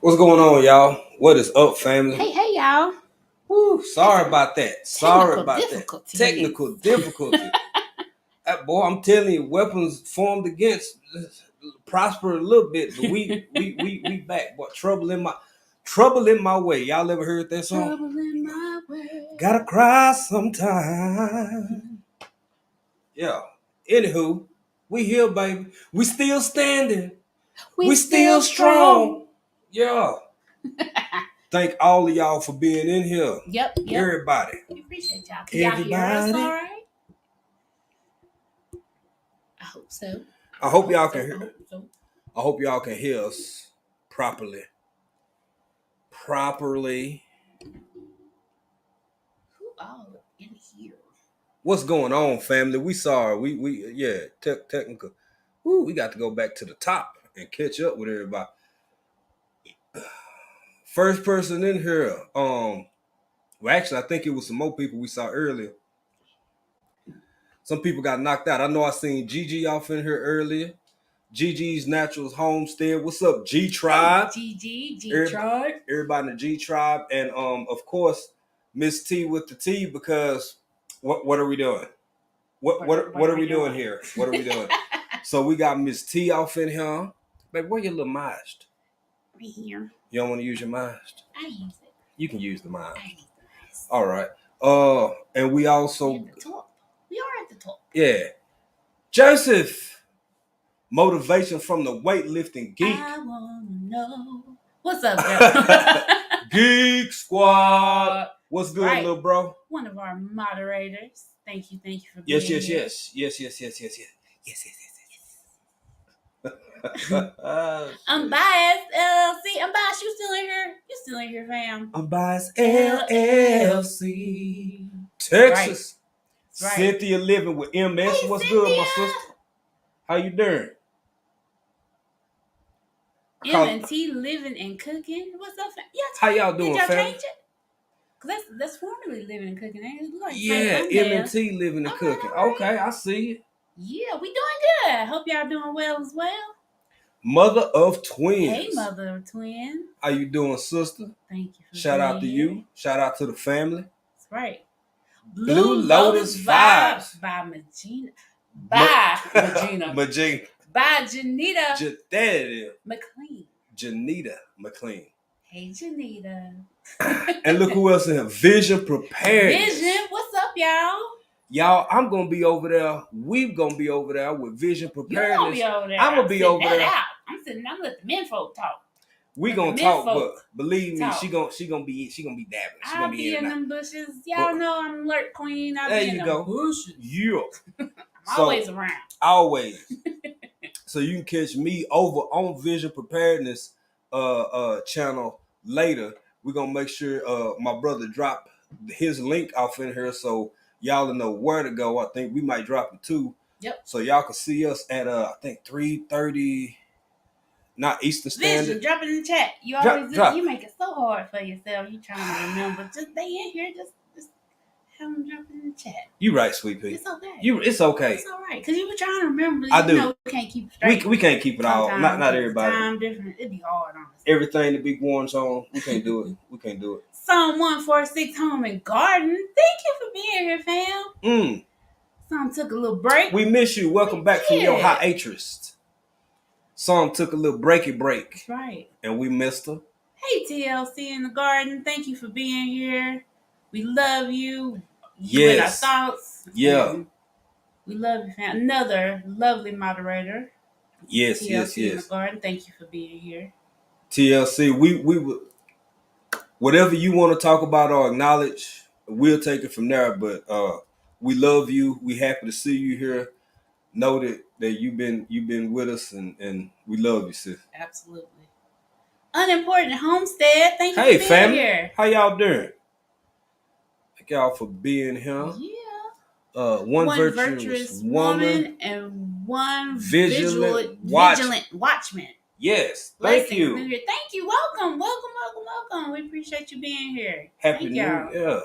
What's going on, y'all? What is up, family? Hey, y'all. Woo, sorry about that. Sorry Technical about that. difficulties. Technical difficulty. Boy, I'm telling you, weapons formed against prosper a little bit, but we back. But trouble in my way. Y'all ever heard that song? Trouble in my way. Gotta cry sometime. Yeah. Anywho, we here, baby. We still standing. We still strong. Yeah. Thank all of y'all for being in here. Yep. Everybody. We appreciate y'all. Can y'all hear us all right? I hope so. I hope y'all can hear. I hope y'all can hear us properly. Who all in here? What's going on, family? We sorry. We technical. Woo, we got to go back to the top and catch up with everybody. First person in here. Well, actually, I think it was some more people we saw earlier. Some people got knocked out. I know I seen Gigi off in here earlier. Gigi's Naturals Homestead. What's up, G Tribe? G Tribe. Everybody in the G Tribe, and of course, Miss T with the T, because what are we doing? What are we doing here? What are we doing? So we got Miss T off in here. Baby, where your little mask? Right here. You don't want to use your mask? I use it. You can use the mask. I use the mask. All right. And we also at the top. We are at the top. Yeah. Joseph. Motivation from the weightlifting geek. I wanna know. What's up, girl? Geek Squad. What's good, right. little bro? One of our moderators. Thank you for being yes. here. Unbiased LLC. Unbiased, you still in here? You still in here, fam? Unbiased LLC. Texas. Right. Cynthia living with MS. Hey, what's Cynthia. Good, my sister? How you doing? M&T living and cooking. What's up, fam? How y'all doing, Did y'all fam? change it? Cause that's formerly living and cooking. Ain't it? Like M&T living and cooking. Right. Okay, I see it. Yeah, we doing good. Hope y'all doing well as well. Mother of twins. Hey, mother of twins. How you doing, sister? Thank you. Shout out to you. Shout out to the family. That's right. Blue Lotus Vibes by Magina. By Magina. Magina. By Janita. There it is. McLean. Janita McLean. Hey, Janita. And look who else in here. Vision Preparedness. Vision. What's up, y'all? Y'all, I'm going to be over there. We're going to be over there with Vision Preparedness. You're going to be over there. I'm going to be over there. I'm let the men folk talk. We gonna talk, but believe me, she gonna be dabbing. I'll be in them bushes. Y'all know I'm alert queen. I'll be in them bushes. Yeah. I'm always around. Always. So you can catch me over on Vision Preparedness channel later. We're gonna make sure my brother drop his link off in here so y'all know where to go. I think we might drop it too. Yep. So y'all can see us at I think 3:30. Not Eastern Standard. Vision, drop it in the chat. You always do. You make it so hard for yourself. You trying to remember. Just stay in here. Just have them drop it in the chat. You right, sweet pea. It's okay. It's okay. It's all right. Because you were trying to remember. I do. You know, we can't keep it straight. We can't keep it all. Not everybody. Time different. It'd be hard on us. Everything to be going on. We can't do it. We can't do it. Psalm 146 Home and Garden. Thank you for being here, fam. Psalm took a little break. We miss you. Welcome back from your hiatus. Psalm took a little break. That's right. And we missed her. Hey, TLC in the garden. Thank you for being here. We love you. Yes. In our thoughts. Yeah. And we love you, fam. Another lovely moderator. Yes, TLC in the garden. Thank you for being here. TLC, we whatever you want to talk about or acknowledge, we'll take it from there. But we love you. We happy to see you here. Know that you've been with us and we love you, sis. Absolutely. Unimportant Homestead. Thank you for being family. Here. How y'all doing? Thank y'all for being here. Yeah. One virtuous woman and one vigilant watchman. Yes. Thank you. Thank you. Welcome. We appreciate you being here. Happy New Year. Yeah.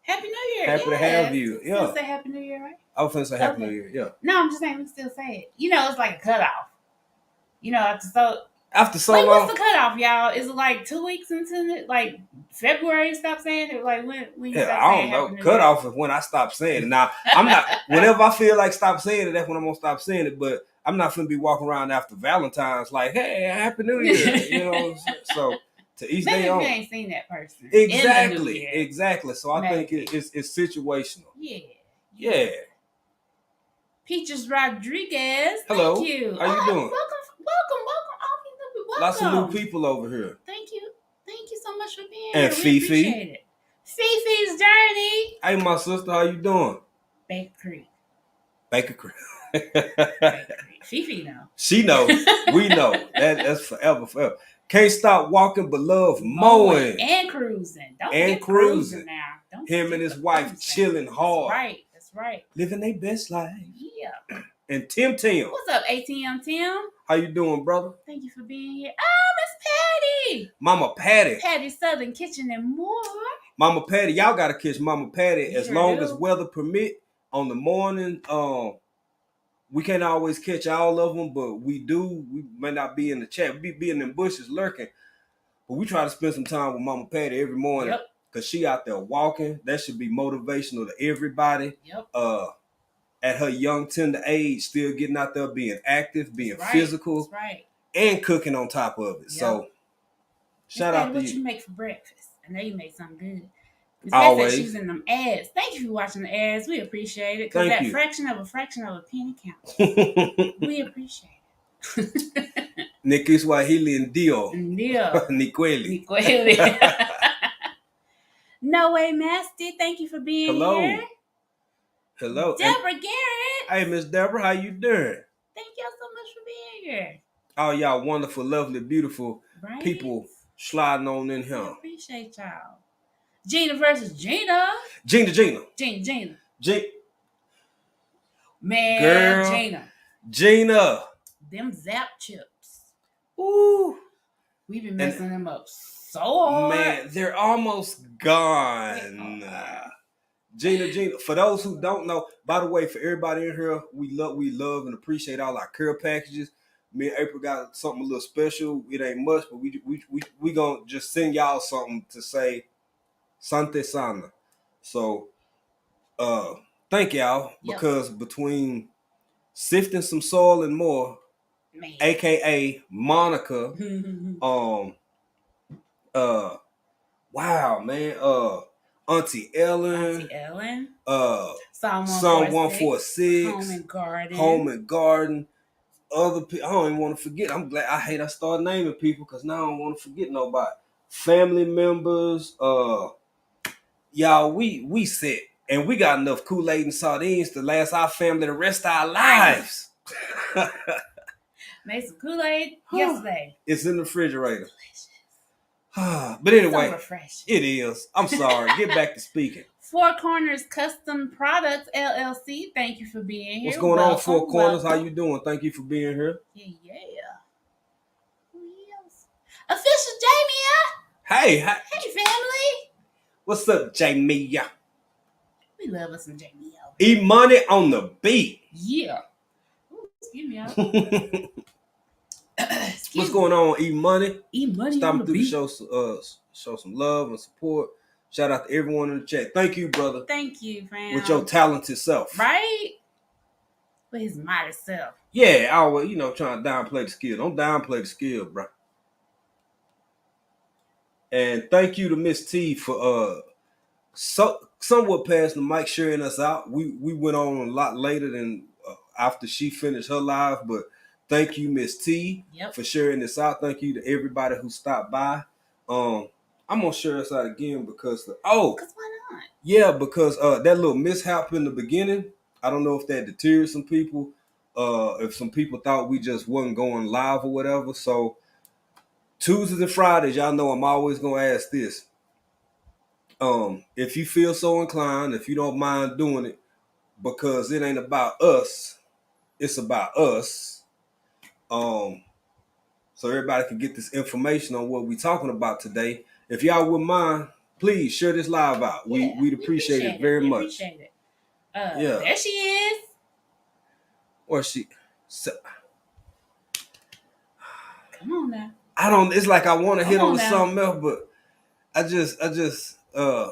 Happy New Year. Happy to have you. Yeah. Still say Happy New Year, right? I was going to say Happy New Year. Yeah. No, I'm just saying we still say it. You know, it's like a cutoff. You know, After so Like, long. what's the cutoff, y'all? Is it like 2 weeks into it? Like February? Stop saying it. Like when you Yeah, stop I saying don't know. Happy New Cutoff is when I stop saying it. Now I'm not. Whenever I feel like stop saying it, that's when I'm gonna stop saying it. But I'm not gonna be walking around after Valentine's like, "Hey, Happy New Year," you know. So to each Maybe day if on. you ain't seen that person. Exactly. Exactly. So I think it's situational. Yeah. Yeah. Peaches Rodriguez. Hello. Thank you. How you doing? Welcome. Welcome. Lots of new people over here. Thank you so much for being and here. Fifi. We appreciate it. Fifi's Journey. Hey, my sister, how you doing? Baker Creek. Fifi know. She know. We know. That's forever. Can't stop walking, but love mowing and cruising. Don't and forget cruising now. Don't him and his wife chilling hard. That's right. Living their best life. Yeah. And Tim. What's up, ATM Tim? How you doing, brother? Thank you for being here. Oh, Miss Patty. Mama Patty. Patty's Southern Kitchen and more. Mama Patty, y'all gotta catch Mama Patty as long do. as weather permit on the morning. We can't always catch all of them, but we do. We may not be in the chat. We be in the bushes lurking. But we try to spend some time with Mama Patty every morning because she out there walking. That should be motivational to everybody. Yep. At her young, tender age, still getting out there, being active, being physical, and cooking on top of it. Yep. So, shout out to what you. You make for breakfast? I know you make something good. Always. She's in them ads. Thank you for watching the ads. We appreciate it. Because that fraction of a penny counts. We appreciate it. Nikki Swahili and Dio. Niqueli. No way, Masty. Thank you for being here. Hello. Deborah Garrett. Hey, Miss Deborah, how you doing? Thank y'all so much for being here. All y'all wonderful, lovely, beautiful people sliding on in here. I appreciate y'all. Gina versus Gina. Gina. Man, girl. Gina. Them Zap chips. Ooh. We've been messing them up so hard. Man, they're almost gone. Gina. For those who don't know, by the way, for everybody in here, we love and appreciate all our care packages. Me and April got something a little special. It ain't much, but we gonna just send y'all something to say Sante Sana. So thank y'all because between sifting some soil and more, aka Monica, wow, man, Auntie Ellen, Psalm 146, Home and Garden. Other people, I don't even want to forget. I'm glad. I hate I start naming people because now I don't want to forget nobody. Family members, y'all, we set and we got enough Kool-Aid and sardines to last our family the rest of our lives. Made some Kool-Aid yesterday. It's in the refrigerator. But anyway, so refreshing. It is. I'm sorry. Get back to speaking. Four Corners Custom Products LLC. Thank you for being here. What's going on, Four Corners? How you doing? Thank you for being here. Yeah. Who else? Official Jamia. Hey, family. What's up, Jamia? We love us some Jamia. E-Money on the beat. Yeah. Ooh, excuse me. What's going on, E-Money? E-Money stopping through to show some love and support. Shout out to everyone in the chat. Thank you, brother. Thank you, fam. With your talented self. Right? With his modest self. Yeah, I always, trying to downplay the skill. Don't downplay the skill, bro. And thank you to Miss T for somewhat passing the mic, sharing us out. We went on a lot later than after she finished her live, but thank you, Miss T, for sharing this out. Thank you to everybody who stopped by. I'm gonna share this out again because why not? Yeah, because that little mishap in the beginning, I don't know if that deterred some people. If some people thought we just wasn't going live or whatever. So Tuesdays and Fridays, y'all know I'm always gonna ask this. If you feel so inclined, if you don't mind doing it, because it ain't about us, it's about us. So everybody can get this information on what we're talking about today. If y'all wouldn't mind, please share this live out. We'd appreciate it very much. Appreciate it. There she is. Or she. Come on now. It's like I want to hit on something else, but I just I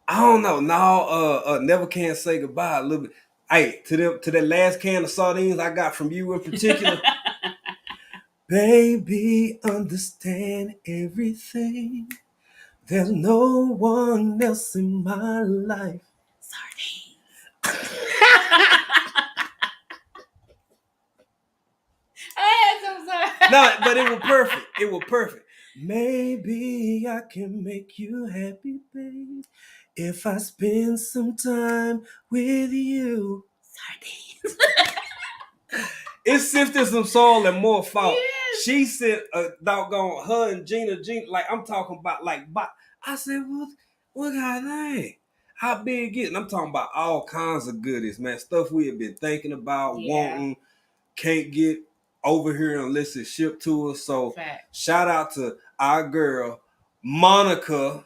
don't know. No, never can say goodbye a little bit. Hey, to that last can of sardines I got from you in particular. Baby, understand everything. There's no one else in my life. Sardines. No, but it was perfect. It was perfect. Maybe I can make you happy, babe, if I spend some time with you. Sardines. It sifted some soul and more fault. Yes. She said, doggone her and Gina, like I'm talking about, like, I said, what kind of name? How big is it? And I'm talking about all kinds of goodies, man. Stuff we have been thinking about, wanting, can't get over here unless it's shipped to us. So shout out to our girl, Monica.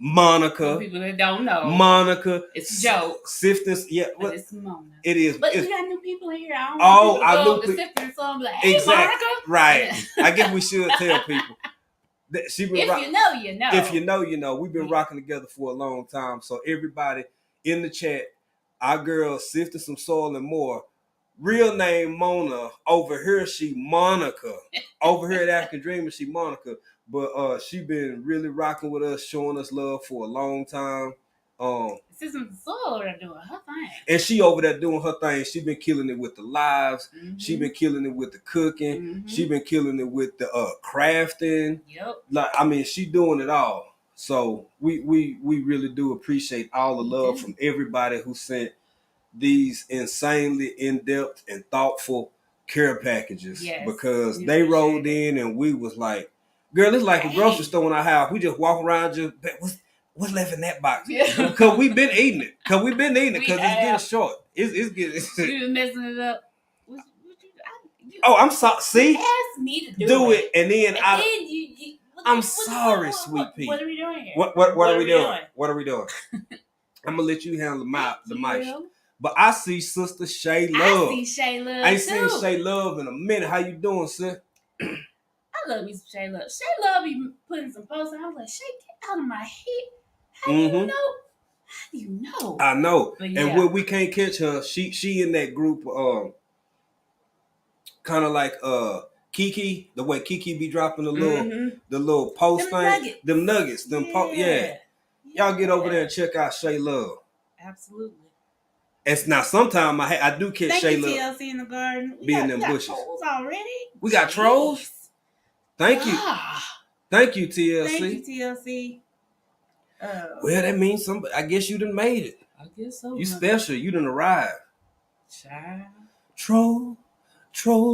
For people that don't know. Monica. It's a joke. Sifters, yeah. But it's Mona. It is. But we got new people in here. I don't know people to the so I'm like, hey, exactly. Monica. Right. I guess we should tell people. If you know, you know. If you know, you know. We've been rocking together for a long time. So everybody in the chat, our girl Sifted Some Soil and More. Real name Mona. Over here, she Monica. Over here at African Dreamer, she Monica. But she been really rocking with us, showing us love for a long time. Some Soul over there doing her thing. And she over there doing her thing. She been killing it with the lives. Mm-hmm. She been killing it with the cooking. Mm-hmm. She been killing it with the crafting. Yep. Like, I mean, she doing it all. So we really do appreciate all the love from everybody who sent these insanely in-depth and thoughtful care packages. Yes, because they rolled in and we was like, girl, it's like a grocery store in our house. We just walk around, just what's left in that box? Yeah. Because we've been eating it. Because it's getting short. It's getting. You been messing it up. I'm sorry. See, you asked me to do it, and then I'm sorry, sweet pea. What are we doing here? What are we doing? What are we doing? I'm gonna let you handle the mic. But I see Sister Shay Love. I see Shay Love. I ain't seen Shay Love in a minute. How you doing, sis? I love me some Shay Love. Shay Love be putting some posts, and I was like, Shay, get out of my head. How do you know? How do you know? I know. And when we can't catch her, she in that group, kind of like Kiki, the way Kiki be dropping the little post thing, them nuggets, Y'all get over there and check out Shay Love. Absolutely. It's now. Sometimes I do catch Shay Love. TLC in the garden. Be in them bushes. Trolls already. We got trolls. Thank you. Thank you, TLC. Thank you, TLC. Well, that means I guess you done made it. I guess so. You special. You done arrived. Child. Troll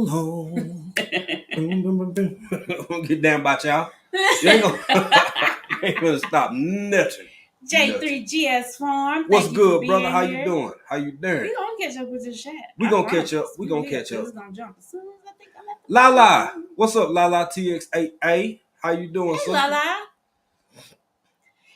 home. Get down about y'all. You ain't gonna stop nothing. J3GS Farm. What's good, brother? How you doing? How you doing? We gonna catch up with this chat. We gonna catch up. We gonna catch up. It's gonna jump as soon as I think I'm at the Lala. What's up, Lala TX8A? How you doing, hey, sister? Lala.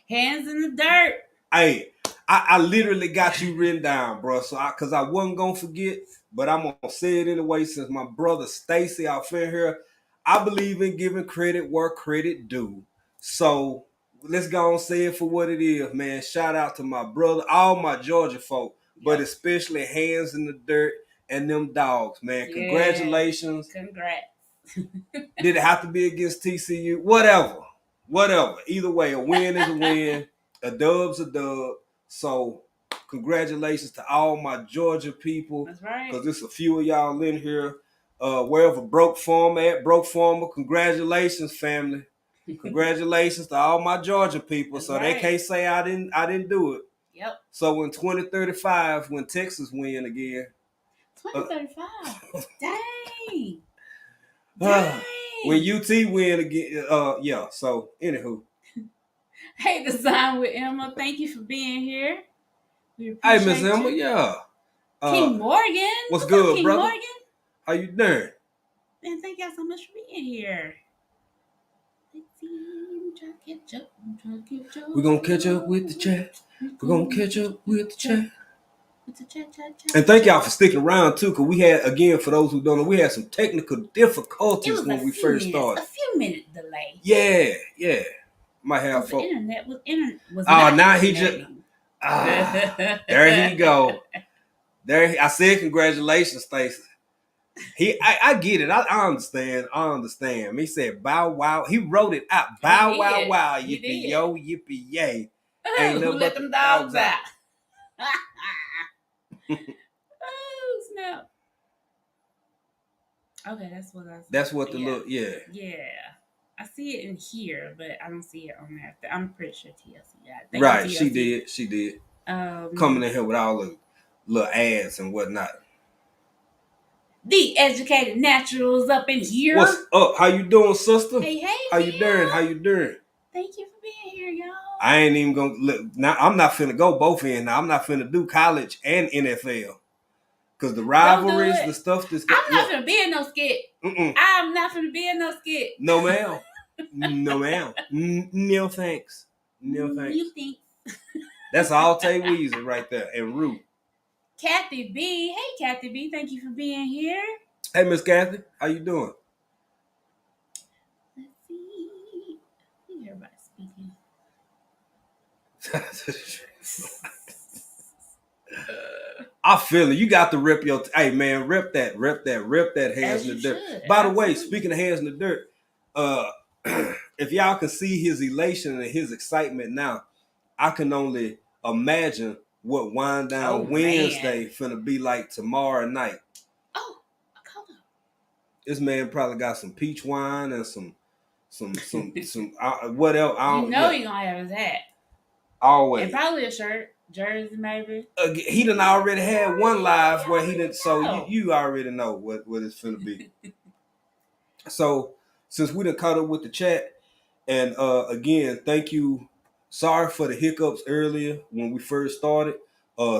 Hands in the dirt. Hey, I literally got you written down, bro. So cause I wasn't gonna forget, but I'm gonna say it anyway. Since my brother Stacy out here, I believe in giving credit where credit due. So let's go and say it for what it is, man. Shout out to my brother, all my Georgia folk, but especially Hands in the Dirt and them dogs, man. Congratulations. Congrats. Did it have to be against TCU? Whatever. Either way, a win is a win. A dub's a dub. So congratulations to all my Georgia people. That's right. Because there's a few of y'all in here. Wherever Broke Farmer, congratulations, family. Congratulations to all my Georgia people. That's so they can't say I didn't do it. Yep. So in 2035, when Texas win again. 2035. Dang. When UT win again, So anywho. Hey, Design with Emma. Thank you for being here. Hey, Miss Emma, yeah. King Morgan. What's good, King brother? Morgan? How you doing? And thank y'all so much for being here. We're gonna catch up with the chat. We're gonna catch up with the chat. And thank y'all for sticking around too, because we had, again, for those who don't know, we had some technical difficulties when we first started. A few minute delay. Yeah. Might have the internet was now he just there he go. I said congratulations, Stacey. I get it. I understand. He said bow wow. He wrote it out. Bow wow wow. Yippee yo, yippee yay. Ain't no let them dogs out. Oh snap. Okay, that's what I said. That's what the look, Yeah. I see it in here, but I don't see it on that. I'm pretty sure TLC got it. Right, TLC. She did. Coming in here with all the little ads and whatnot. The educated naturals up in here. What's up? How you doing, sister? Hey. How you doing? Thank you for being here, y'all. I ain't even gonna look. Now I'm not finna go both in. Now I'm not finna do college and NFL. Cause the rivalries, the stuff that's I'm not finna be in no skit. I'm not finna be in no skit. No ma'am. No ma'am. No thanks. No thanks. You think? That's all Tay Weezy right there and Rue. Kathy B. Hey Kathy B. Thank you for being here. Hey Miss Kathy, how you doing? Let's see. I think everybody's speaking. I feel it. You got to rip your. Hey man, rip that hands in the dirt. Should. By the way, speaking of hands in the dirt, if y'all can see his elation and his excitement now, I can only imagine what Wind Down Wednesday finna be like tomorrow night. Oh, a color. This man probably got some peach wine and some what else? You know he gonna have his hat. Always. And probably a shirt. Jersey, maybe. He done already had one live where he didn't. So you already know what it's finna be. So since we done caught up with the chat, and again, thank you. Sorry for the hiccups earlier when we first started.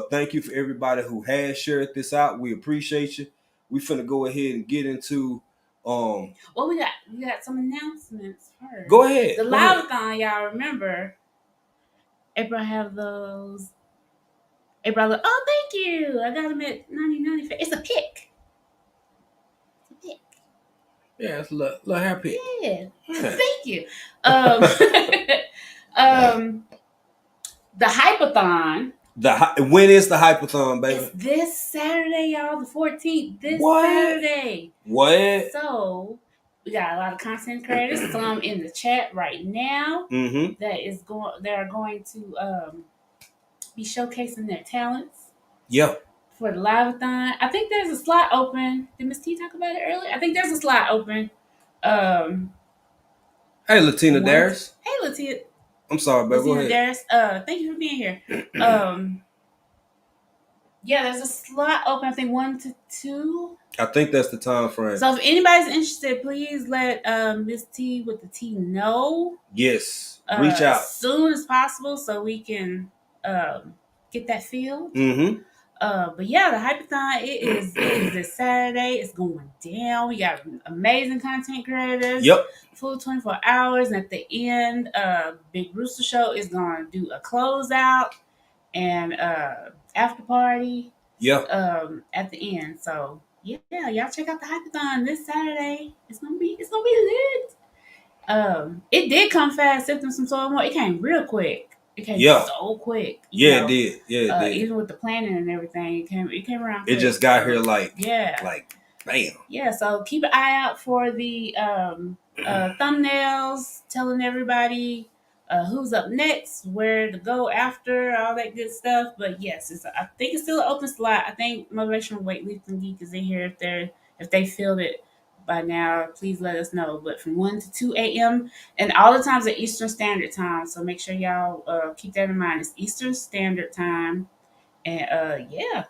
Thank you for everybody who has shared this out. We appreciate you. We finna go ahead and get into. Well, we got some announcements first. Go ahead. The live-a-thon, y'all remember? April have those. April, oh, thank you. I got them at 99. It's a pick. Yeah, it's a little hair pick. Yeah. Thank you. The Hypathon. When is the Hypathon, baby? It's this Saturday, y'all. The 14th. Saturday. What? So we got a lot of content creators. Some in the chat right now. Mm-hmm. They are going to be showcasing their talents. Yeah. For the live-a-thon. I think there's a slot open. Did Miss T talk about it earlier? I think there's a slot open. Hey, Latina Darius. Hey, Latina. I'm sorry, baby. Go ahead. Darius. Thank you for being here. Yeah, there's a slot open. I think 1 to 2. I think that's the time frame. So if anybody's interested, please let Miss T with the T know. Yes. Reach out as soon as possible so we can get that filled. Mm-hmm. But yeah, the Hypathon, it is this Saturday. It's going down. We got amazing content creators. Yep. Full 24 hours. And at the end, Big Rooster Show is going to do a closeout and after party. Yep. At the end. So yeah, y'all check out the Hypathon this Saturday. It's gonna be lit. It did come fast. Symptoms from so more. It came real quick. It came so quick. It did. Yeah, it did. Even with the planning and everything, it came around. It just got here like bam. Yeah, so keep an eye out for the thumbnails telling everybody who's up next, where to go after, all that good stuff. But yes, I think it's still an open slot. I think Motivational Weightlifting Geek is in here if they filled it by now, please let us know. But from 1 to 2 a.m. and all the times at Eastern Standard Time. So make sure y'all keep that in mind. It's Eastern Standard Time. And let's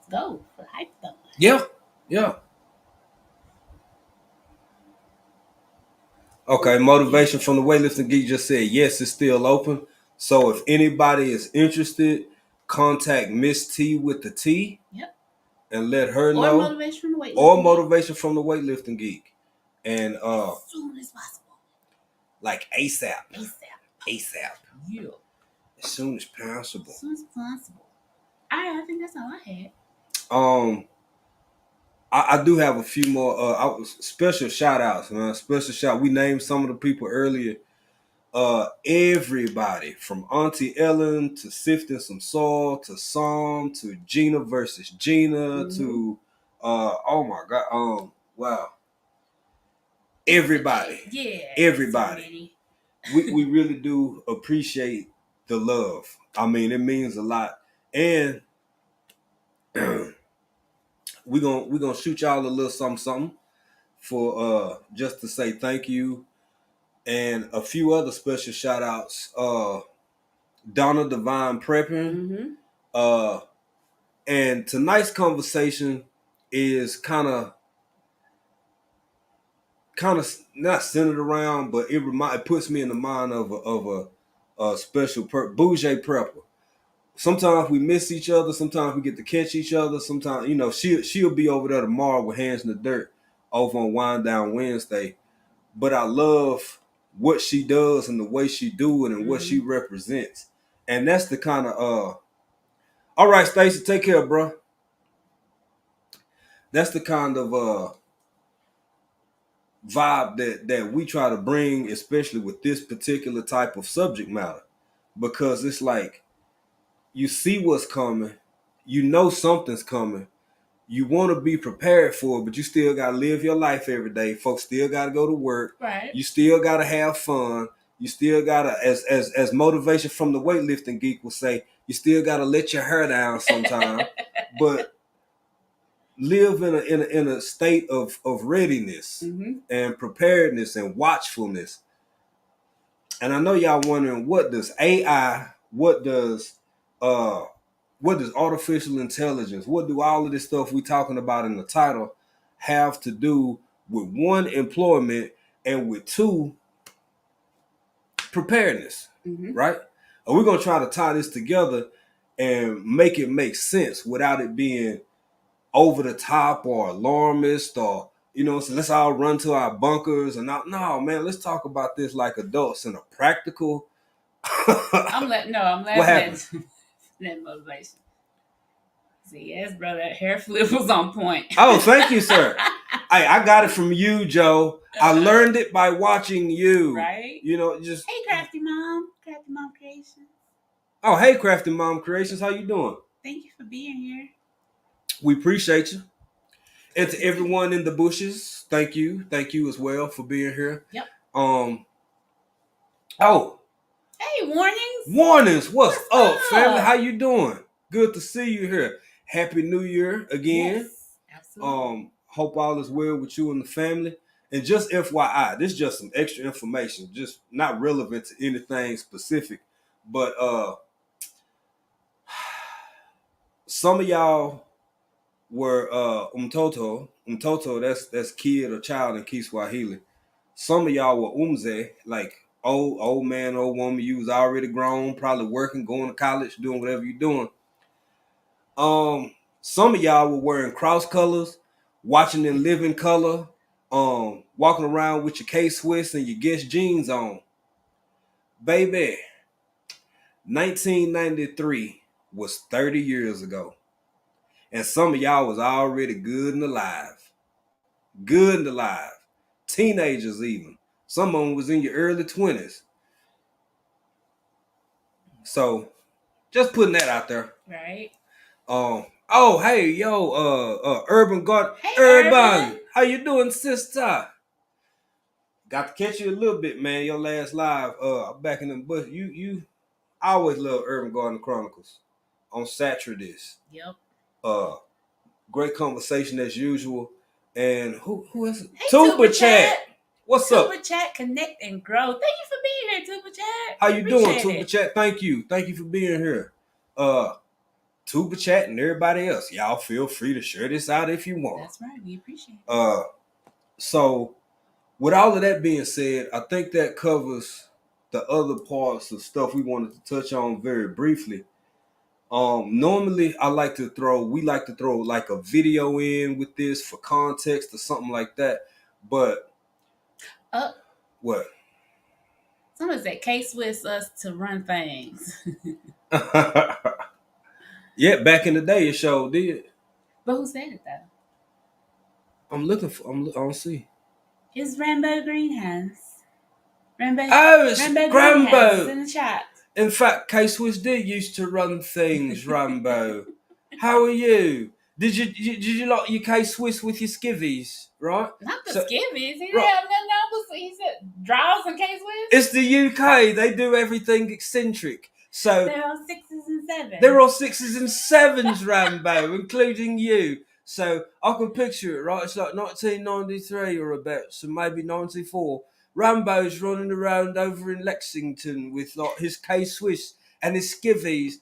go for the Hypathon. Yeah. Okay, Motivation from the Weightlifting Geek just said yes, it's still open. So if anybody is interested, contact Miss T with the T. Yep. And let her know. Motivation from the Weightlifting Geek. And as soon as possible. Like ASAP. Yeah. As soon as possible. I think that's all I had. Um, I do have a few more special shout outs, man. Special shout. We named some of the people earlier. Everybody from Auntie Ellen to Sifting Some Soil to Psalm to Gina versus Gina Mm-hmm. to oh my god, wow. Everybody. Yeah, it's so Everybody. many. We really do appreciate the love. I mean, it means a lot. And we gonna shoot y'all a little something something for just to say thank you and a few other special shout outs. Donna Divine Prepping. Mm-hmm. Uh and tonight's conversation is kind of not centered around, but it puts me in the mind of a special bougie prepper. Sometimes we miss each other. Sometimes we get to catch each other. Sometimes, she'll be over there tomorrow with hands in the dirt over on Wind Down Wednesday. But I love what she does and the way she do it and what she represents. And that's the kind of all right, Stacey, take care, bro. That's the kind of vibe that we try to bring, especially with this particular type of subject matter. Because it's like you see what's coming, you know something's coming, you want to be prepared for it, but you still got to live your life every day. Folks still got to go to work. Right. You still got to have fun. You still got to, as motivation from the weightlifting geek will say, you still got to let your hair down sometime. But live in a state of readiness and preparedness and watchfulness. And I know y'all wondering, what does AI, uh what does artificial intelligence, what do all of this stuff we talking about in the title have to do with one, employment, and with two, preparedness, right? And we're gonna try to tie this together and make it make sense without it being over the top or alarmist or so let's all run to our bunkers and not. No, man, let's talk about this like adults in a practical. I'm laughing What happened? at that motivation. See, yes, bro, that hair flip was on point. Oh, thank you, sir. I got it from you, Joe. I learned it by watching you. Right? Just Hey, Crafty Mom Creations. oh, hey, Crafty Mom Creations, how you doing? Thank you for being here. We appreciate you. And to everyone in the bushes, thank you as well for being here. Yep. Oh, hey, warnings. What's up, family? How you doing? Good to see you here. Happy New Year again. Yes, absolutely. Hope all is well with you and the family. And just FYI, this is just some extra information, just not relevant to anything specific. But some of y'all were umtoto. Umtoto, that's kid or child in Kiswahili. Some of y'all were umze, like old man, old woman. You was already grown, probably working, going to college, doing whatever you're doing. Some of y'all were wearing cross colors, watching in living color, walking around with your K-Swiss and your Guess jeans on. Baby, 1993 was 30 years ago. And some of y'all was already good and alive. Good and alive. Teenagers even. Some of them was in your early 20s. So just putting that out there. Right. Oh, hey, yo, Urban God. Hey, Urban. How you doing, sister? Got to catch you a little bit, man. Your last live, back in the bush. You I always love Urban Garden Chronicles on Saturdays. Yep. Great conversation as usual. And who is it? Hey, Tuba Chat. What's up? Tuba Chat, connect and grow. Thank you for being here, Tuba Chat. How you doing, Tuba Chat? Thank you for being here. Tuba Chat and everybody else, y'all feel free to share this out if you want. That's right. We appreciate it. So with all of that being said, I think that covers the other parts of stuff we wanted to touch on very briefly. Normally we like to throw like a video in with this for context or something like that. But what? Someone said K-Swiss us to run things. Yeah, back in the day, it sure did. But who said it though? I'm looking for. I don't see. It's Rainbow Greenhouse. Rainbow Oh, it's Rainbow Greenhouse is Grambo. in the chat. In fact, K Swiss did used to run things, Rambo. How are you? Did you like your K Swiss with your skivvies, right? Not the So skivvies. He didn't right, have nothing else. He said draws and case with. it's the UK. They do everything eccentric. So They're all sixes and sevens. they're all sixes and sevens, Rambo, including you. So I can picture it, right? It's like 1993 or about, so maybe 94. Rambo's running around over in Lexington with like his K Swiss and his skivvies,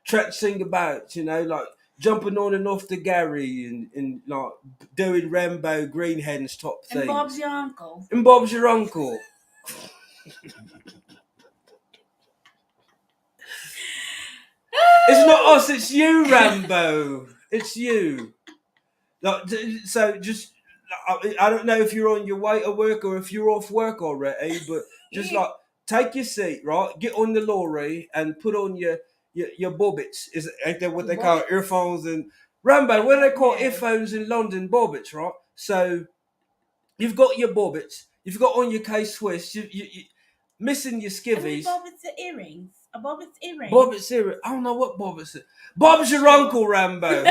traipsing about, like jumping on and off the Gary and like doing Rambo Greenhead's top things. And Bob's your uncle. And Bob's your uncle. It's not us, it's you, Rambo. It's you. Like, so just, I don't know if you're on your way to work or if you're off work already, but just like take your seat, right? Get on the lorry and put on your bobbits. Ain't that what they call it? Earphones and Rambo. What do they call earphones in London? Bobbits, right? So you've got your bobbits. You've got on your K Swiss. You missing your skivvies. Bobbits are earrings. A Bobbit's earring. Bobbit's earring. I don't know what Bobbit's. Bob's your uncle, Rambo.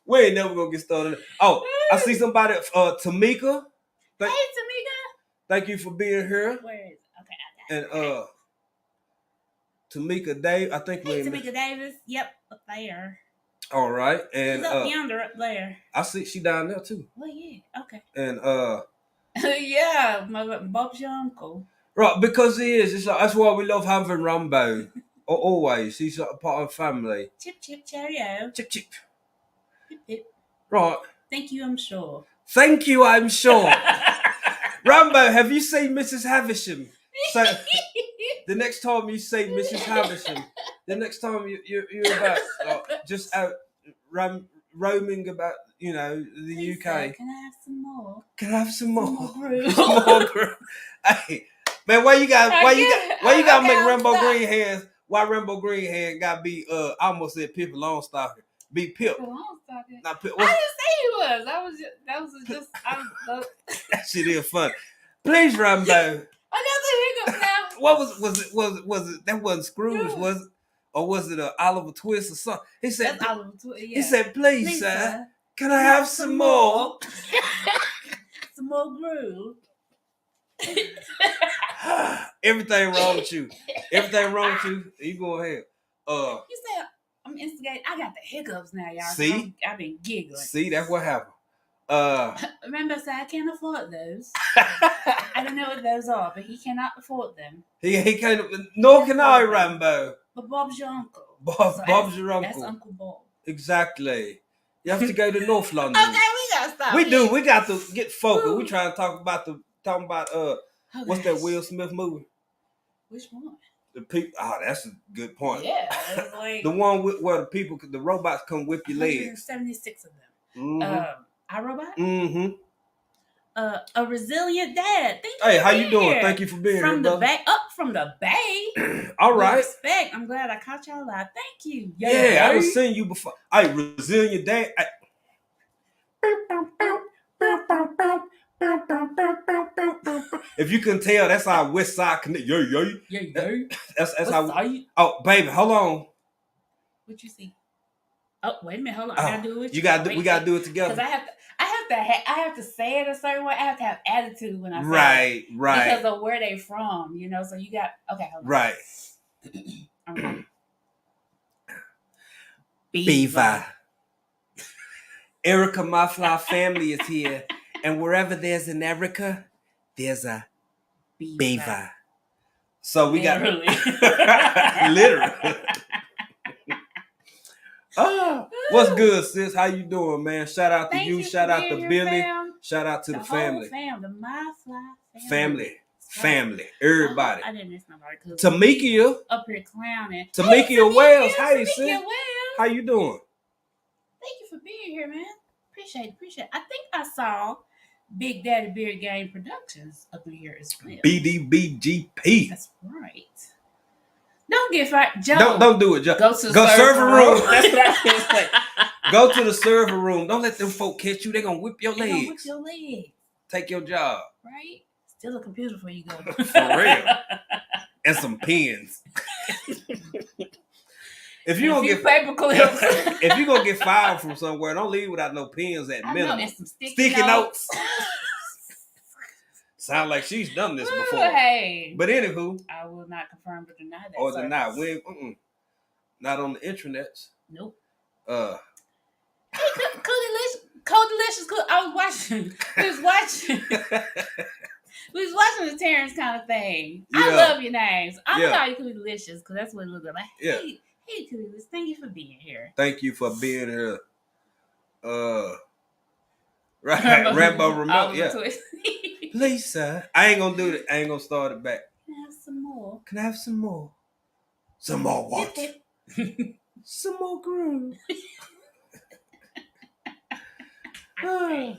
We ain't never gonna get started. Oh, I see somebody. Tamika. Hey, Tamika. Thank you for being here. Where is? Okay, I got And Tamika Dave. I think we're. Hey, Tamika Davis. Yep, up there. All right, and she's up yonder, up there. I see she down there too. Well, yeah. Okay. And yeah, Bob's your uncle. Right, because he is. It's like that's why we love having Rambo. Always, he's like a part of family. Chip, chip, cheerio. Chip, chip. Hip, hip. Right. Thank you, I'm sure. Thank you, I'm sure. Rambo, have you seen Mrs. Havisham? So the next time you see Mrs. Havisham, the next time you're about just out roaming about, the Please, UK. Sir, can I have some more? Can I have some more? Some more brew. Hey, man, why you got make Rambo Greenhead? Why Rambo Greenhead got to be I almost said Pippa Longstocking. Be Pip. Not Pip. I didn't say he was. That was just that shit is fun. Please, Rambo. Another hiccup now. What was it? That wasn't Scrooge, was it? Or was it Oliver Twist or something? He said, that's Oliver Twist. Yeah. He said, please, sir, can I have some more? Some more groove. Everything wrong with you. Everything wrong with you. You go ahead. You said I'm instigating. I got the hiccups now, y'all. See? I've been giggling. See, that's what happened. Remember, I said I can't afford those. I don't know what those are, but he cannot afford them. He can't. Nor can I, Rambo. But Bob's your uncle. Bob's your uncle. That's Uncle Bob. Exactly. You have to go to North London. Okay, we gotta stop. We do. We got to get focused. We trying to talk about what's that Will Smith movie? Which one? The people. Oh, that's a good point. Yeah, like the one where the robots come whip your legs. 176 of them. Mm-hmm. iRobot. Mm-hmm. A resilient dad. Thank you. Hey, how you doing? Thank you for being here, from the bay. Up from the bay. All right. Respect. I'm glad I caught y'all live. Thank you. Yeah, I was seeing you before. Hey, resilient dad. If you can tell, that's our West Side connect. Yeah. That's how. Oh, baby, hold on. What you see? Oh, wait a minute. Hold on. I gotta do it. We gotta do it together. Because I have to say it a certain way. I have to have attitude when I say it. Right. Because of where they from, So you got okay. Hold on. Right. Okay. Beaver. Erica, my fly family is here, and wherever there's an Erica, there's a beaver. So we got literally. What's good, sis? How you doing, man? Shout out to you. Shout out to Billy. Fam. Shout out to the family. The My Fly Family. Everybody. I didn't miss nobody. Tamika. Up here clowning. Tamika Wells. Hey, sis. Wells. How you doing? Thank you for being here, man. Appreciate it. I think I saw Big Daddy Beard Game Productions up in here as well. BDBGP. That's right. Don't get fired, Joe. Don't do it, Joe. Go to the server room. That's what I was saying. Go to the server room. Don't let them folk catch you. They're gonna whip your legs. Whip your legs. Take your job. Right? Steal a computer before you go. For real. And some pens. If you gonna get paper clips, if you gonna get fired from somewhere, don't leave without no pens at minimum. And some sticky notes. Sound like she's done this before. Hey. But anywho, I will not confirm or deny that. Or deny. We not on the intranets. Nope. Hey, Delicious. I was watching. We was watching the Terrence kind of thing. Yeah. I love your names. I'm gonna call you Cookie Delicious because that's what it looks like. Hey, Cookie Delicious, thank you for being here. Thank you for being here. Right, Rambo Remote. Yeah. Lisa, I ain't gonna do it. I ain't gonna start it back. Can I have some more? Can I have some more? Some more what? Some more groove. Oh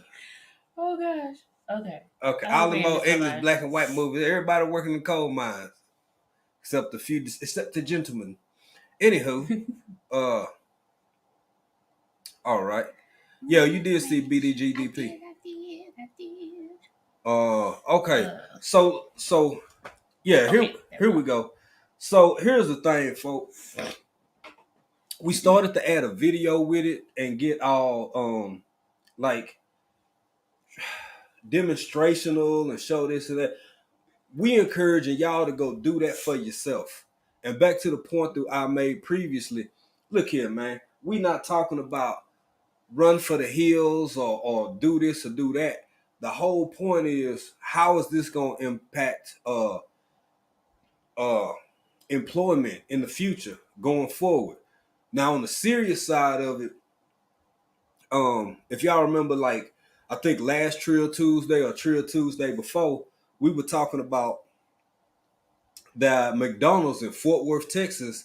gosh. Okay. All the more English black and white movies. Everybody working in coal mines, except the gentlemen. Anywho, all right. Yeah, you did see BDGDP. I did. Okay. So yeah, here we go. So here's the thing, folks. We started to add a video with it and get all like demonstrational and show this and that. We encouraging y'all to go do that for yourself. And back to the point that I made previously. Look here, man. We not talking about run for the hills or do this or do that. The whole point is, how is this going to impact employment in the future going forward? Now, on the serious side of it, if y'all remember, like, I think last Trill Tuesday or Trill Tuesday before, we were talking about the McDonald's in Fort Worth, Texas,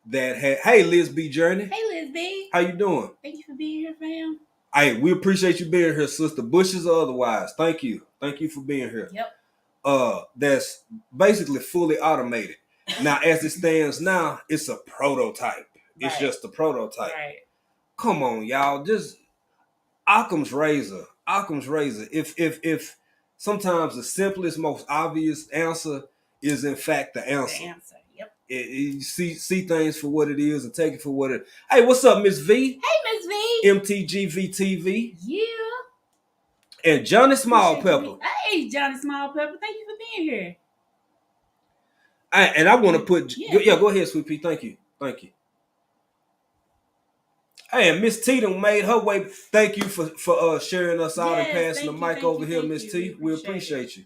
that had, hey, Liz B. Journey. Hey, Liz B. How you doing? Thank you for being here, fam. Hey, we appreciate you being here, Sister Bushes or otherwise. Thank you. Thank you for being here. Yep. That's basically fully automated. Now, as it stands now, it's a prototype. It's Right. just a prototype. Right. Come on, y'all. Just Occam's razor. If sometimes the simplest, most obvious answer is in fact the answer. The answer. Yep. You see things for what it is and take it for what it. Hey, what's up, Miss V? Hey, Miss V. MTGVTV. Yeah. And Johnny Small Pepper. Hey, Johnny Small Pepper. Thank you for being here. And I want to put. Yeah, go ahead, Sweet Pea. Thank you. Hey, and Miss T done made her way. Thank you for sharing us out and passing the mic over here, Miss T. We appreciate you.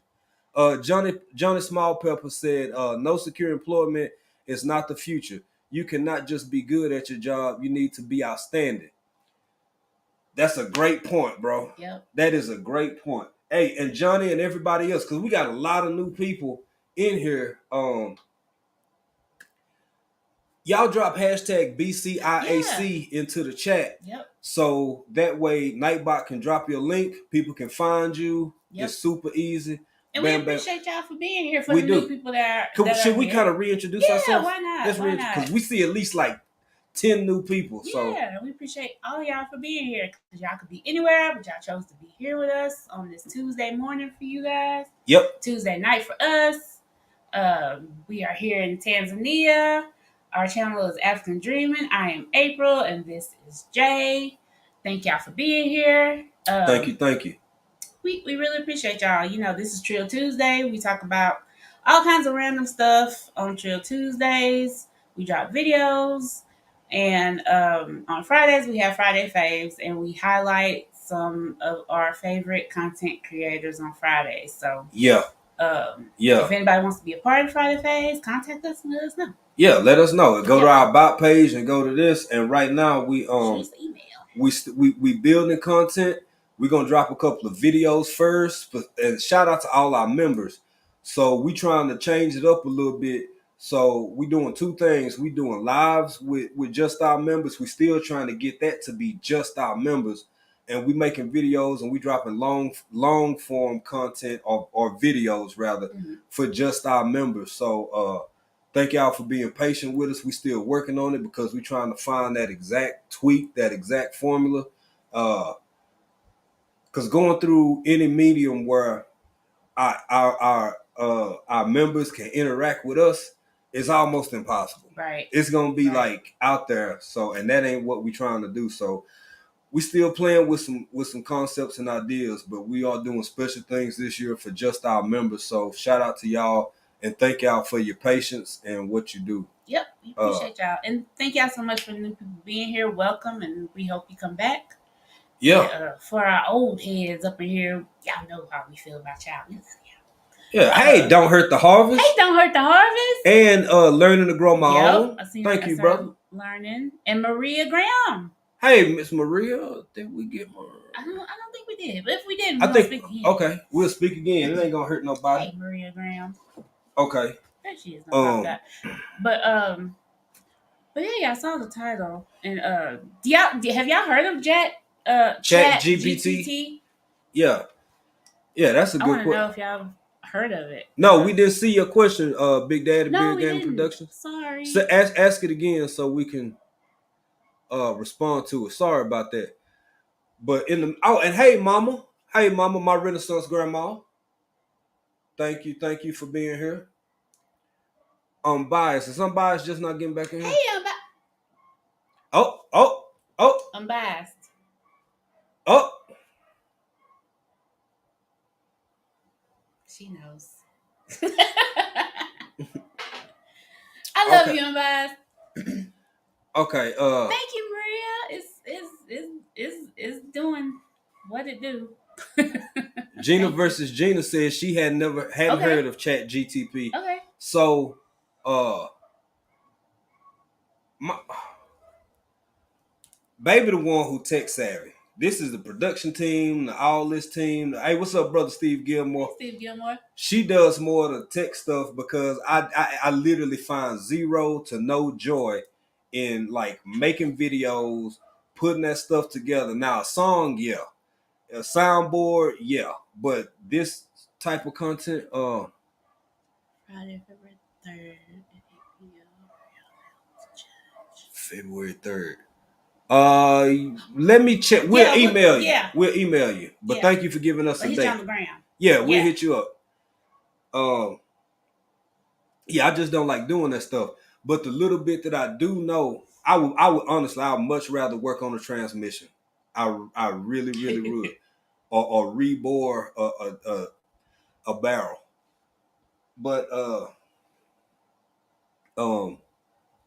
Johnny Small Pepper said, no secure employment is not the future. You cannot just be good at your job. You need to be outstanding. That's a great point, bro. Yep. That is a great point. Hey, and Johnny and everybody else, because we got a lot of new people in here. Y'all drop hashtag BCIAC into the chat. Yep. So that way Nightbot can drop your link. People can find you. Yep. It's super easy. And we appreciate y'all for being here. For we the do. new people that Should we kind of reintroduce ourselves? Yeah, why not? Because we see at least like 10 new people. So yeah, we appreciate all y'all for being here. Because y'all could be anywhere, but y'all chose to be here with us on this Tuesday morning for you guys. Yep. Tuesday night for us. We are here in Tanzania. Our channel is African Dreaming. I am April, and this is Jay. Thank y'all for being here. Thank you. We really appreciate y'all. You know, this is Trill Tuesday. We talk about all kinds of random stuff on Trill Tuesdays. We drop videos. And on Fridays, we have Friday Faves, and we highlight some of our favorite content creators on Fridays. So, if anybody wants to be a part of Friday Faves, contact us and let us know. Yeah, let us know. Go to our about page and go to this. And right now, we building content. We're gonna drop a couple of videos first, and shout out to all our members. So we trying to change it up a little bit. So we doing two things. We doing lives with just our members. We still trying to get that to be just our members, and we making videos and we dropping long form content or videos rather for just our members. So Thank y'all for being patient with us. We still working on it because we're trying to find that exact tweak, that exact formula. Because going through any medium where our members can interact with us is almost impossible. Right. It's gonna be Right. like out there. So, and that ain't what we're trying to do. So we still playing with some concepts and ideas, but we are doing special things this year for just our members. So shout out to y'all and thank y'all for your patience and what you do. Yep, we appreciate y'all. And thank y'all so much for new people being here. Welcome, and we hope you come back. Yeah. And, for our old heads up in here, y'all know how we feel about y'all. Yeah. Hey, don't hurt the harvest. Hey, don't hurt the harvest. And learning to grow my own. Thank you, brother. Learning. And Maria Graham. Hey, Miss Maria, did we get more? I don't think we did. But if we did, we'll speak again. Okay, we'll speak again. It ain't gonna hurt nobody. Hey, Maria Graham. Okay. There she is. No that. But yeah, I saw the title. And have y'all heard of Chat GPT? Yeah. Yeah, that's a good question. I want to know if y'all heard of it. No, we didn't see your question, Big Daddy, no, Big Game Productions. Sorry. So ask it again so we can respond to it. Sorry about that. But and hey mama, my Renaissance grandma. Thank you for being here. Unbiased. Is unbiased just not getting back in here? Hey, Oh. Unbiased. Oh. She knows. I love you, Unbiased. Okay. Thank you, Maria. It's doing what it do. Gina versus Gina says she hadn't heard of Chat GTP. Okay. So, baby, the one who tech savvy. This is the production team, the all this team. Hey, what's up, brother Steve Gilmore? Hey, Steve Gilmore. She does more of the tech stuff because I literally find zero to no joy in like making videos, putting that stuff together. Now a song, yeah. A soundboard, yeah. But this type of content, Friday, February 3rd at 8 p.m. February 3rd. Let me check. We'll email you. Yeah. We'll email you. But thank you for giving us a date. On the ground. Yeah, we'll hit you up. Yeah, I just don't like doing that stuff. But the little bit that I do know, I would honestly, I would much rather work on the transmission. I really would. Or rebore a barrel. But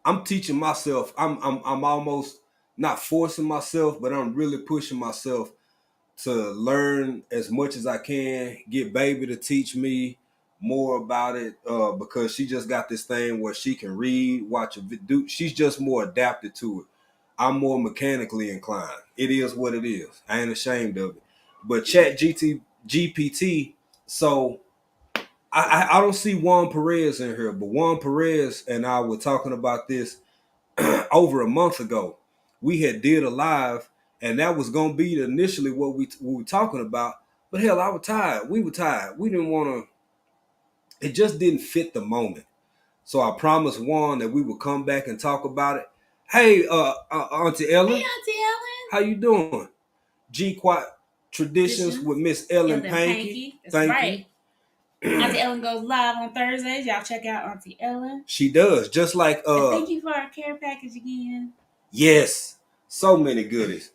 I'm teaching myself. I'm almost not forcing myself, but I'm really pushing myself to learn as much as I can. Get baby to teach me more about it because she just got this thing where she can read, watch a video. She's just more adapted to it. I'm more mechanically inclined. It is what it is. I ain't ashamed of it. But Chat GPT, so I don't see Juan Perez in here, but Juan Perez and I were talking about this over a month ago. We had did a live, and that was gonna be initially what we were talking about. But hell, I was tired. We were tired. We didn't want to. It just didn't fit the moment. So I promised Juan that we would come back and talk about it. Hey, Auntie Ellen. Hey, Auntie Ellen. How you doing? G-Quat Traditions with Miss Ellen Pankey. Thank you. Auntie Ellen goes live on Thursdays. Y'all check out Auntie Ellen. She does, just like and thank you for our care package again. Yes, so many goodies.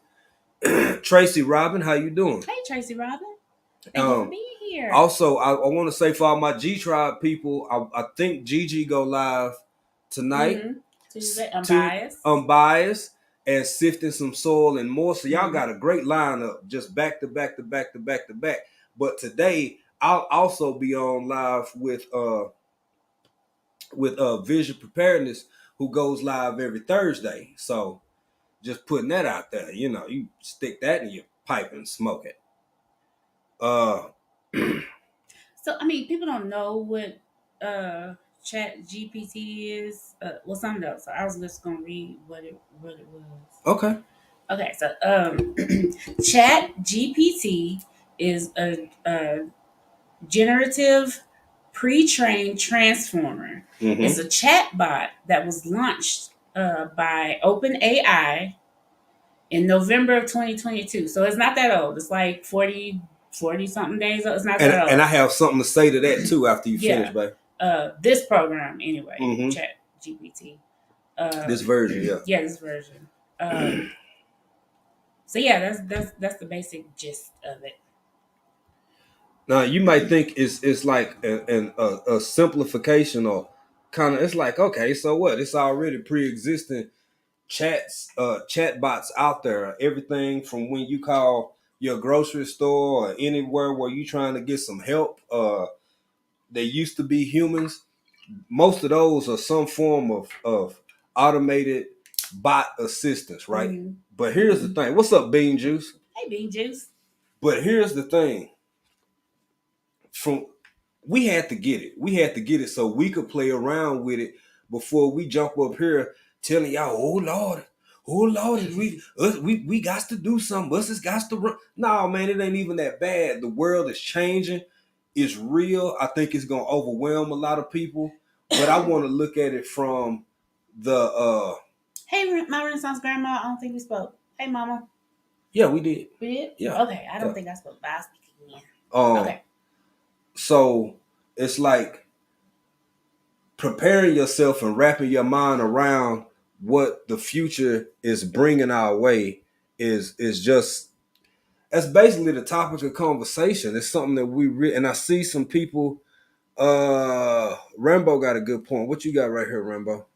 Tracy Robin, how you doing? Hey, Tracy Robin. Thank you for being here. Also, I want to say for all my G Tribe people, I think Gigi go live tonight. Mm-hmm. Tuesday, Unbiased. Unbiased and Sifting Some Soil and More. So y'all got a great lineup, just back to back to back to back to back. But today I'll also be on live with Vision Preparedness, who goes live every Thursday. So just putting that out there, you stick that in your pipe and smoke it. So I mean, people don't know what Chat GPT is. Well, some don't. So I was just gonna read what it was. Okay. Okay. So Chat GPT is a generative pre-trained transformer. It's Mm-hmm. a chat bot that was launched by OpenAI in November of 2022. So it's not that old. It's like 40 something days old. It's not that And I old. have something to say to that too after you finish, Yeah. babe. This program anyway, Mm-hmm. Chat GPT. This version, yeah. Yeah, this version. So yeah, that's the basic gist of it. Now you might think it's like a simplification or kind of, it's like, okay, so what? It's already pre-existing chat bots out there. Everything from when you call your grocery store or anywhere where you trying to get some help. They used to be humans. Most of those are some form of automated bot assistance, right? Mm-hmm. But here's the thing. What's up, Bean Juice? Hey, Bean Juice. But here's the thing. From We had to get it. We had to get it so we could play around with it before we jump up here telling y'all, oh Lord, we got to do something. Us has got to run. No, man, it ain't even that bad. The world is changing. It's real. I think it's gonna overwhelm a lot of people. But I want to look at it from the Hey, my Renaissance grandma. I don't think we spoke. Hey, Mama. yeah, we did. We did. Yeah. Okay, I don't Yeah. think I spoke, but I'll speak again. Um Okay. so it's like preparing yourself and wrapping your mind around what the future is bringing our way is just, that's basically the topic of conversation. It's something that and I see some people. Rambo got a good point. What you got right here, Rambo?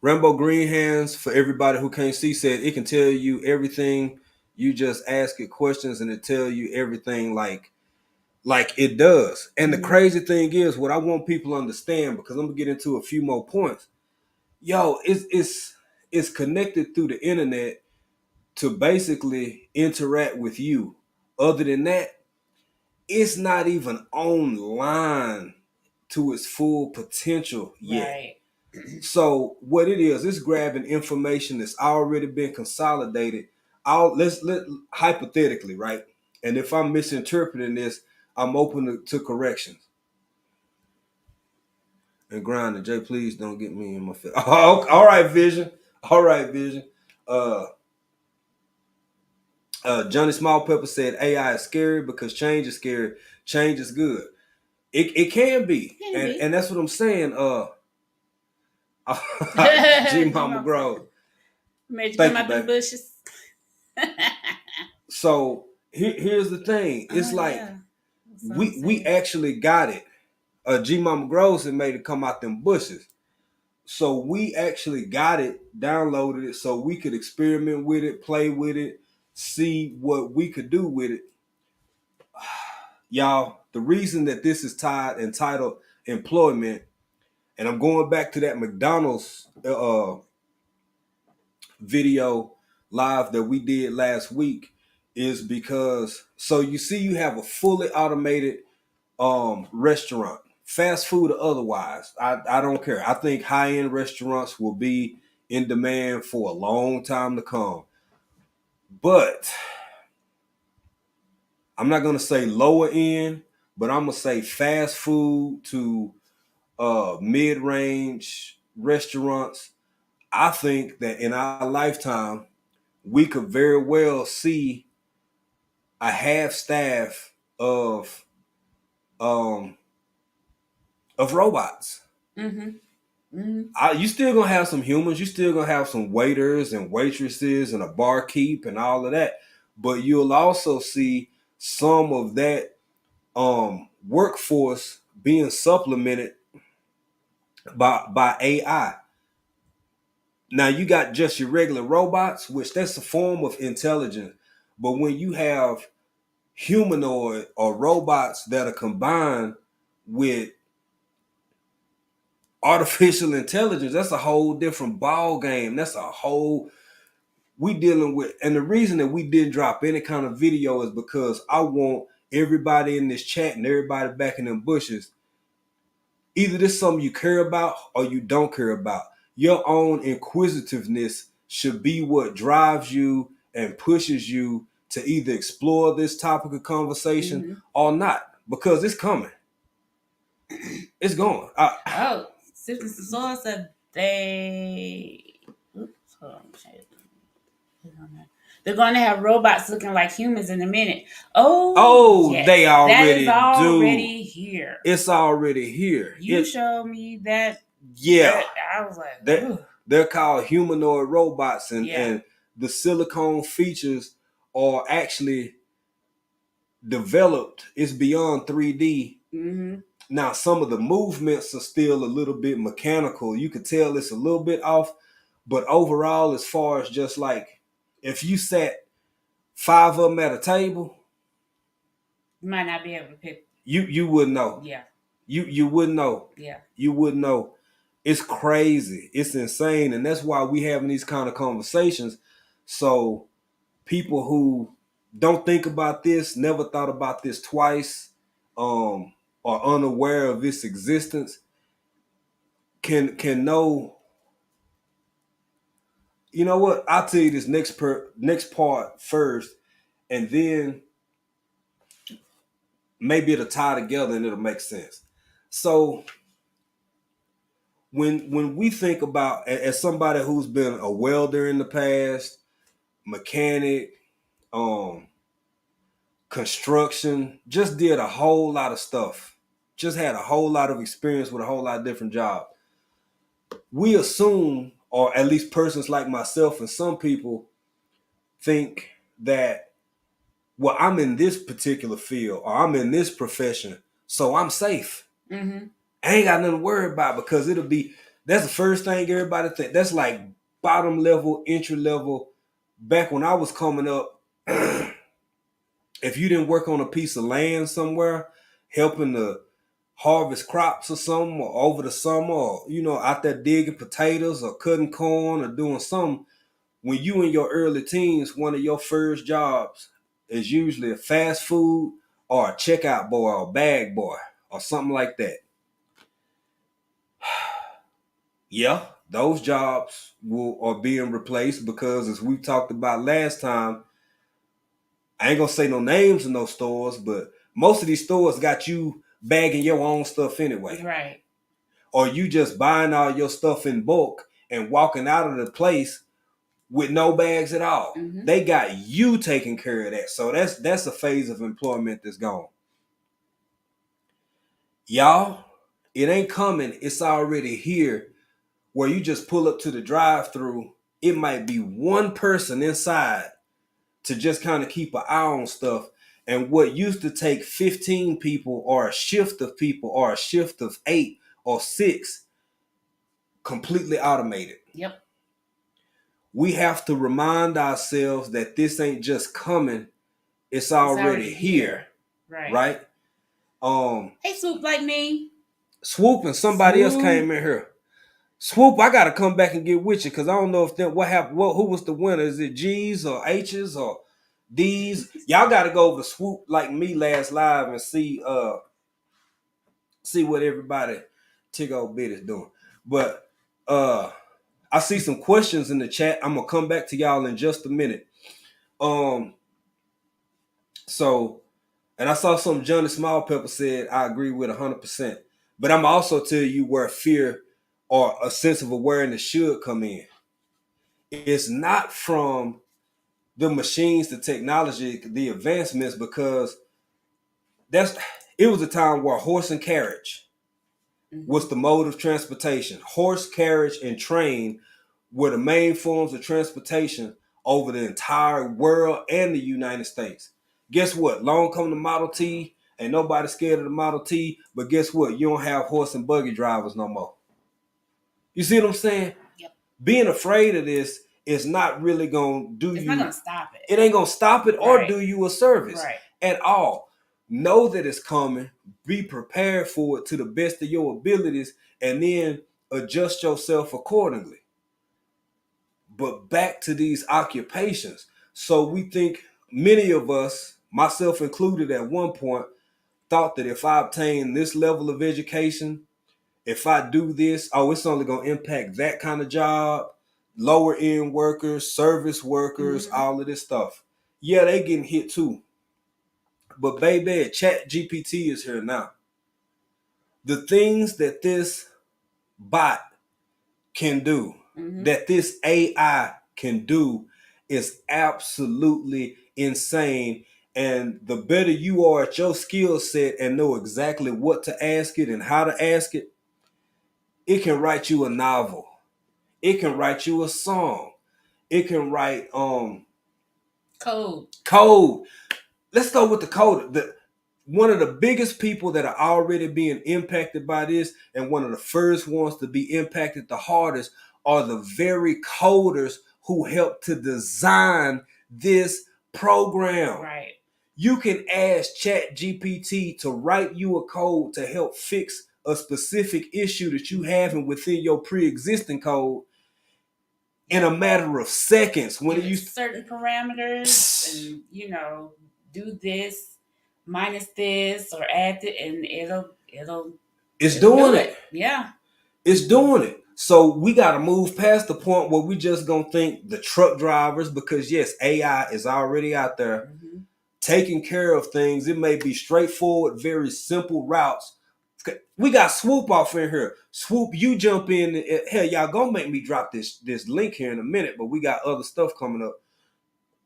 Rambo Green Hands, for everybody who can't see, said it can tell you everything. You just ask it questions and it tell you everything like it does. And the crazy thing is, what I want people to understand, because I'm gonna get into a few more points. Yo, it's connected through the internet to basically interact with you. Other than that, it's not even online to its full potential yet. Right. So what it is, it's grabbing information that's already been consolidated. Let hypothetically, right? And if I'm misinterpreting this, I'm open to corrections. And grinding, Jay, please don't get me in my face. Oh, all right, Vision. All right, Vision. Uh, Johnny Small Pepper said AI is scary because change is scary. Change is good. It can be, Can be. and that's what I'm saying. G Mama Grove. Made you Thank come you, out them baby. bushes. So here's the thing. It's like Yeah. we actually got it. G Mama Groves had made it come out them bushes. So we actually got it, downloaded it, so we could experiment with it, play with it, see what we could do with it. Y'all, the reason that this is entitled employment, and I'm going back to that McDonald's video live that we did last week, is because, so you see, you have a fully automated restaurant, fast food or otherwise. I don't care. I think high-end restaurants will be in demand for a long time to come. But I'm not gonna say lower end, but I'm gonna say fast food to mid-range restaurants. I think that in our lifetime, we could very well see a half staff um of robots. Mm-hmm. Mm-hmm. You still gonna have some humans. You still gonna have some waiters and waitresses and a barkeep and all of that. But you'll also see some of that workforce being supplemented by AI. Now you got just your regular robots, which that's a form of intelligence. But when you have humanoid or robots that are combined with artificial intelligence, that's a whole different ball game. That's a whole we dealing with. And the reason that we didn't drop any kind of video is because I want everybody in this chat and everybody back in them bushes, either this is something you care about or you don't care about. Your own inquisitiveness should be what drives you and pushes you to either explore this topic of conversation Mm-hmm. or not, because it's coming. It's going. Oh, Simpson Soul said they. Oops, hold on. They're going to have robots looking like humans in a minute. Oh, Oh, they yes. That is already do. already here. It's already here. You showed me that. Yeah, I was like, that they're called humanoid robots, yeah. and the silicone features are actually developed. It's beyond 3D. Mm-hmm. Now, some of the movements are still a little bit mechanical. You could tell it's a little bit off, but overall, as far as just like if you sat 5 of them at a table, You might not be able to pick. you wouldn't know. Yeah. You wouldn't know. Yeah. You wouldn't know. It's crazy. It's insane, and that's why we having these kind of conversations. So people who don't think about this, never thought about this twice, are unaware of its existence, can know. You know what? I'll tell you this next part first, and then maybe it'll tie together and it'll make sense. So when we think about, as somebody who's been a welder in the past, mechanic, um, construction, just did a whole lot of stuff, just had a whole lot of experience with a whole lot of different jobs. We assume, or at least persons like myself and some people think that, well, I'm in this particular field or I'm in this profession, so I'm safe. Mm-hmm. I ain't got nothing to worry about, because that's the first thing everybody think. That's like bottom level, entry level. Back when I was coming up, if you didn't work on a piece of land somewhere, helping to harvest crops or something, or over the summer, or out there digging potatoes or cutting corn or doing something, when you in your early teens, one of your first jobs is usually a fast food or a checkout boy or bag boy or something like that. Yeah, those jobs are being replaced because, as we talked about last time, I ain't gonna say no names in those stores, but most of these stores got you bagging your own stuff anyway. Right. Or you just buying all your stuff in bulk and walking out of the place with no bags at all. Mm-hmm. They got you taking care of that. So that's a phase of employment that's gone. Y'all, it ain't coming. It's already here, where you just pull up to the drive-thru. It might be one person inside to just kind of keep an eye on stuff. And what used to take 15 people or a shift of people or a shift of 8 or 6, completely automated. Yep. We have to remind ourselves that this ain't just coming, it's already here. Right? Hey, Swoop like me. Swoop and somebody else came in here. Swoop, I gotta come back and get with you, because I don't know if that what happened. Who was the winner? Is it G's or H's or D's? Y'all gotta go over to Swoop like me last live and see what everybody tick old bit is doing. But I see some questions in the chat. I'm gonna come back to y'all in just a minute. So, and I saw some Johnny Small Pepper said I agree with 100%. But I'm also tell you where fear or a sense of awareness should come in. It's not from the machines, the technology, the advancements, because it was a time where horse and carriage was the mode of transportation. Horse, carriage, and train were the main forms of transportation over the entire world and the United States. Guess what? Long come the Model T. Ain't nobody scared of the Model T. But guess what? You don't have horse and buggy drivers no more. You see what I'm saying? Yep. Being afraid of this is not really going to do It's you. not going to stop it. It ain't going to stop it or do you a service at all. Know that it's coming. Be prepared for it to the best of your abilities, and then adjust yourself accordingly. But back to these occupations. So we think, many of us, myself included at one point, thought that if I obtain this level of education, if I do this, it's only going to impact that kind of job, lower end workers, service workers, all of this stuff. Yeah, they getting hit too. But baby, Chat GPT is here now. The things that this bot can do, Mm-hmm. that this AI can do, is absolutely insane. And the better you are at your skill set and know exactly what to ask it and how to ask it, it can write you a novel. It can write you a song. It can write Code. code. Let's go with the code. One of the biggest people that are already being impacted by this, and one of the first ones to be impacted the hardest, are the very coders who helped to design this program. Right. You can ask Chat GPT to write you a code to help fix a specific issue that you having within your pre-existing code in a matter of seconds. When Give it it used certain parameters, and do this, minus this, or add it, and it's it'll do doing it. it. Yeah. It's doing it. So we got to move past the point where we just gonna think the truck drivers, because yes, AI is already out there Mm-hmm. taking care of things. It may be straightforward, very simple routes. We got Swoop off in here. Swoop, you jump in. Hell, y'all gonna make me drop this link here in a minute, but we got other stuff coming up.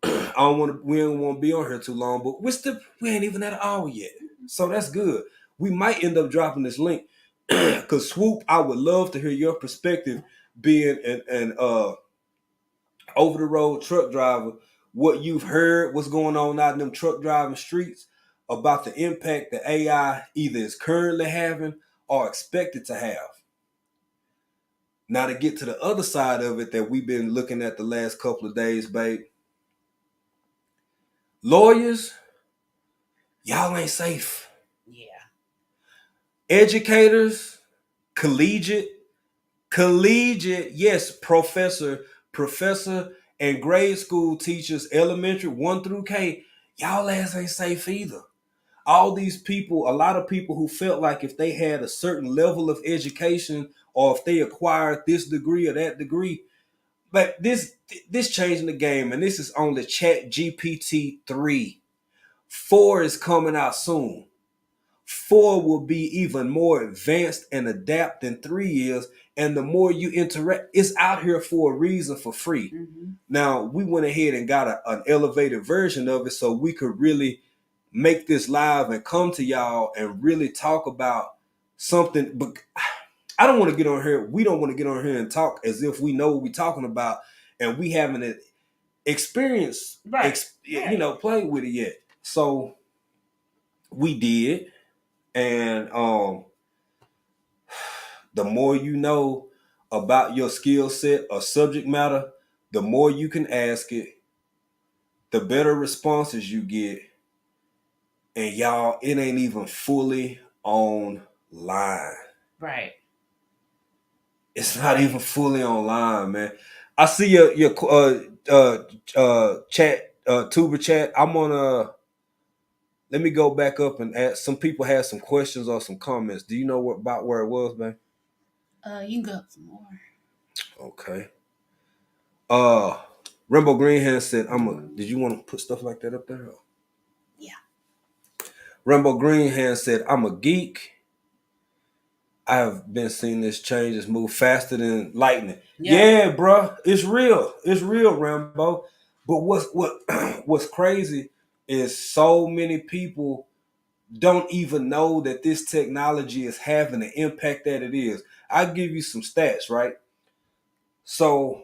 I don't want to. We don't want to be on here too long, but we ain't even at an hour yet, so that's good. We might end up dropping this link because Swoop, I would love to hear your perspective, being an over the road truck driver. What you've heard, what's going on out in them truck driving streets, about the impact that AI either is currently having or expected to have. Now to get to the other side of it that we've been looking at the last couple of days, babe. Lawyers, y'all ain't safe. Yeah. Educators, collegiate, yes, professor, and grade school teachers, elementary 1 through K, y'all ass ain't safe either. All these people, a lot of people who felt like if they had a certain level of education or if they acquired this degree or that degree, but this changing the game, and this is only Chat GPT 3. 4 is coming out soon. 4 will be even more advanced and adapt than 3 is. And the more you interact, it's out here for a reason for free. Mm-hmm. Now, we went ahead and got an elevated version of it so we could really make this live and come to y'all and really talk about something. But I don't want to get on here. We don't want to get on here and talk as if we know what we're talking about and we haven't experienced, Right. played with it yet. So we did. And the more you know about your skill set or subject matter, the more you can ask it, the better responses you get. And y'all, it ain't even fully online. Right. It's not even fully online, man. I see your chat, tuber chat. I'm gonna let me go back up and ask. Some people had some questions or some comments. Do you know about where it was, man? You can go up some more. Okay. Uh, Rainbow Greenhand said, Did you want to put stuff like that up there? Yeah. Rainbow Greenhand said, I'm a geek. I have been seeing this change. It's moved faster than lightning. Yeah, bro. It's real. It's real, Rambo. But what's crazy is so many people don't even know that this technology is having the impact that it is. I'll give you some stats, right? So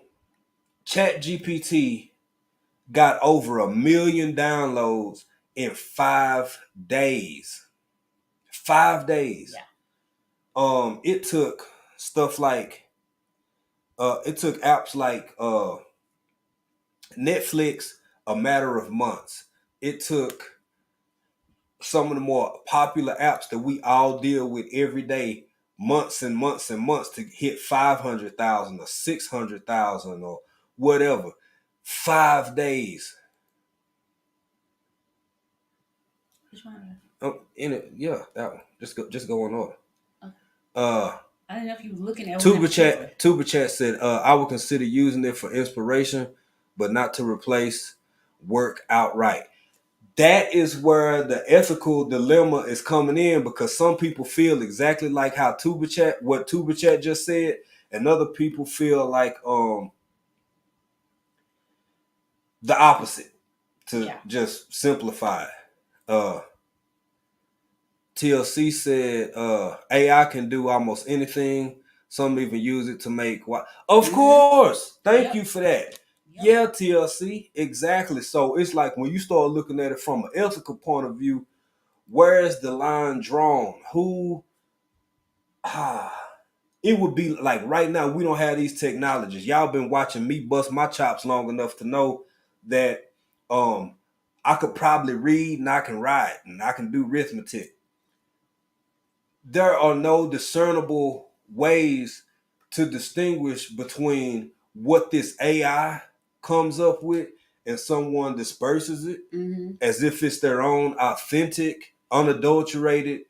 Chat GPT got over 1 million downloads in 5 days. 5 days. Yeah. It took stuff like it took apps like Netflix a matter of months. It took some of the more popular apps that we all deal with every day months and months and months to hit 500,000 or 600,000 or whatever. 5 days. Which one? In it, yeah, that one. Just go on order. Okay. Uh, I didn't know if you were looking at Tuber Chat said, I would consider using it for inspiration, but not to replace work out right. That is where the ethical dilemma is coming in, because some people feel exactly like how what Tuba Chat just said, and other people feel like the opposite. To Yeah. just simplify it. TLC said AI can do almost anything. Some even use it to make what? Of Mm-hmm. course. Thank Yep. you for that. Yep. Yeah, TLC, exactly. So it's like when you start looking at it from an ethical point of view, where is the line drawn? Who? Ah, it would be like right now we don't have these technologies. Y'all been watching me bust my chops long enough to know that I could probably read and I can write and I can do arithmetic. There are no discernible ways to distinguish between what this AI comes up with and someone disperses it Mm-hmm. as if it's their own authentic, unadulterated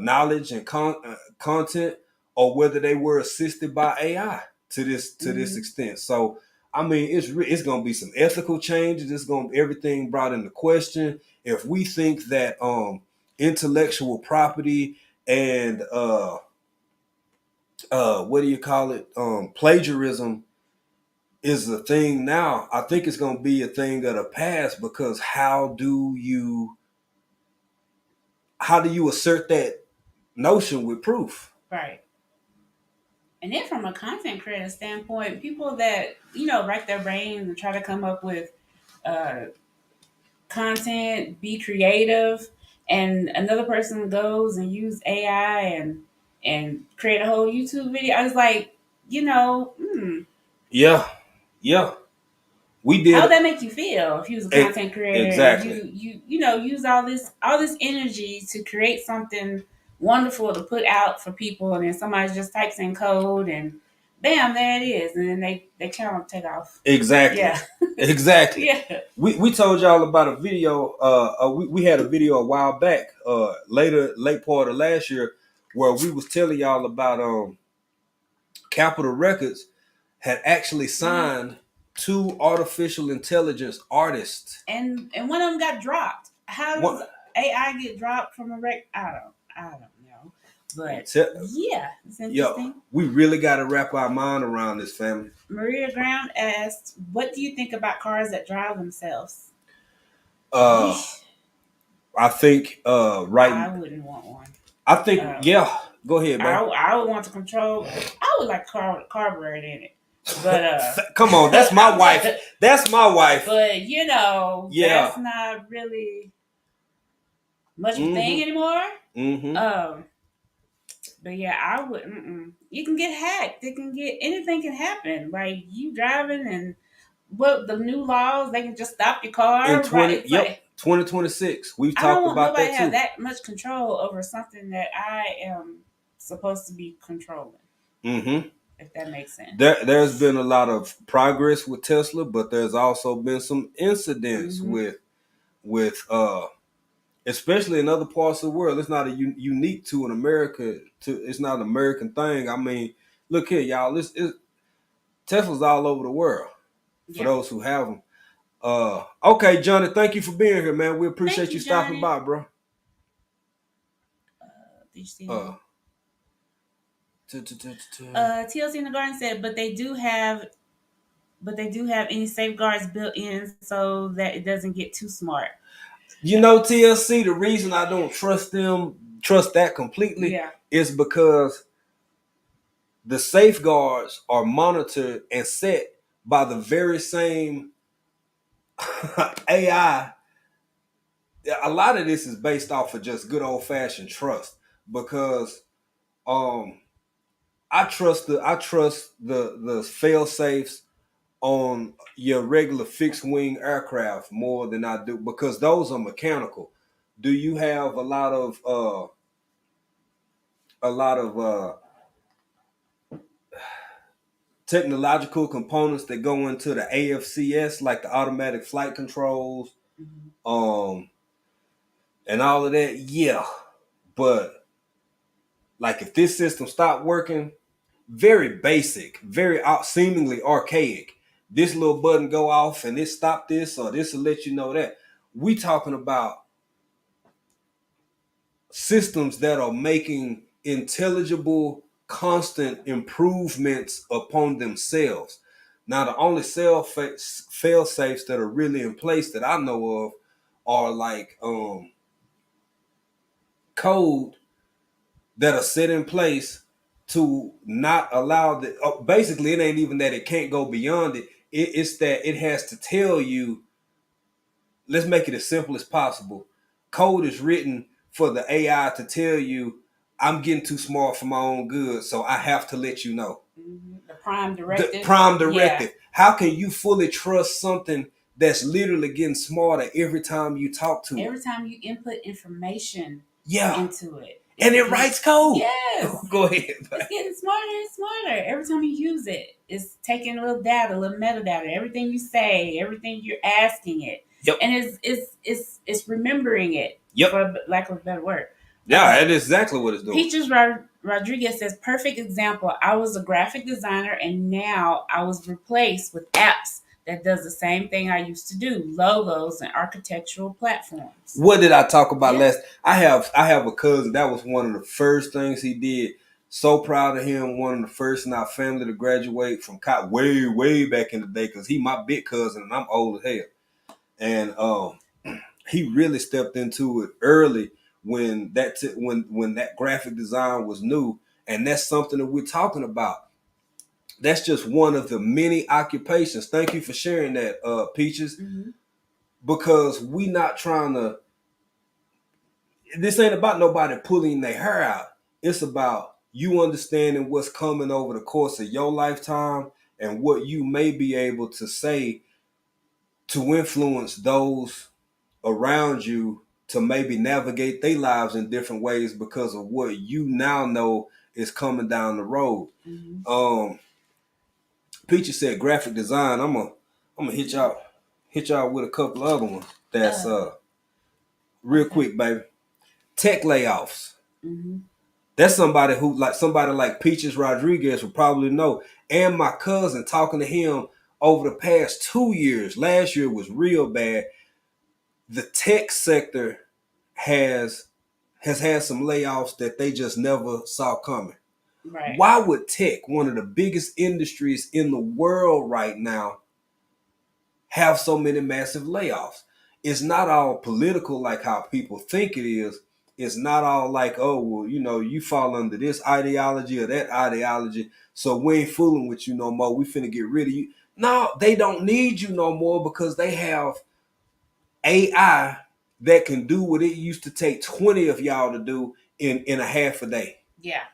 knowledge and content, or whether they were assisted by AI to this Mm-hmm. extent. So, I mean, it's going to be some ethical changes. It's going to be everything brought into question. If we think that intellectual property and what do you call it, plagiarism is a thing now, I think it's going to be a thing of the past, because how do you assert that notion with proof? Right. And then from a content creator standpoint, people that, rack their brains and try to come up with uh, content, be creative, and another person goes and use AI and create a whole YouTube video. I was like, Yeah, yeah. We how would did that make you feel if you was a it content creator and exactly, you use all this energy to create something wonderful to put out for people, and then somebody just types in code and bam, there it is, and then they channel take off. exactly, Yeah. exactly. Yeah. We told y'all about a video. We had a video a while back, late part of last year, where we was telling y'all about Capitol Records had actually Mhm. signed two artificial intelligence artists. And one of them got dropped. How does One, AI get dropped from a rec? I don't know, I'm but te- yeah, it's yo, interesting. we really got to wrap our mind around this, family. Maria Brown asked, "What do you think about cars that drive themselves?" Uh, Yeesh, I think I right. wouldn't want one. I think Um, yeah. Go ahead, I man. I would want to control. I would like carburetor in it, but Come on, that's my wife. That's my wife. but Yeah. that's not really much of a thing Mm-hmm. anymore. Mm-hmm. Um, but yeah, I would. You can get hacked. It can get anything can happen. Like you driving and what the new laws, they can just stop your In car. Right? 20, It's yep, like 2026. We've I don't talked want about nobody that to have too. that much control over something that I am supposed to be controlling. Mm-hmm. If that makes sense. There's been a lot of progress with Tesla, but there's also been some incidents Hmm. with especially in other parts of the world. It's not a unique to an America. It's not an American thing. I mean, look here, y'all. Tesla's all over the world for Yeah. those who have them. Okay, Johnny, thank you for being here, man. We Thank appreciate you you, stopping Johnny. by, bro. Did you see Uh, him? t- t- t- t- TLC in the garden said, but they do have any safeguards built in so that it doesn't get too smart. TLC, the reason I don't trust that completely, Yeah. is because the safeguards are monitored and set by the very same AI. A lot of this is based off of just good old fashioned trust, because um I trust the fail safes on your regular fixed wing aircraft more than I do, because those are mechanical. Do you have a lot of technological components that go into the AFCS, like the automatic flight controls, Mhm. um, and all of that? Yeah, but like if this system stopped working, very basic, very seemingly archaic. this little button go off and it stop this or this will let you know that. We talking about systems that are making intelligible, constant improvements upon themselves. Now, the only fail safes that are really in place that I know of are like code that are set in place to not allow the. Basically, it ain't even that it can't go beyond it. It's that it has to tell you. Let's make it as simple as possible. Code is written for the AI to tell you, I'm getting too smart for my own good, so I have to let you know. The prime directive. The prime directive. Yeah. How can you fully trust something that's literally getting smarter every time you talk to it? Every time you input information yeah. into it. And it writes code. Yes. Go ahead. It's getting smarter and smarter. Every time you use it, it's taking a little data, a little metadata. Everything you say, everything you're asking it. Yep. And it's remembering it. Yep. For lack of a better word. Yeah, that is exactly what it's doing. Peaches Rodriguez says, perfect example. I was a graphic designer and now I was replaced with apps that does the same thing I used to do, logos and architectural platforms. What did I talk about last? I have a cousin. That was one of the first things he did. So proud of him. One of the first in our family to graduate from college way back in the day, because he my big cousin and I'm old as hell. And he really stepped into it early when that graphic design was new, and that's something that we're talking about. That's just one of the many occupations. Thank you for sharing that, Peaches. Mm-hmm. Because we not trying to. This ain't about nobody pulling their hair out. It's about you understanding what's coming over the course of your lifetime and what you may be able to say to influence those around you to maybe navigate their lives in different ways because of what you now know is coming down the road. Mm-hmm. Peaches said graphic design. I'm gonna hit y'all with a couple other ones. That's real quick, baby. Tech layoffs. Mm-hmm. That's somebody like Peaches Rodriguez would probably know. And my cousin, talking to him over the past 2 years. Last year was real bad. The tech sector has had some layoffs that they just never saw coming. Right. Why would tech, one of the biggest industries in the world right now, have so many massive layoffs? It's not all political like how people think it is. It's not all like, oh, well, you fall under this ideology or that ideology, so we ain't fooling with you no more. We finna get rid of you. No, they don't need you no more because they have AI that can do what it used to take 20 of y'all to do in a half a day. Yeah.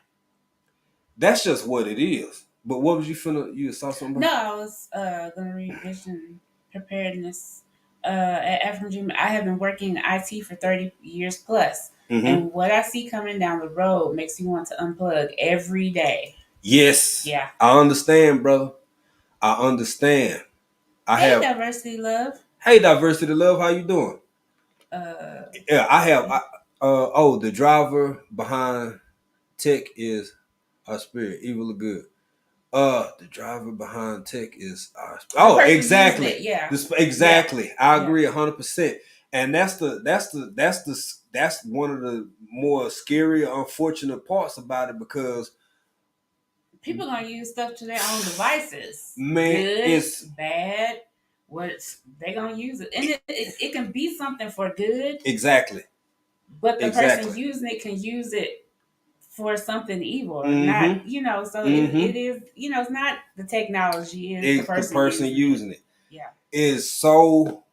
That's just what it is. But what was you saw something? No, I was gonna read vision preparedness at African Dream. I have been working in IT for 30 years plus. Mm-hmm. And what I see coming down the road makes me want to unplug every day. Yes. Yeah. I understand, brother. I understand. Hey, Diversity Love. Hey, Diversity Love. How you doing? Yeah, I have. The driver behind tech is our spirit, evil or good. The driver behind tech is our spirit. Oh, exactly. Yeah. Exactly. Yeah. I agree 100%. And that's one of the more scary, unfortunate parts about it, because people gonna use stuff to their own devices. Man, good, it's bad. They gonna use it, and it can be something for good. Exactly. But the person using it can use it for something evil, or not. So it is. It's not the technology. It's the person using it. Yeah. It's so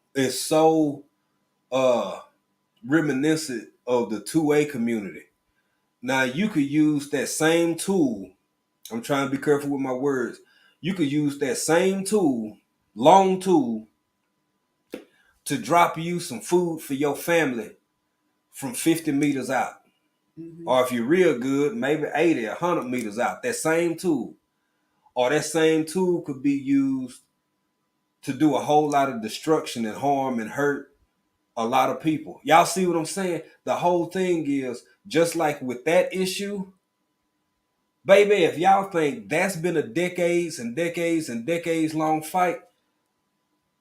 reminiscent of the 2A community. Now you could use that same tool. I'm trying to be careful with my words. You could use that same tool, long tool, to drop you some food for your family from 50 meters out. Mm-hmm. Or if you're real good, maybe 80, 100 meters out. That same tool. Or that same tool could be used to do a whole lot of destruction and harm and hurt a lot of people. Y'all see what I'm saying? The whole thing is, just like with that issue, baby, if y'all think that's been a decades and decades and decades long fight,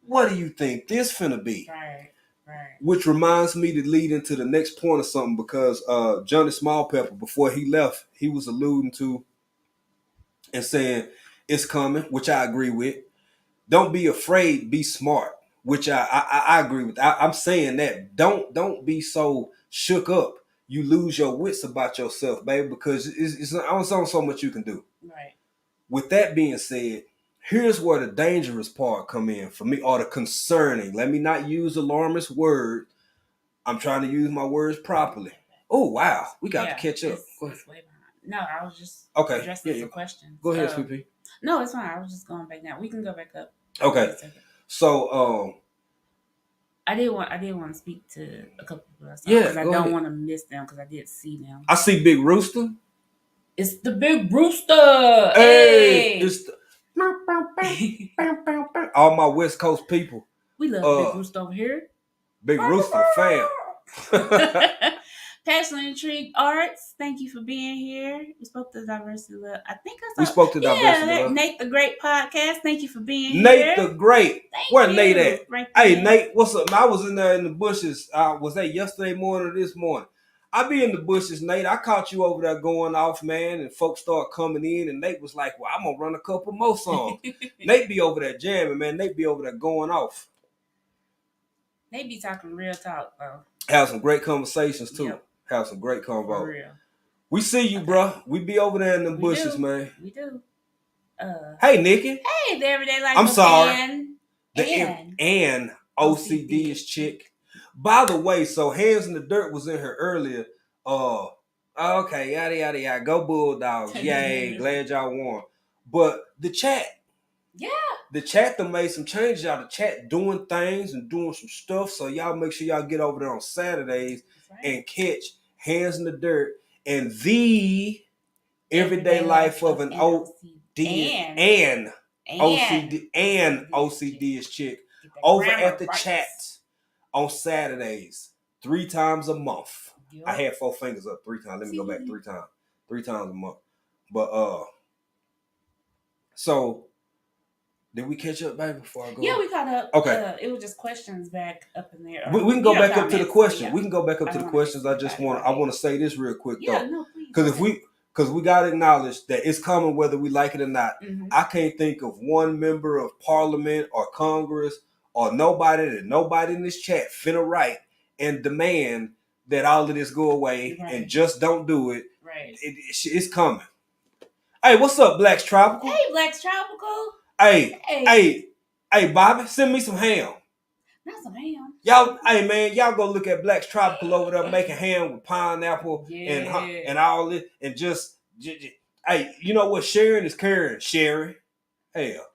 what do you think this finna be? Right. Right. Which reminds me to lead into the next point of something because Johnny Smallpepper, before he left, he was alluding to and saying it's coming, which I agree with. Don't be afraid, be smart, which I agree with. I'm saying that don't be so shook up you lose your wits about yourself, baby, because it's not so much you can do. Right. With that being said, here's where the dangerous part come in for me, or the concerning. Let me not use alarmist word. I'm trying to use my words properly. Oh wow, we got to catch up. Go ahead. It's way behind. No, I was just Okay. addressing some questions. Go ahead, Sweet Pea. No, it's fine. I was just going back down. We can go back up. Okay. So I did want to speak to a couple of us. Yeah, because I don't want to miss them because I did see them. I see Big Rooster. It's the Big Rooster. Hey, it's all my West Coast people. We love Big Rooster over here. Big Rooster fam. Passion and Intrigue Arts, thank you for being here. We spoke to Diversity Love. I think I saw. We spoke to Diversity Love. Nate the Great podcast. Thank you for being here. Nate the Great. Where Nate at? Right hey, Nate, what's up? I was in there in the bushes. Was that yesterday morning or this morning? I be in the bushes, Nate. I caught you over there going off, man, and folks start coming in, and Nate was like, well, I'm going to run a couple more songs. Nate be over there jamming, man. Nate be over there going off. Nate be talking real talk, bro. Have some great conversations, too. Yep. Have some great convo. For real. We see you, bro. We be over there in the bushes, man. We do. Hey, Nikki. Hey, the Everyday Life. I'm sorry. And OCD's chick. By the way, so Hands in the Dirt was in here earlier. Okay, yada, yada, yada. Go Bulldogs. Yay, glad y'all won. But the chat. Yeah. The chat done made some changes. Y'all, the chat doing things and doing some stuff. So y'all make sure y'all get over there on Saturdays and catch Hands in the Dirt and the Everyday Life of an OCD and OCD's chick over at the chat on Saturdays 3 times a month. Yep. I had 4 fingers up 3 times. Let me go back 3 times. 3 times a month. But so did we catch up, baby, before I go? Yeah, we caught up. Okay. It was just questions back up in there. We can go back up to the question. We can go back up to the questions. I want to say this real quick though. No, please. Because we got to acknowledge that it's coming whether we like it or not. Mm-hmm. I can't think of one member of Parliament or Congress or nobody in this chat finna write and demand that all of this go away and just don't do it. Right. It's coming. Hey, what's up, Blacks Tropical? Hey, Blacks Tropical. Hey, Bobby, send me some ham. Not some ham. Y'all, hey man, y'all go look at Blacks Tropical over there making ham with pineapple and all this and just hey, you know what? Sharing is caring. Sherry, hell,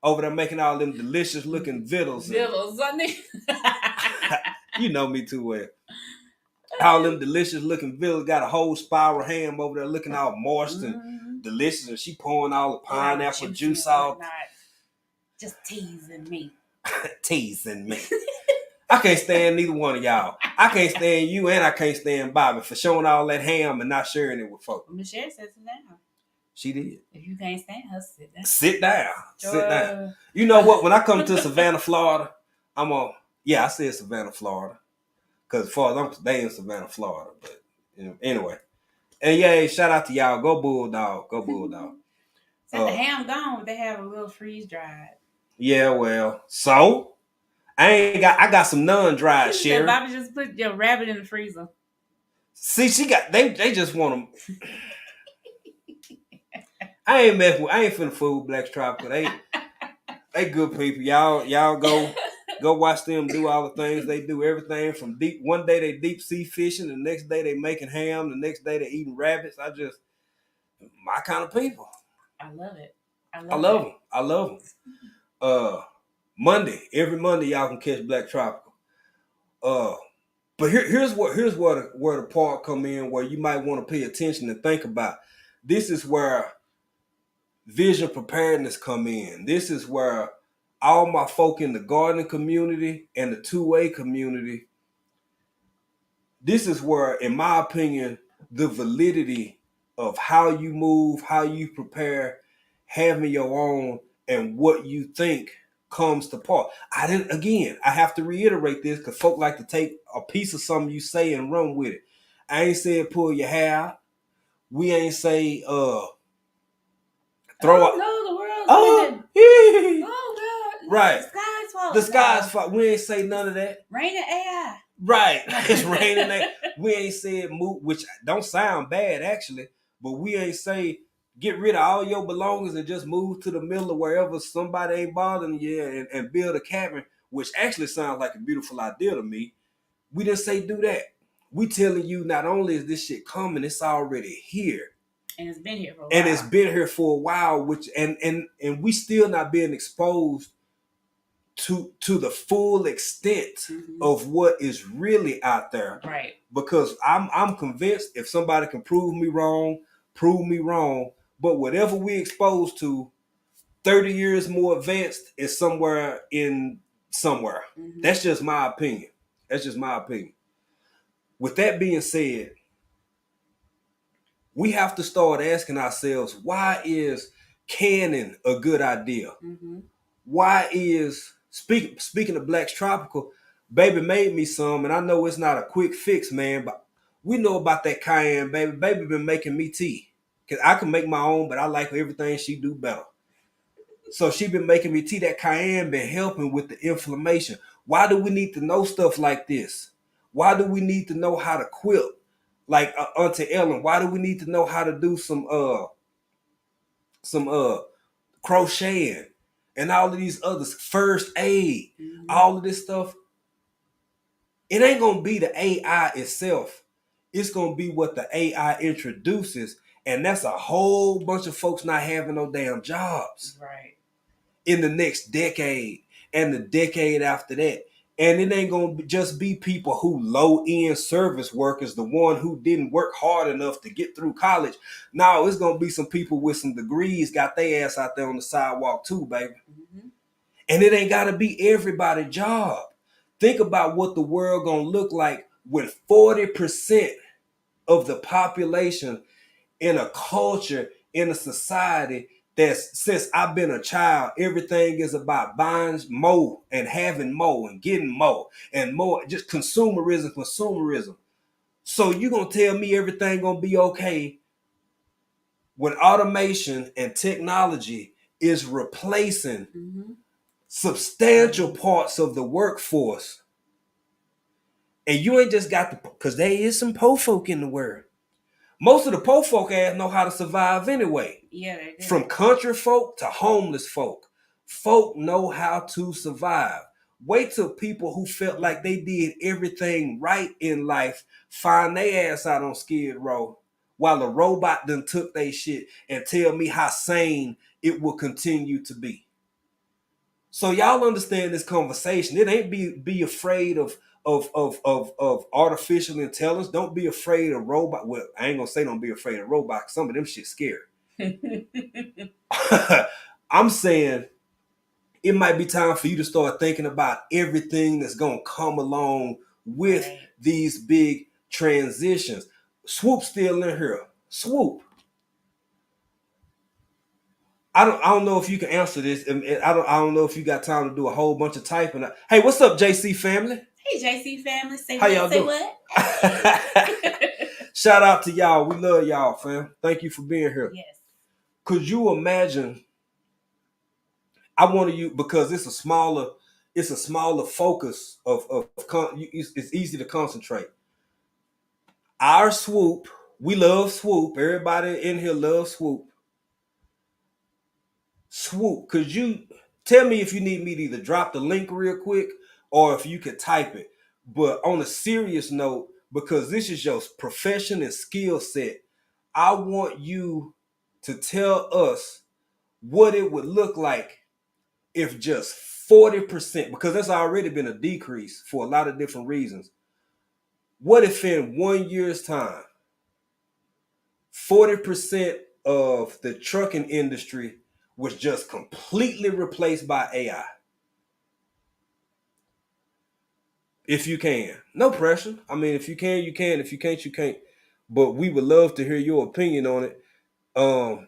over there making all them delicious looking vittles. You know me too well. All them delicious looking vittles got a whole spiral ham over there looking all moist and delicious, and she pouring all the pineapple juice out. Just teasing me. Teasing me. I can't stand neither one of y'all. I can't stand you and I can't stand Bobby for showing all that ham and not sharing it with folks. Michelle said sit down. She did. If you can't stand her, sit down. Sit down. Sit down. You know what? When I come to Savannah, Florida, I said Savannah, Florida. Because as far as I'm they in Savannah, Florida. But anyway. And yeah, shout out to y'all. Go Bulldog. Go Bulldog. So the ham gone, they have a little freeze dried. Yeah, well, so I got some non-dried, Sherry. Bobby just put your rabbit in the freezer. See, they just want them. I ain't finna fool Blacks Tropical. They good people. Y'all go watch them do all the things they do. Everything from one day they deep sea fishing, the next day they making ham, the next day they eating rabbits. My kind of people. I love it. I love them. Every Monday y'all can catch Black Tropical. But here's where the part come in where you might want to pay attention and think about. This is where vision preparedness come in. This is where all my folk in the gardening community and the 2A community, this is where, in my opinion, the validity of how you move, how you prepare, having your own, and what you think comes to part. I have to reiterate this because folk like to take a piece of something you say and run with it. I ain't said pull your hair out. We ain't say throw Oh out. no, the world's Oh, ending. Oh God, right. the sky's falling. The sky's No. falling. We ain't say none of that. Raining AI. Right. It's raining. We ain't said move, which don't sound bad actually, but we ain't say get rid of all your belongings and just move to the middle of wherever somebody ain't bothering you and build a cabin, which actually sounds like a beautiful idea to me. We didn't say do that. We telling you not only is this shit coming, it's already here. And it's been here for a while. And it's been here for a while, which and we still not being exposed to the full extent of what is really out there. Right. Because I'm convinced if somebody can prove me wrong. But whatever we exposed to, 30 years more advanced is somewhere in somewhere. That's just my opinion. With that being said, we have to start asking ourselves, why is canning a good idea? Why is speaking of Black's Tropical, baby made me some, and I know it's not a quick fix, man, but we know about that cayenne, baby. Baby been making me tea. Cause I can make my own, but I like everything she do better. So she been making me tea. That cayenne been helping with the inflammation. Why do we need to know stuff like this? Why do we need to know how to quilt? Like Auntie Ellen, why do we need to know how to do some crocheting and all of these others, first aid, all of this stuff? It ain't gonna be the AI itself. It's gonna be what the AI introduces, and that's a whole bunch of folks not having no damn jobs. Right. In the next decade and the decade after that. And it ain't gonna just be people who low-end service workers, the one who didn't work hard enough to get through college. No, it's gonna be some people with some degrees got their ass out there on the sidewalk too, baby. And it ain't gotta be everybody's job. Think about what the world gonna look like when 40% of the population in a culture, in a society that's, since I've been a child, everything is about buying more and having more and getting more and more, just consumerism. So you gonna tell me everything gonna be okay when automation and technology is replacing substantial parts of the workforce, and you ain't just got the, because there is some poor folk in the world. Most of the poor folk ass know how to survive anyway. Yeah, they do. From country folk to homeless folk. Folk know how to survive. Wait till people who felt like they did everything right in life find their ass out on Skid Row while a robot done took they shit, and tell me how sane it will continue to be. So y'all understand this conversation. It ain't be afraid of artificial intelligence. Don't be afraid of robot. Well, I ain't gonna say don't be afraid of robots. Some of them shit scary. I'm saying it might be time for you to start thinking about everything that's gonna come along with these big transitions. Swoop still in here. Swoop. I don't know if you can answer this. I don't know if you got time to do a whole bunch of typing. Hey, what's up, JC family? Hey, JC family. Say How what? y'all Say doing? what? Shout out to y'all. We love y'all, fam. Thank you for being here. Yes. Could you imagine? I want you, because it's a smaller focus it's easy to concentrate. Our Swoop, we love Swoop. Everybody in here loves Swoop. Swoop, could you tell me if you need me to either drop the link real quick or if you could type it? But on a serious note, because this is your profession and skill set, I want you to tell us what it would look like if just 40%, because there's already been a decrease for a lot of different reasons. What if in 1 year's time, 40% of the trucking industry was just completely replaced by AI? If you can. No pressure. I mean, if you can, you can. If you can't, you can't. But we would love to hear your opinion on it. And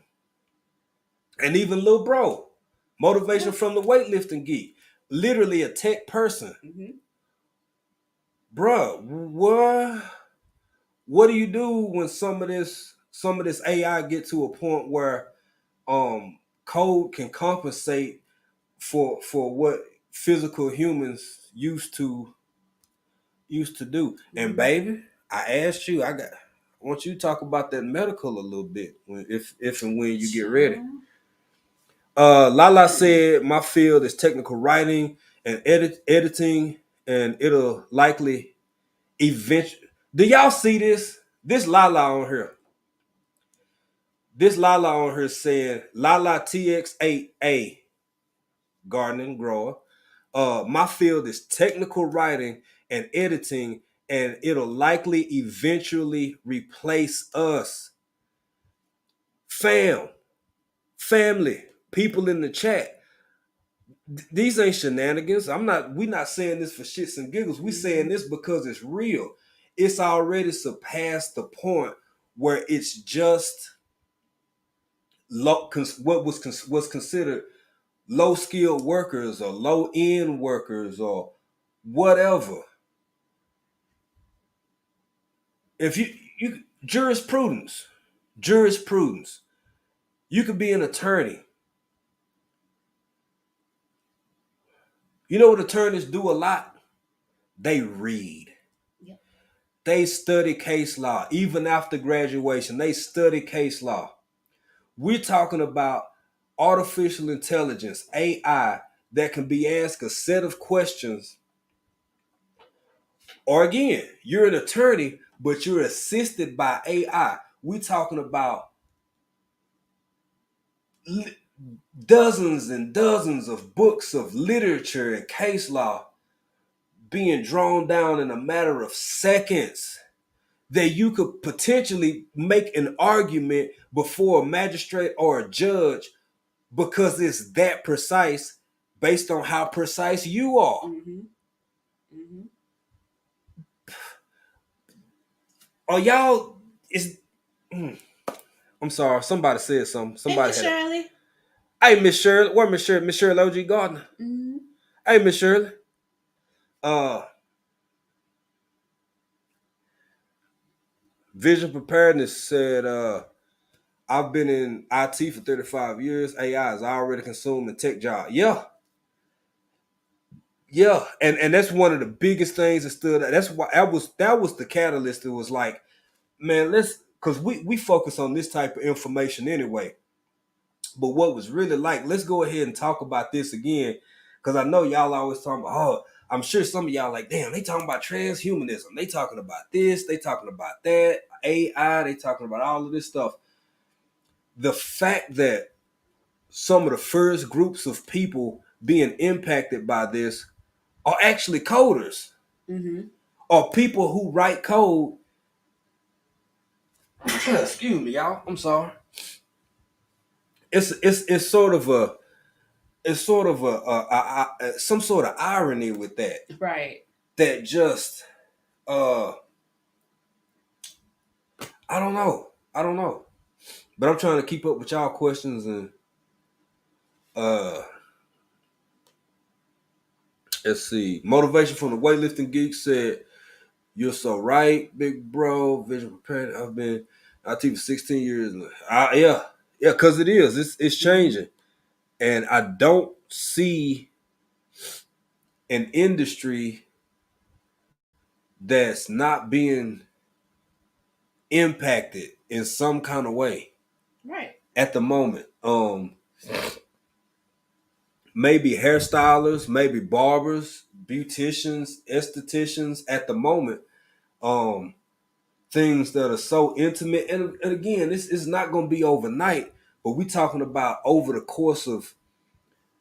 even little bro, Motivation Yeah. from the weightlifting geek. Literally a tech person. Mm-hmm. Bruh, what do you do when some of this AI get to a point where code can compensate for what physical humans used to do? And Mm-hmm. baby, I asked you, I want you to talk about that medical a little bit if and when you get ready. Child. Lala said my field is technical writing and editing, and it'll likely eventually. Do y'all see this? This Lala on here. This Lala on here saying Lala TX8A gardening grower. My field is technical writing and editing, and it'll likely eventually replace us. Fam, family, people in the chat. These ain't shenanigans. We not saying this for shits and giggles. We Mm-hmm. saying this because it's real. It's already surpassed the point where it's just what was considered low skilled workers or low end workers or whatever. If you jurisprudence, you could be an attorney. You know what attorneys do a lot? They read. Yep. They study case law. Even after graduation, they study case law. We're talking about artificial intelligence, AI, that can be asked a set of questions. Or again, you're an attorney, but you're assisted by AI. We're talking about dozens and dozens of books of literature and case law being drawn down in a matter of seconds that you could potentially make an argument before a magistrate or a judge because it's that precise based on how precise you are. Mm-hmm. Mm-hmm. Are y'all is I'm sorry, somebody said something. Hey, Somebody Miss had a Shirley. hey Miss Shirley, where Miss Shirley OG Gardner? Mm-hmm. Hey Miss Shirley. Uh Vision Preparedness said I've been in IT for 35 years. AI is already consuming tech job. Yeah. Yeah. And that's one of the biggest things that stood out. That's why that was the catalyst. It was like, man, let's because we focus on this type of information anyway. But what was really like, let's go ahead and talk about this again. Cause I know y'all always talking about, oh, I'm sure some of y'all like, damn, they talking about transhumanism. They talking about this, they talking about that, AI, they talking about all of this stuff. The fact that some of the first groups of people being impacted by this are actually coders Mm-hmm. or people who write code. Excuse me, y'all. I'm sorry. It's sort of a some sort of irony with that. Right. That just uh I don't know. But I'm trying to keep up with y'all questions and uh let's see. Motivation from the weightlifting geek said, "You're so right, big bro. Vision prepared. I've been IT for 16 years. Yeah, yeah, because it is. It's Mm-hmm. changing, and I don't see an industry that's not being impacted in some kind of way Right. at the moment. Maybe hairstylers, maybe barbers, beauticians, estheticians at the moment. Um, Things that are so intimate, and again, this is not going to be overnight, but we talking about over the course of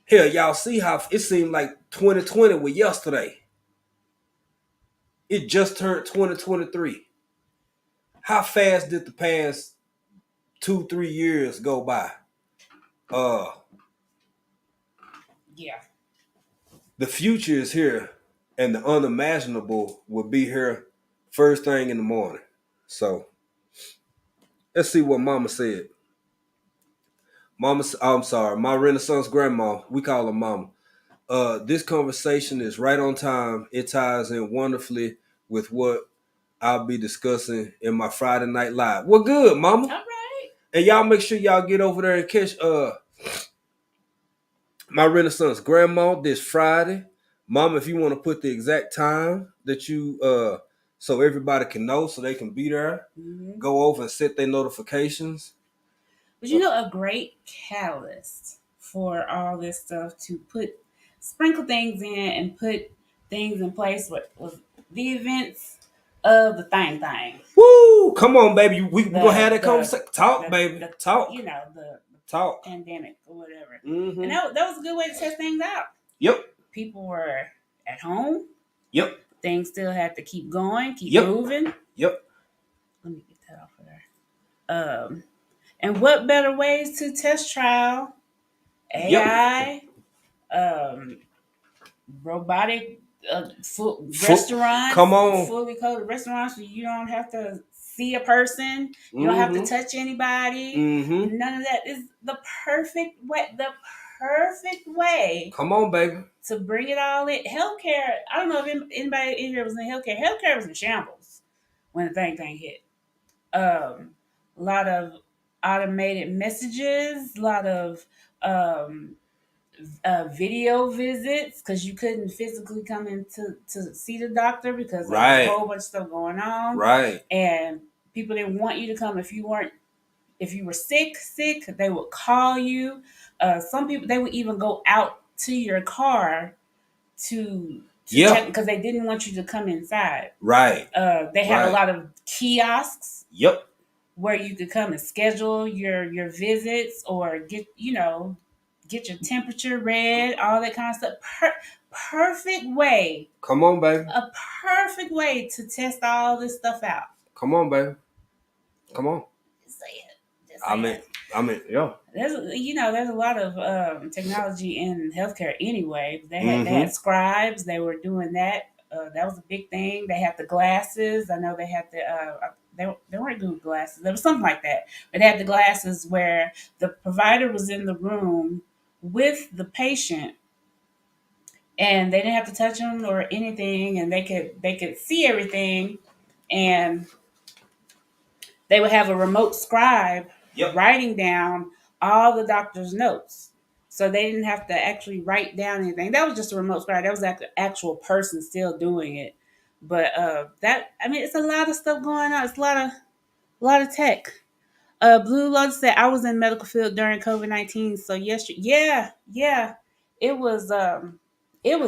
hell. Y'all see how it seemed like 2020 was yesterday. It just turned 2023. How fast did the past 2-3 years go by? Uh, Yeah. the future is here, and the unimaginable will be here first thing in the morning. So let's see what Mama said. Mama, I'm sorry, my Renaissance grandma. We call her Mama. This conversation is right on time. It ties in wonderfully with what I'll be discussing in my Friday night live. Well, good, All Mama. right. And y'all make sure y'all get over there and catch my Renaissance grandma this Friday. Mama, if you want to put the exact time that you so everybody can know so they can be there, Mm-hmm. go over and set their notifications. But you know, a great catalyst for all this stuff to sprinkle things in and put things in place was the events of the thing. Woo! Come on, baby. We gonna have The that conversation. Talk, baby. the Talk. the Talk. pandemic or whatever. And Mm-hmm. that was a good way to test things out. Yep. People were at home. Yep. Things still had to keep going, keep Yep. moving. Yep. Let me get that off of there. And what better ways to test trial Yep. AI, um, robotic Come restaurants, on. fully coded restaurants where you don't have to see a person, you don't have to Mm-hmm. touch anybody. Mm-hmm. None of that is the perfect way. The perfect way Come on, baby. to bring it all in. Healthcare. I don't know if anybody in here was in healthcare. Healthcare was in shambles when the thing hit. A lot of automated messages, a lot of um, video visits because you couldn't physically come in to see the doctor because there was a Right. whole bunch of stuff going on, Right. and people didn't want you to come if you were sick. They would call you. Some people they would even go out to your car to Yeah. check because they didn't want you to come inside. Right. They had a Right. lot of kiosks Yep. where you could come and schedule your visits or get your temperature read, all that kind of stuff. Perfect way, Come on, baby. a perfect way to test all this stuff out. Come on, baby. Come on. Just say it. Just I say mean, it. yeah. There's a lot of technology in healthcare anyway. They Mm-hmm. had scribes. They were doing that. That was a big thing. They had the glasses. I know they had they weren't Google glasses. There was something like that. But they had the glasses where the provider was in the room with the patient, and they didn't have to touch them or anything, and they could see everything, and they would have a remote scribe Yep. writing down all the doctor's notes. So they didn't have to actually write down anything. That was just a remote scribe. That was like an actual person still doing it. But it's a lot of stuff going on. It's a lot of tech. Blue Lotus said I was in medical field during COVID-19. So yeah, it was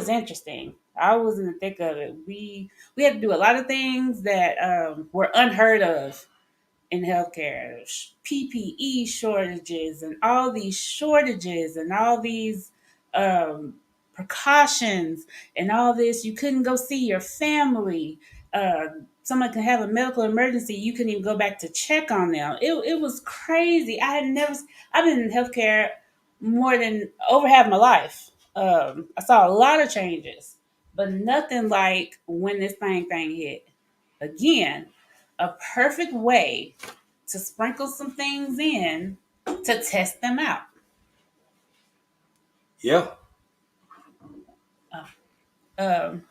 interesting. I was in the thick of it. We had to do a lot of things that were unheard of in healthcare. PPE shortages and all these um, precautions and all this. You couldn't go see your family. Someone could have a medical emergency. You couldn't even go back to check on them. It was crazy. I've been in healthcare more than over half my life. I saw a lot of changes, but nothing like when this thing hit. Again, a perfect way to sprinkle some things in to test them out. Yeah. Um,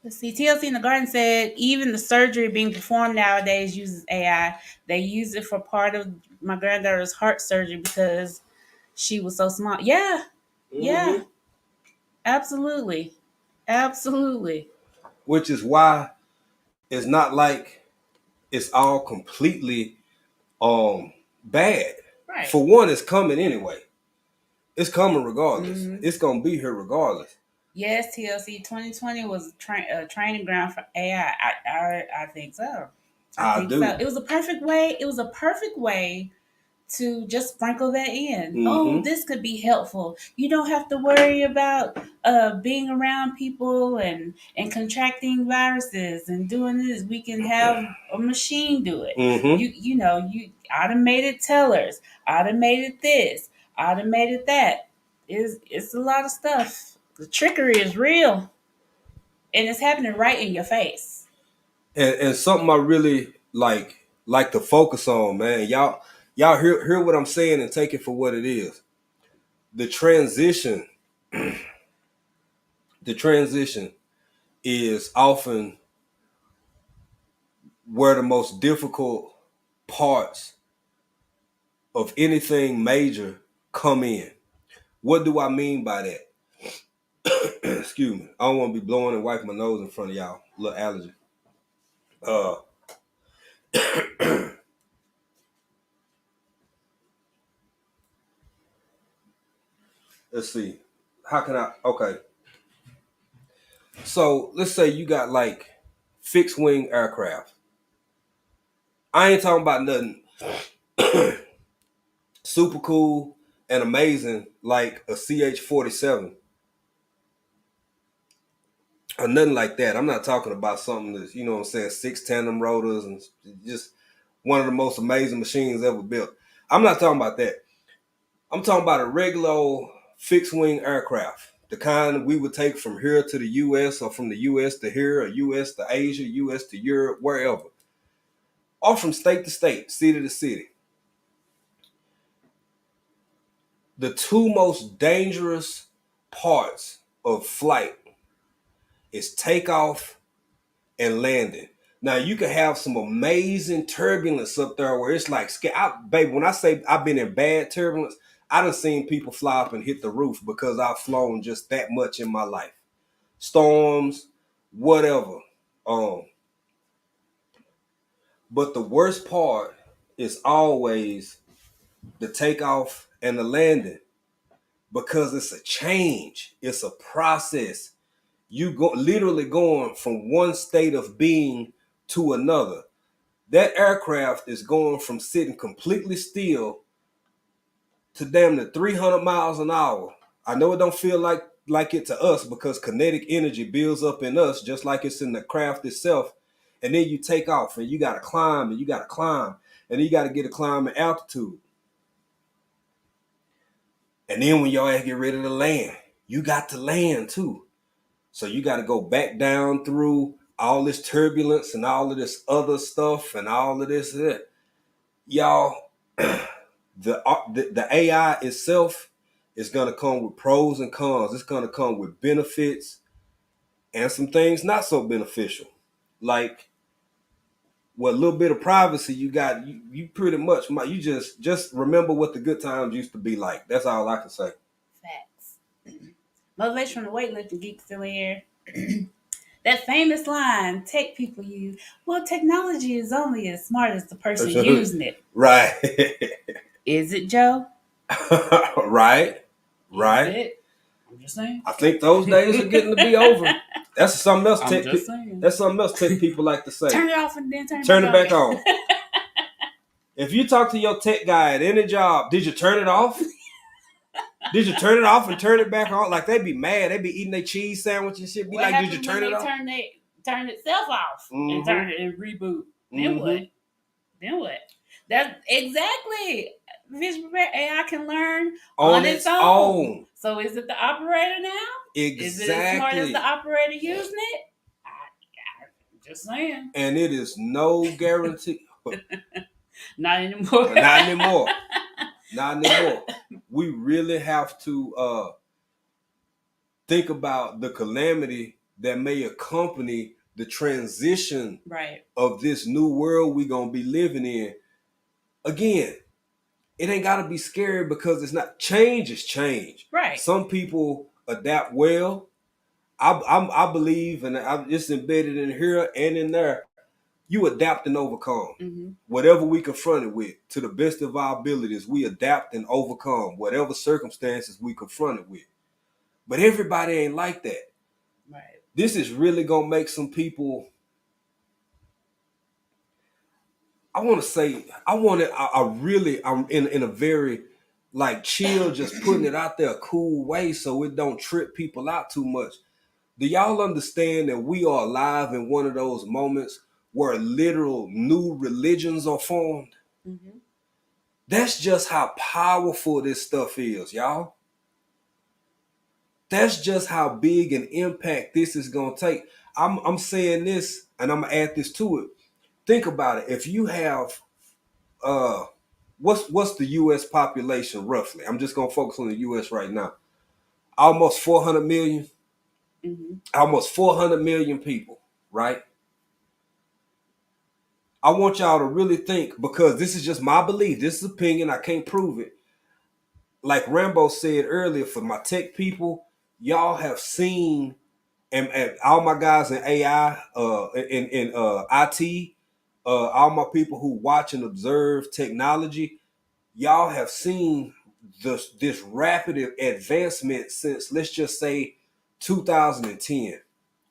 let's see. TLC in the Garden said even the surgery being performed nowadays uses AI. They use it for part of my granddaughter's heart surgery because she was so small. Yeah, yeah, Mm-hmm. absolutely, absolutely. Which is why it's not like it's all completely bad. Right. For one, it's coming anyway. It's coming regardless. Mm-hmm. It's gonna be here regardless. Yes, TLC 2020 was a training ground for AI. I think so. I I think so. do. It was a perfect way. It was a perfect way to just sprinkle that in. Oh, Mm-hmm. this could be helpful. You don't have to worry about being around people and contracting viruses and doing this. We can have a machine do it. Mm-hmm. You automated tellers, automated this, automated that. It's a lot of stuff. The trickery is real, and it's happening right in your face. And something I really like to focus on, man. Y'all hear what I'm saying and take it for what it is. The transition, the transition is often where the most difficult parts of anything major come in. What do I mean by that? Excuse me. I don't want to be blowing and wiping my nose in front of y'all. Little allergy. Uh, let's see. How can I? Okay. So let's say you got like fixed wing aircraft. I ain't talking about nothing super cool and amazing like a CH-47 or nothing like that. I'm not talking about something that's, you know what I'm saying, 6 tandem rotors and just one of the most amazing machines ever built. I'm not talking about that. I'm talking about a regular old fixed wing aircraft, the kind we would take from here to the US or from the US to here or US to Asia, US to Europe, wherever, or from state to state, city to city. The two most dangerous parts of flight is takeoff and landing. Now you can have some amazing turbulence up there where it's like, baby, when I say I've been in bad turbulence, I done seen people fly up and hit the roof because I've flown just that much in my life. Storms, whatever. Um, but the worst part is always the takeoff and the landing because it's a change. It's a process. You go literally going from one state of being to another. That aircraft is going from sitting completely still to damn near 300 miles an hour. I know it don't feel like it to us because kinetic energy builds up in us just like it's in the craft itself. And then you take off and you got to climb and you got to climb and then you got to get a climbing altitude. And then when your ass get ready to land, you got to land too. So you got to go back down through all this turbulence and all of this other stuff and all of this. Y'all, the AI itself is going to come with pros and cons. It's going to come with benefits and some things not so beneficial. Like what little bit of privacy you got, you pretty much, you just remember what the good times used to be like. That's all I can say. Facts. Motivation from the weightlifting geek still here. That famous line tech people use. Well, technology is only as smart as the person using it. Right. Is it, Joe? Right. Right. Is it? I'm just saying. I think those days are getting to be over. That's something else. That's something else tech people like to say. Turn it off and then turn it back on. If you talk to your tech guy at any job, did you turn it off? Did you turn it off and turn it back on? Like they'd be mad. They'd be eating their cheese sandwich and shit. Be what like, did you turn it off? Turn itself off and turn it and reboot. Then what? Then what? That's exactly. Visual AI can learn on its own. So is it the operator now? Exactly. Is it as smart as the operator using it? I'm just saying. And it is no guarantee. Not anymore. Not anymore. Not anymore. We really have to think about the calamity that may accompany the transition of this new world we're going to be living in. Again, it ain't got to be scary because it's not. Change is change. Right. Some people adapt well. I believe, and I'm just embedded in here and in there, you adapt and overcome. Mm-hmm. Whatever we confronted with, to the best of our abilities, we adapt and overcome whatever circumstances we confronted with. But everybody ain't like that. Right. This is really going to make some people, I'm in a very like chill, just putting it out there a cool way so it don't trip people out too much. Do y'all understand that we are alive in one of those moments where literal new religions are formed? Mm-hmm. That's just how powerful this stuff is, y'all. That's just how big an impact this is going to take. I'm saying this, and I'm going to add this to it. Think about it. If you have What's the U.S. population roughly? I'm just gonna focus on the U.S. right now. Almost 400 million. Mm-hmm. Almost 400 million people. Right. I want y'all to really think, because this is just my belief. This is opinion. I can't prove it. Like Rambo said earlier, for my tech people, y'all have seen, and all my guys in AI, in IT, all my people who watch and observe technology, y'all have seen this rapid advancement since, let's just say, 2010.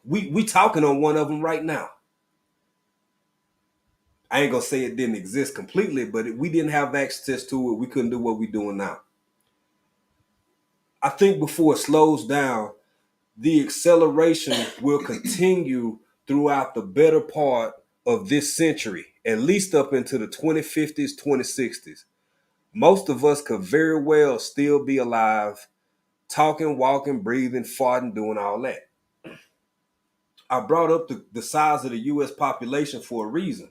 We talking on one of them right now. I ain't gonna say it didn't exist completely, but we didn't have access to it. We couldn't do what we're doing now. I think before it slows down, the acceleration will continue throughout the better part of this century, at least up into the 2050s, 2060s. Most of us could very well still be alive, talking, walking, breathing, farting, doing all that. I brought up the size of the US population for a reason.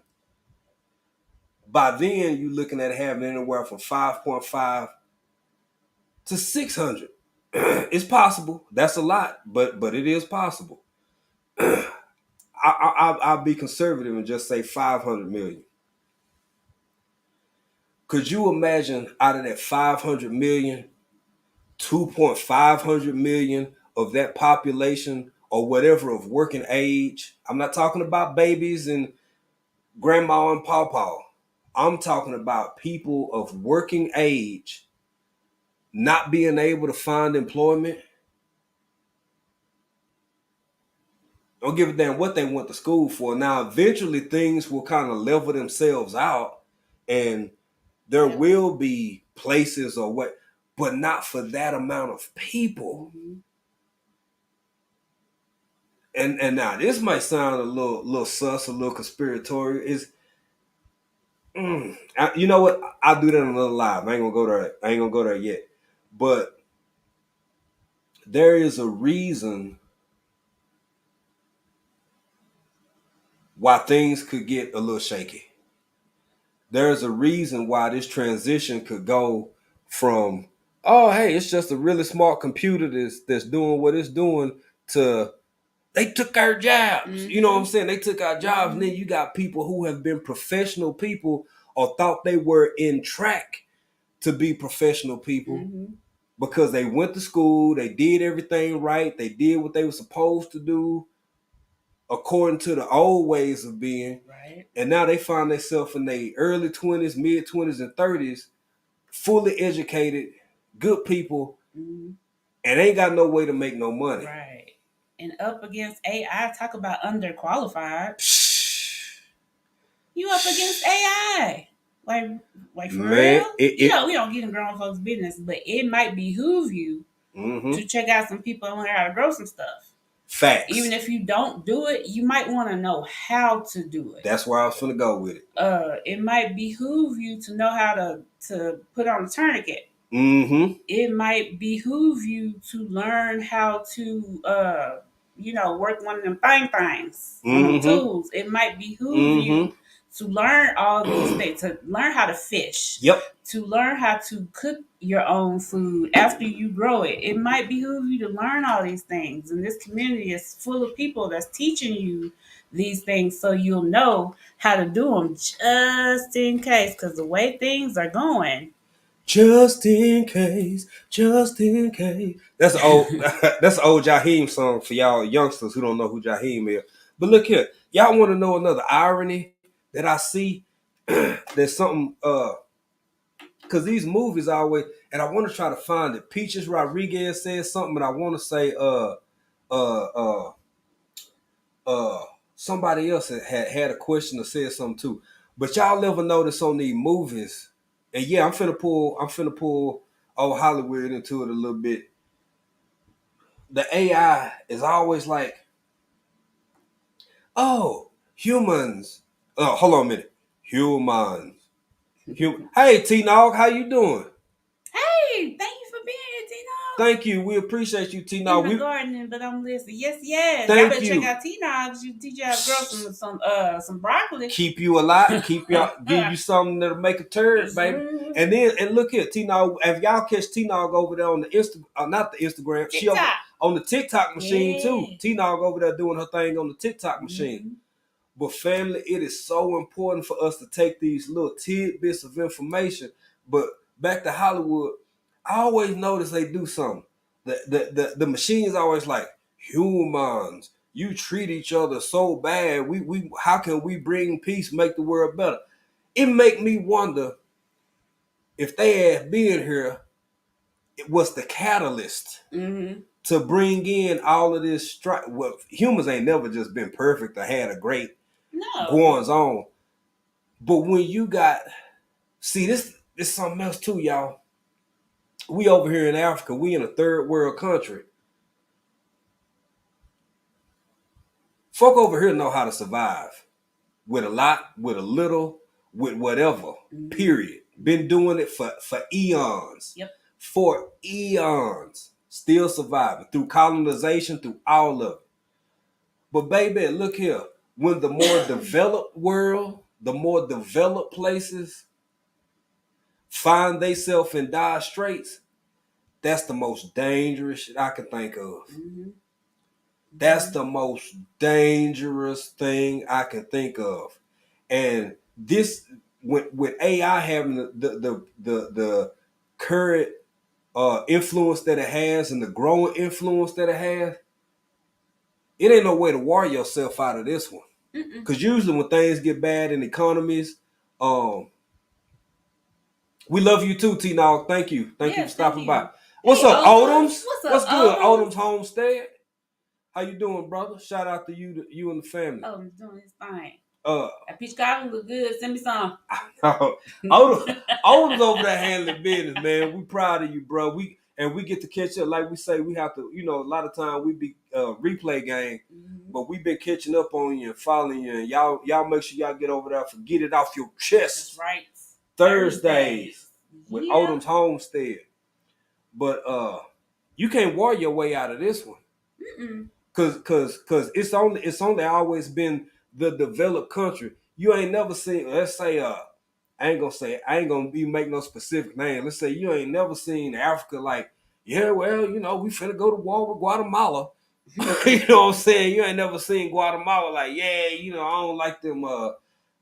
By then, you're looking at having anywhere from 5.5 to 600. It's possible. That's a lot, but it is possible. I'll be conservative and just say 500 million. Could you imagine, out of that 500 million, 2.5 million of that population or whatever of working age? I'm not talking about babies and grandma and pawpaw. I'm talking about people of working age not being able to find employment. Don't give a damn what they went to school for. Now, eventually, things will kind of level themselves out, and there Yep. will be places or what, but not for that amount of people. Mm-hmm. And now this might sound a little sus, a little conspiratorial. You know what? I'll do that in another live. I ain't gonna go there. I ain't gonna go there yet. But there is a reason why things could get a little shaky. There's a reason why this transition could go from, oh hey, it's just a really smart computer that's doing what it's doing, to they took our jobs. You know what I'm Mm-hmm. saying? They took our jobs, and Mm-hmm. then you got people who have been professional people or thought they were in track to be professional people Mm-hmm. because they went to school, they did everything right, they did what they were supposed to do according to the old ways of being. Right. And now they find themselves in their early 20s, mid 20s, and 30s, fully educated, good people, Mm-hmm. and ain't got no way to make no money. Right. And up against AI, talk about underqualified. Psh, You up against AI. Like like for man, real? it, You it know, we don't get in grown folks' business, but it might behoove you mm-hmm. to check out some people and learn how to grow some stuff. Even Facts. if you don't do it, you might want to know how to do it. That's where I was finna go with it. It might behoove you to know how to put on a tourniquet. Mm-hmm. It might behoove you to learn how to work one of them things, one of them Mm-hmm. tools. It might behoove Mm-hmm. you to learn all these things, to learn how to fish, Yep. to learn how to cook your own food after you grow it. It might behoove you to learn all these things. And this community is full of people that's teaching you these things so you'll know how to do them just in case, because the way things are going. Just in case, just in case. That's an old that's an old Jaheim song for y'all youngsters who don't know who Jaheim is. But look here, y'all want to know another irony that I see? There's something because these movies always, and I want to try to find it. Peaches Rodriguez said something, but I want to say uh uh uh somebody else had a question or said something too. But y'all ever notice on these movies? And yeah, I'm finna pull old Hollywood into it a little bit. The AI is always like, oh, humans. Oh, hold on a minute. Humans. Hey T Nog, how you doing? Hey, thank you for being here, Tino. Thank you. We appreciate you, T. In Nog. the We gardening, but I'm listening. Yes, yes. Y'all thank better check you. out T-Nogs. You teach y'all to grow some broccoli. Keep you alive. Keep y'all. Give you something that'll make a turd, Yes, baby. sir. And look here, T. Nog. If y'all catch T. Nog over there on the not the Instagram, she over TikTok. on the TikTok machine too. Yeah. T. Nog over there doing her thing on the TikTok machine. Mhm. But family, it is so important for us to take these little tidbits of information. But back to Hollywood, I always notice they do something. The machines always like humans. You treat each other so bad. We how can we bring peace, make the world better? It make me wonder if they had been here, it was the catalyst Mhm. to bring in all of this strife. Well, humans ain't never just been perfect or had a great No. goings on. But when you got see this something else too, y'all. We over here in Africa, we in a third world country. Folk over here know how to survive with a lot, with a little, with whatever. Mhm. Period. Been doing it for eons. Yep. For eons. Still surviving through colonization, through all of it. But baby, look here. When the more developed world, the more developed places find themselves in dire straits, that's the most dangerous shit I can think of. Mhm. That's the most dangerous thing I can think of. And this with AI having the current influence that it has and the growing influence that it has, it ain't no way to war yourself out of this one. Mm-mm. Because usually when things get bad in economies, um, we love you too, T Nog. Thank you. Thank you for Yes, thank stopping by. you. What's Hey, up, Odoms. Odoms? What's What's up, good, Odoms? Odoms Homestead? How you doing, brother? Shout out to you and the family. Oh, I'm doing his thing. Uh, That peach cobbler look good. Send me some. Odom's over there handling business, man. We proud of you, bro. We get to catch up. Like we say, we have to, a lot of time we be replay game, Mhm. but we've been catching up on you and following you. And y'all make sure y'all get over there for Get It Off Your That's Chest right. Thursdays with Yeah. Odom's Homestead. But you can't war your way out of this one. Mm-mm. Cause it's only always been the developed country. You ain't never seen, let's say I ain't gonna be make no specific name. Let's say you ain't never seen Africa like, yeah, well, we finna go to war with Guatemala. You know what I'm saying? You ain't never seen Guatemala like, yeah, I don't like them I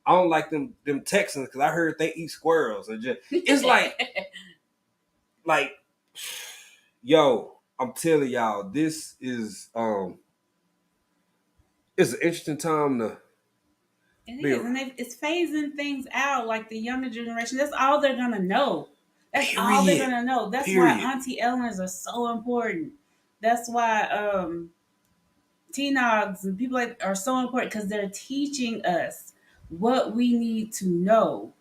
don't like them Texans because I heard they eat squirrels. And just it's like yo, I'm telling y'all, this is it's an interesting time to It be is, and it's phasing things out. Like the younger generation, that's all they're gonna know. That's all they're period. gonna know. That's why Period. Auntie Ellens are so important. That's why T-Nogs and people like are so important because they're teaching us what we need to know.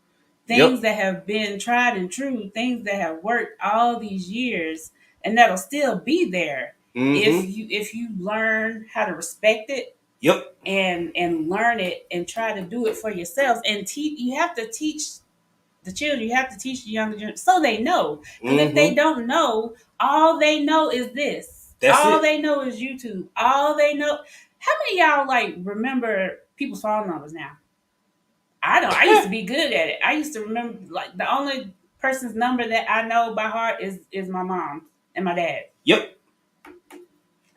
Things Yep. that have been tried and true, things that have worked all these years, and that'll still be there if Mm-hmm. you learn how to respect it Yep. and learn it and try to do it for yourselves and teach. You have to teach the children, you have to teach the younger generation so they know, because if they Mm-hmm. don't know, all they know is this, That's all it. they know is YouTube, all they know. How many of y'all like remember people's phone numbers now? I don't. I used to be good at it. I used to remember, like, the only person's number that I know by heart is my mom and my dad. Yep.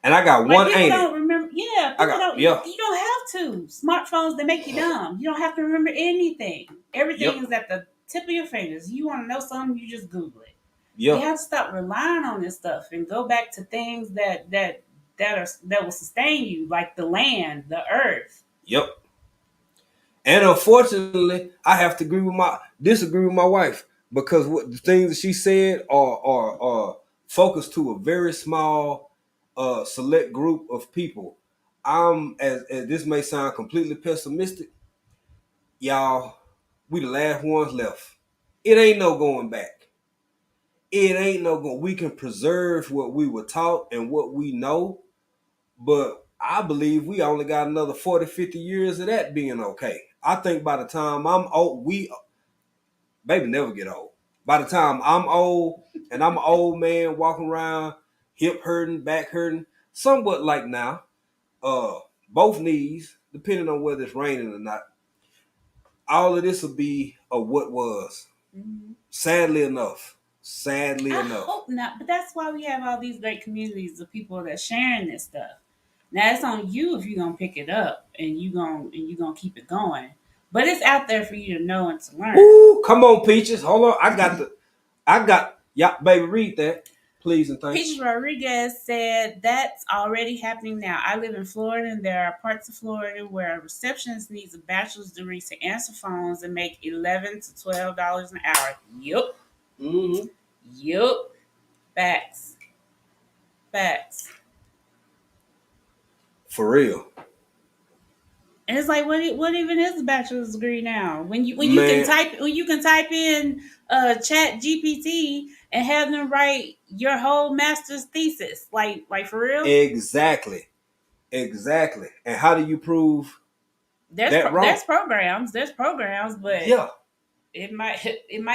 And I got Like, one, people ain't don't it? remember. Yeah, I people got don't. yeah. You don't have to. Smartphones, they make you dumb. You don't have to remember anything. Everything Yep. is at the tip of your fingers. You want to know something, you just Google it. We Yeah. have to stop relying on this stuff and go back to things that will sustain you, like the land, the earth. Yep. And unfortunately, I have to disagree with my wife because what the things that she said are focused to a very small select group of people. I'm as this may sound completely pessimistic, y'all, we the last ones left. It ain't no going back. It ain't no going. We can preserve what we were taught and what we know, but I believe we only got another 40, 50 years of that being okay. I think by the time I'm old, baby never get old. By the time I'm old and I'm an old man walking around, hip hurting, back hurting, somewhat like now. Uh, both knees, depending on whether it's raining or not. All of this will be a what was. Mhm. Sadly enough. Sadly I enough. hope not, but that's why we have all these great communities of people that sharing this stuff. Now it's on you if you're gonna pick it up and you gonna keep it going. But it's out there for you to know and to learn. Ooh, come on, Peaches. Hold on. Yeah, baby, read that. Please and thank you. Peaches Rodriguez said that's already happening now. I live in Florida, and there are parts of Florida where a receptionist needs a bachelor's degree to answer phones and make $11 to $12 an hour. Yup, Mm-hmm. yup, facts, facts. For real. And it's like, what even is a bachelor's degree now? Man, When you can type in Chat GPT and have them write your whole master's thesis, like for real. exactly. Exactly. And how do you prove that wrong? There's programs, but Yeah. it might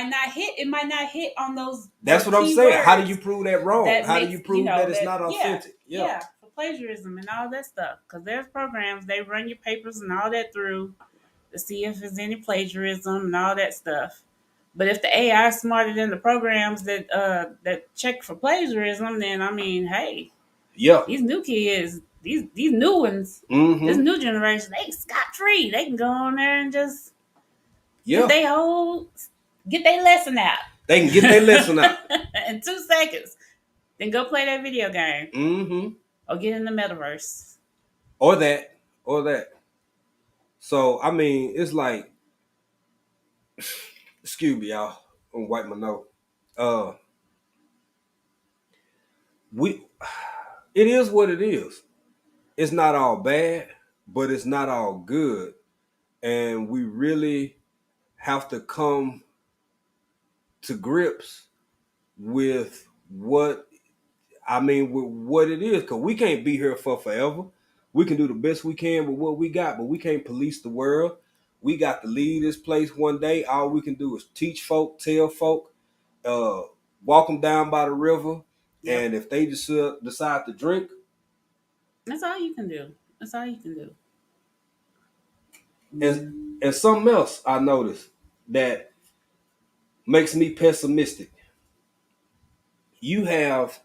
not hit on That's those what I'm key saying. How do words you prove that wrong? that How do makes you prove that it's not yeah, authentic? Yeah. yeah, for plagiarism and all that stuff. Because there's programs they run your papers and all that through to see if there's any plagiarism and all that stuff. But if the AI is smarter than the programs that check for plagiarism, then I mean, hey, Yeah. these new kids, these new ones, this Mm-hmm. new generation, they scot free. They can go on there and just get Yeah. their whole get their lesson out They can get their lesson out. in 2 seconds. Then go play that video game Mm-hmm. or get in the metaverse. Or that. Or that. So I mean, it's like, excuse me, y'all. I'm gonna wipe my nose. Uh we it is what it is. It's not all bad, but it's not all good. And we really have to come to grips with with what it is, because we can't be here for forever. We can do the best we can with what we got, but we can't police the world. We got to leave this place one day. All we can do is teach folk, tell folk, uh, walk them down by the river, Yep, and if they just decide to drink, that's all you can do. That's all you can do. and something else I noticed that makes me pessimistic. You have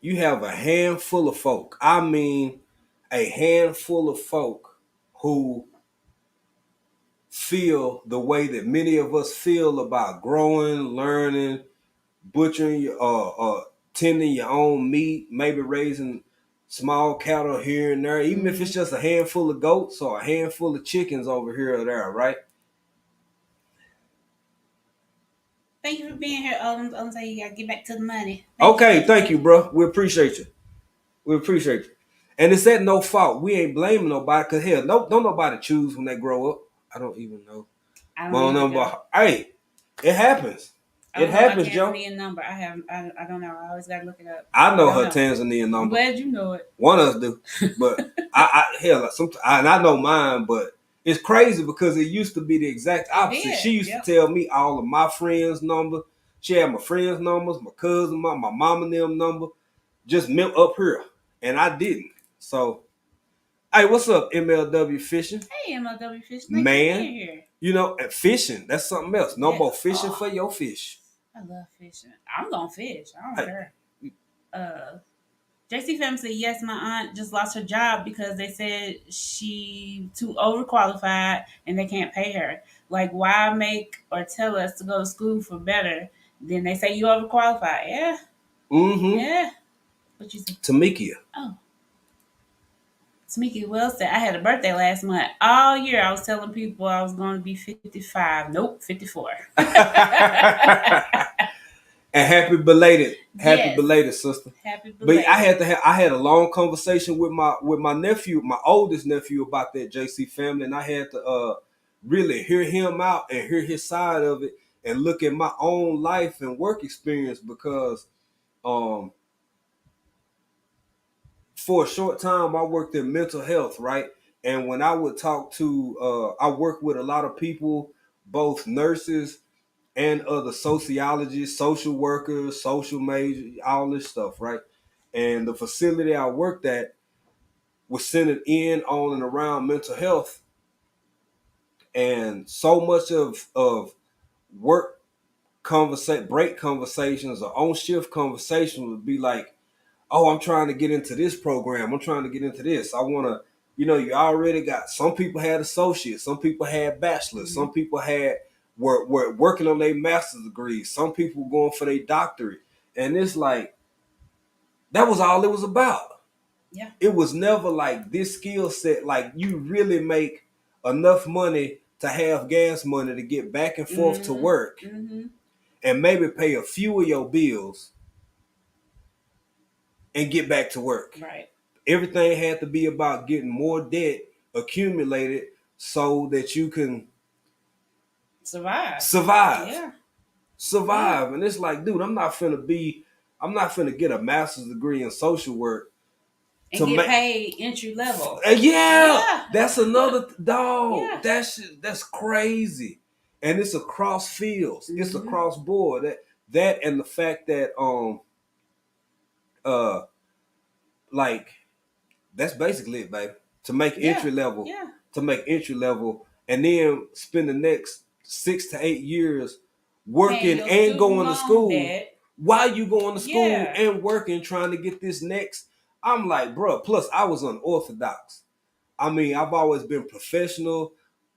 a handful of folk. I mean, a handful of folk who feel the way that many of us feel about growing, learning, butchering, tending your own meat, maybe raising small cattle here and there, even if it's just a handful of goats or a handful of chickens over here or there, right? Thank you for being here. I'm saying you gotta get back to the money. Okay, thank Thank you, you. bro. We appreciate you. We appreciate you. And it's at no fault. We ain't blaming nobody, because hell, no, don't nobody choose when they grow up. I don't even know. I don't Well, either, no, Joe. but hey, it happens. I It don't know my happens, Joe. Tanzanian number. I don't know. I always gotta look it up. I I know don't her know. Tanzanian I'm number. glad you know it. One of us do, but and I know mine. But it's crazy because it used to be the exact It opposite. did. She used to Yep. tell me all of my friends' number. She had my friends' numbers, my cousin, my mom and them number, just meant up here, and I didn't. So, hey, what's up, MLW fishing? Hey, MLW Fish. Thanks for being Man, here. and fishing, that's something else. No Yeah. more fishing for Oh, your fish. I love fishing. I'm gonna fish. I don't Hey, care. Uh, JC Fam said yes. My aunt just lost her job because they said she too overqualified and they can't pay her. Like, why make or tell us to go to school for better? Then they say you overqualified. Yeah, mm-hmm. yeah. What you say? Tamikia. Oh, Tamika Wells said I had a birthday last month. All year I was telling people I was going to be 55. Nope, 54. And happy Yes. belated, sister. Happy But belated. I had a long conversation with my nephew, my oldest nephew, about that JC family, and I had to really hear him out and hear his side of it, and look at my own life and work experience, because um for a short time I worked in mental health, right? And when I would talk to I work with a lot of people, both nurses and other sociologists, social workers, social majors, all this stuff, right? And the facility I worked at was centered in, on, and around mental health. And so much of work break conversations or on shift conversations would be like, oh, I'm trying to get into this program. I'm trying to get into this. I want to, you already got, some people had associates, some people had bachelors, Mm-hmm. some people were working on their master's degrees, some people were going for their doctorate. And it's like, that was all it was about. Yeah. It was never like this skill set, like you really make enough money to have gas money to get back and forth to Mm-hmm. work Mm-hmm. and maybe pay a few of your bills and get back to work. Right. Everything had to be about getting more debt accumulated so that you can Survive. survive. Yeah. Survive. Yeah. And it's like, dude, I'm not finna get a master's degree in social work And to get make paid entry level. yeah, Yeah. that's another dog. Yeah. That's crazy. And it's across fields. It's Mm-hmm. across board. That and the fact that uh like that's basically it, baby. To make Yeah. entry level, Yeah. and then spend the next 6 to 8 years Paying working your and student going to loan school. debt. While you going to school Yeah. and working, trying to get this next. I'm like, bro. Plus, I was unorthodox. I mean, I've always been professional,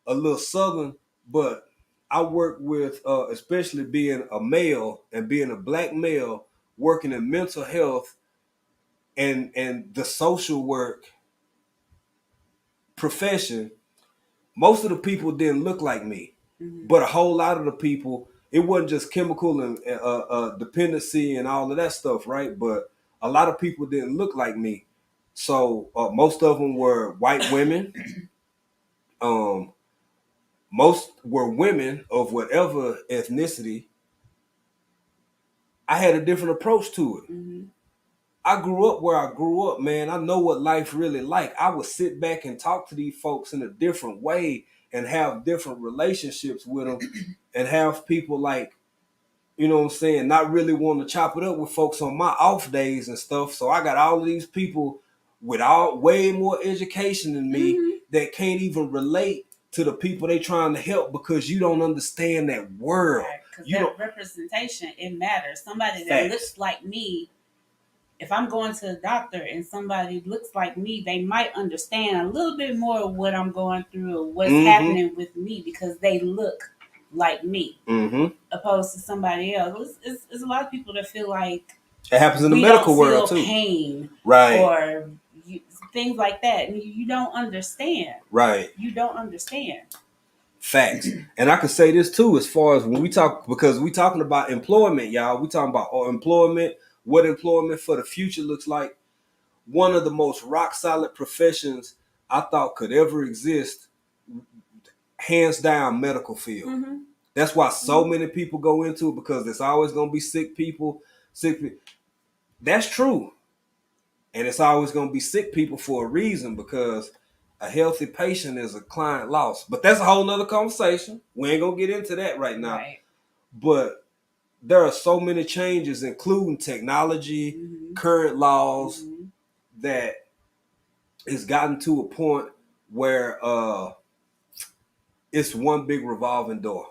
a little southern, but I work with, especially being a male and being a black male, working in mental health and the social work profession. Most of the people didn't look like me, Mm-hmm. but a whole lot of the people, it wasn't just chemical and dependency and all of that stuff, right? But a lot of people didn't look like me. So most of them were white women. Um, Most were women of whatever ethnicity. I had a different approach to it. Mm-hmm. I grew up where I grew up, man. I know what life really like. I would sit back and talk to these folks in a different way and have different relationships with them and have people like, what I'm saying, not really want to chop it up with folks on my off days and stuff. So I got all of these people with all way more education than me Mm-hmm. that can't even relate to the people they trying to help because you don't understand that world. Right. Because You that don't representation, it matters. Somebody that facts. looks like me, if I'm going to the doctor and somebody looks like me, they might understand a little bit more of what I'm going through or what's Mm-hmm. happening with me because they look like me, Mm-hmm. opposed to somebody else. It's a lot of people that feel like It happens in the we don't medical world feel too. pain Right. or things like that. And you don't understand. Right. You don't understand. Facts. And I can say this too, as far as when we talk, because we talking about employment, y'all. We talking about employment, what employment for the future looks like. One of the most rock solid professions I thought could ever exist, hands down, medical field. Mm-hmm. That's why so many people go into it because there's always going to be sick people. Sick people. That's true. And it's always going to be sick people for a reason because a healthy patient is a client loss. But that's a whole nother conversation. We ain't going to get into that right now. Right. But there are so many changes, including technology, Mm-hmm. current laws, Mm-hmm. that it's gotten to a point where it's one big revolving door.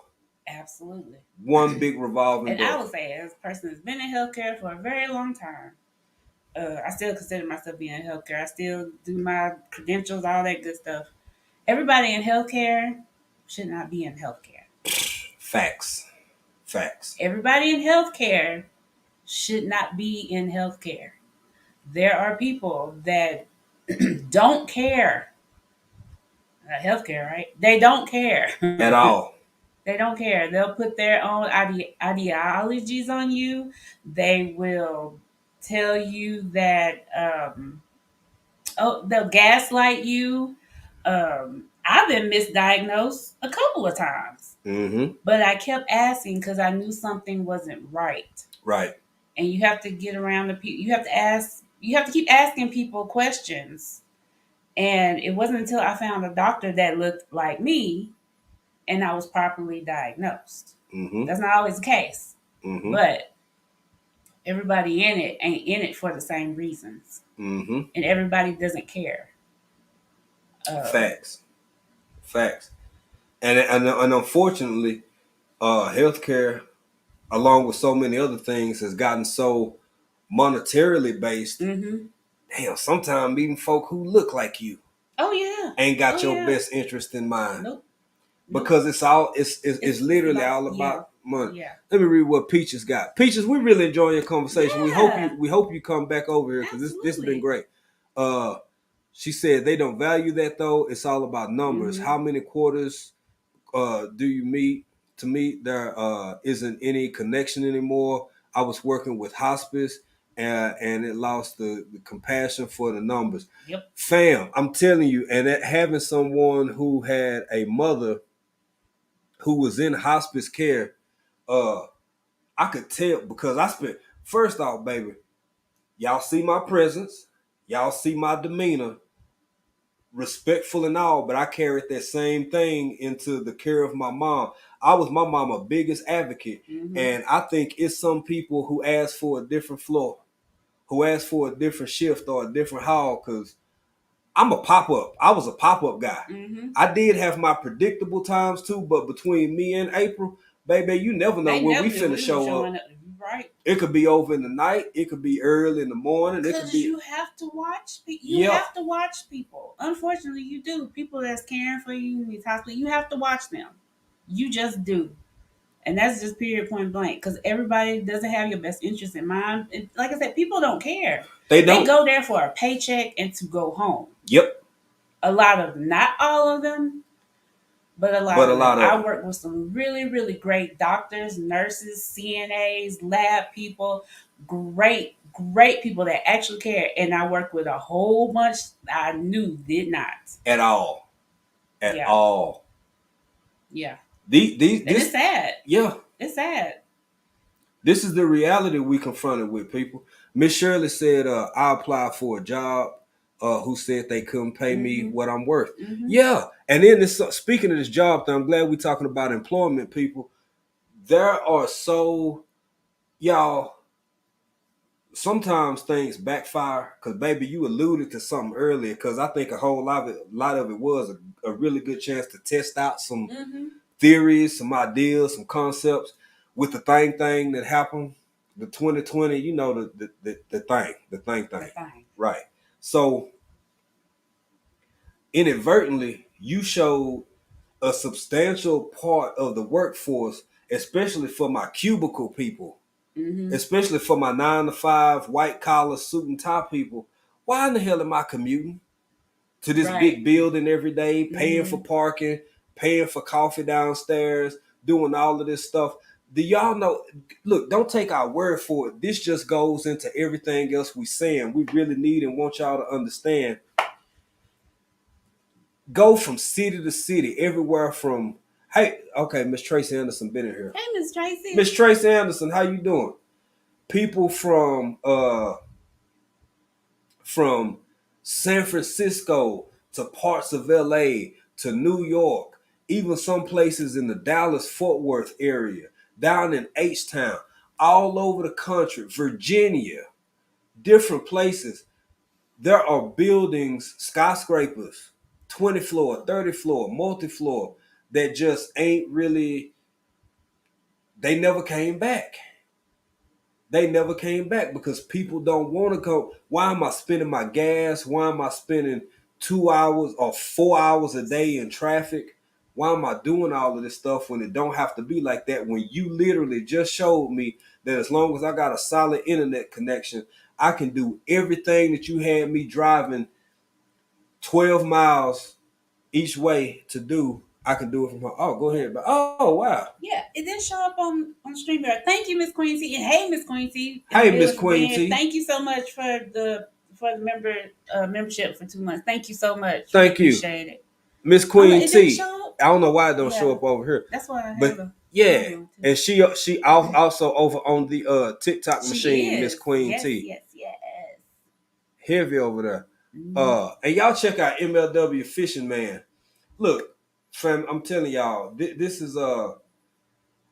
Absolutely. One big revolving And door. I would say, as a person that's been in healthcare for a very long time, I still consider myself being in healthcare. I still do my credentials, all that good stuff. Everybody in healthcare should not be in healthcare. Facts. Facts. Everybody in healthcare should not be in healthcare. There are people that don't care. Healthcare, right? They don't care. At all. They don't care. They'll put their own ideologies on you. They will tell you that, they'll gaslight you. I've been misdiagnosed a couple of times, Mm-hmm. but I kept asking because I knew something wasn't right. Right. And you have to get around the people. You have to ask. You have to keep asking people questions. And it wasn't until I found a doctor that looked like me and I was properly diagnosed. Mm-hmm. That's not always the case, Mm-hmm. but everybody in it ain't in it for the same reasons, Mm-hmm. and everybody doesn't care. Um, Facts. Facts. And unfortunately, healthcare, along with so many other things, has gotten so monetarily based. mm-hmm. Damn, sometimes even folk who look like you Oh yeah. ain't Oh got your yeah. best interest in mind. Nope. Nope. Because it's It's literally about all yeah. about money. Yeah. Let me read what Peaches got. Peaches, we really enjoy your conversation. Yeah. We hope you come back over here because this has been Absolutely. great. Uh, she said they don't value that though. It's all about numbers. Mm-hmm. How many quarters do you meet? To me, there isn't any connection anymore. I was working with hospice, and it lost the compassion for the numbers. Yep. Fam, I'm telling you, and that having someone who had a mother who was in hospice care, uh, I could tell because I spent first off, baby, y'all see my presence, y'all see my demeanor, respectful and all, but I carried that same thing into the care of my mom. I was my mama's biggest advocate. Mm-hmm. And I think it's some people who ask for a different floor, who ask for a different shift or a different hall, because I'm a pop up. I was a pop up guy. Mm-hmm. I did have my predictable times too, but between me and April, baby, you never know They when we never knew finna we were show up. showing up. Right. It could be over in the night. It could be early in the morning. It could Because be you have to watch. You yeah. have to watch people. Unfortunately, you do. People that's caring for you in these hospitals, you have to watch them. You just do. And that's just period point blank. Because everybody doesn't have your best interest in mind. And like I said, people don't care. They They don't. go there for a paycheck and to go home. Yep. A lot of them, not all of them, but a lot But a of them. lot of I them. work with some really, really great doctors, nurses, CNAs, lab people, great, great people that actually care. And I work with a whole bunch I knew did not. At all. At Yeah, all. yeah. And it's This sad. yeah. It's sad. This is the reality we confronted with people. Miss Shirley said, I applied for a job, who said they couldn't pay me Mm-hmm. what I'm worth. Mm-hmm. Yeah. And then this speaking of this job thing, I'm glad we're talking about employment, people. There are so y'all, sometimes things backfire because baby, you alluded to something earlier because I think a whole lot of it was a really good chance to test out some Mm-hmm. theories, some ideas, some concepts with the thing that happened, the 2020, you know, the thing, The thing. right? So inadvertently, you showed a substantial part of the workforce, especially for my cubicle people, Mm-hmm. especially for my 9 to 5 white collar suit and tie people. Why in the hell am I commuting to this Right. big building every day, paying Mm-hmm. for parking, paying for coffee downstairs, doing all of this stuff? Do y'all know? Look, don't take our word for it. This just goes into everything else we saying. We really need and want y'all to understand. Go from city to city, everywhere from hey, okay, Miss Tracy Anderson been in here. Hey, Miss Tracy. Miss Tracy Anderson, how you doing? People from San Francisco to parts of LA to New York, even some places in the Dallas Fort Worth area, down in H Town, all over the country, Virginia, different places. There are buildings, skyscrapers, 20 floor, 30 floor, multi floor, that just ain't really, they never came back. They never came back because people don't want to go. Why am I spending my gas? Why am I spending 2 hours or 4 hours a day in traffic? Why am I doing all of this stuff when it don't have to be like that? When you literally just showed me that as long as I got a solid internet connection, I can do everything that you had me driving 12 miles each way to do. I can do it from home. Oh, go ahead. Oh, wow. Yeah, it did show up on StreamYard. Thank you, Miss Quincy, and hey, Miss Quincy, in the Hey, middle Miss for being. Queen T. Thank you so much for the membership for 2 months. Thank you so much. We Thank you. appreciate it. Miss Oh, no, Queen it didn't T. show up. I don't know why it don't show Yeah, up over here, that's why I have but a yeah, another one too. and she also over on the TikTok She machine, Miss is. Queen Yes, T. yes, yes. Heavy over there. Mm-hmm. And y'all check out MLW Fishing Man. Look, fam, I'm telling y'all, this is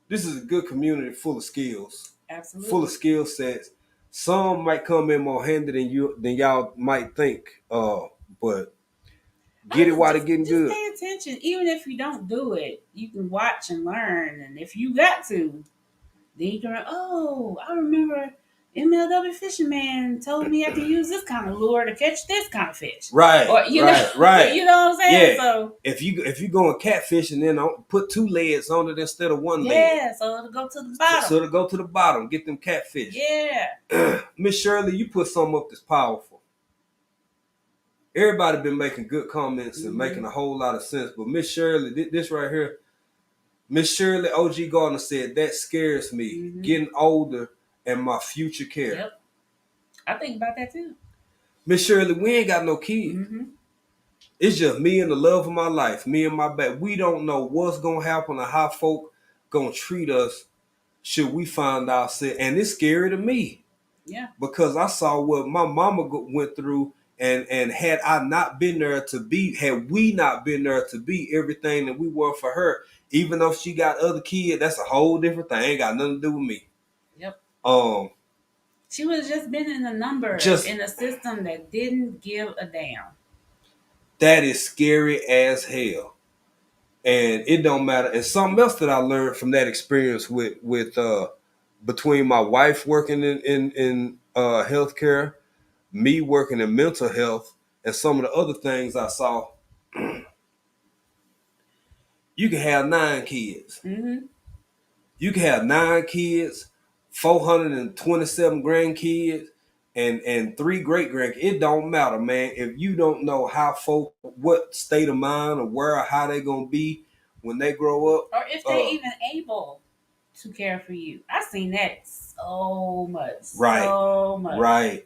this is a good community full of skills, full Absolutely. of skill sets. Some might come in more handy than y'all might think. But get it while they're getting Just good. pay attention. Even if you don't do it, you can watch and learn. And if you got to, then you can. Oh, I remember MLW Fishing Man told me I can use this kind of lure to catch this kind of fish. Right, Or right. you know what I'm saying. Yeah. So If you going catfishing, then put 2 legs on it instead of 1 leg. yeah, so it'll go to the bottom. So to go to the bottom, get them catfish. Yeah. Miss Shirley, you put something up that's powerful. Everybody been making good comments and making a whole lot of sense, but Miss Shirley, this right here, Miss Shirley OG Gardner said that scares me. Getting older and my future care. Yep. I think about that too. Miss Shirley, we ain't got no kids. It's just me and the love of my life, me and my baby. We don't know what's gonna happen or how folk gonna treat us should we find out sick. And it's scary to me. Yeah. Because I saw what my mama went through, and had I not been there to be, had we not been there to be everything that we were for her, even though she got other kids, that's a whole different thing. Ain't got nothing to do with me. Yep. She would have just been in a number in a system that didn't give a damn. That is scary as hell. And it don't matter. And something else that I learned from that experience with between my wife working in healthcare, me working in mental health, and some of the other things I saw. You can have 9 kids. You can have 9 kids, 427 grandkids, and 3 great grandkids. It don't matter, man. If you don't know how folk, what state of mind or where or how they gonna be when they grow up, or if they even able to care for you. I've seen that so much. Right. So much. Right.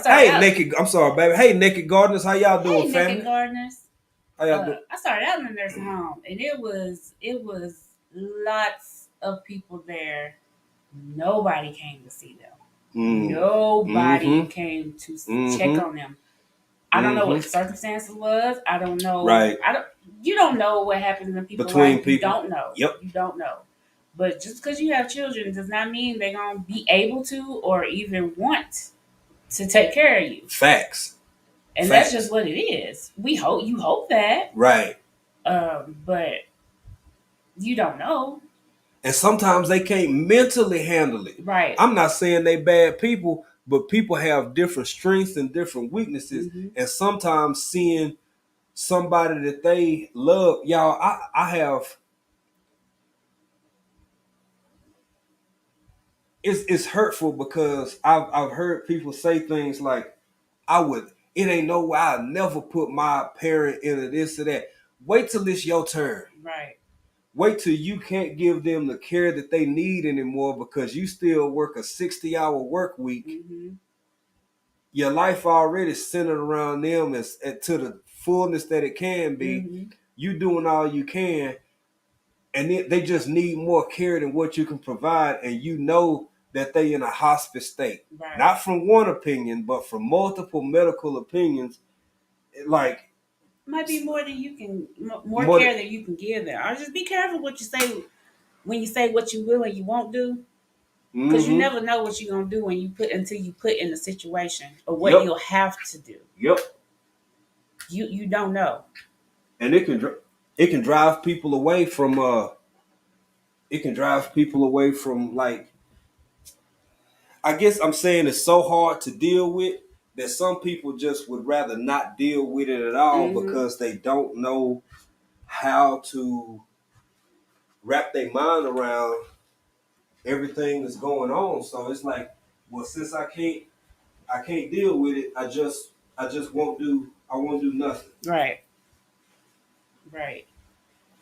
Hey, Naked. I'm sorry, baby. Hey, Naked Gardeners. How y'all doing, hey, family? Naked Gardeners. How y'all doing? I started out in a nursing home, and it was lots of people there. Nobody came to see them. Nobody came to check on them. I don't know what the circumstances was. I don't know. Right. You don't know what happens in people's life. You don't know. Yep. You don't know. But just because you have children does not mean they're gonna be able to or even want to take care of you. Facts. And that's just what it is. You hope that. Right. But you don't know. And sometimes they can't mentally handle it. Right. I'm not saying they bad people, but people have different strengths and different weaknesses. And sometimes seeing somebody that they love, y'all, I have. It's hurtful because I've heard people say things like, it ain't no way I'll never put my parent into this or that. Wait till it's your turn. Right. Wait till you can't give them the care that they need anymore because you still work a 60-hour work week. Your life already centered around them as to the fullness that it can be. You doing all you can, and they just need more care than what you can provide, and you know that they in a hospice state. Right. Not from one opinion, but from multiple medical opinions. Like, might be more than you can, more care than you can give them. Or just be careful what you say when you say what you will and you won't do, because you never know what you're gonna do until you put in a situation or what you'll have to do. Yep. You don't know, and it can drive people away from like. I guess I'm saying it's so hard to deal with that some people just would rather not deal with it at all because they don't know how to wrap their mind around everything that's going on. So it's like, well, since I can't deal with it, I just won't do nothing. Right.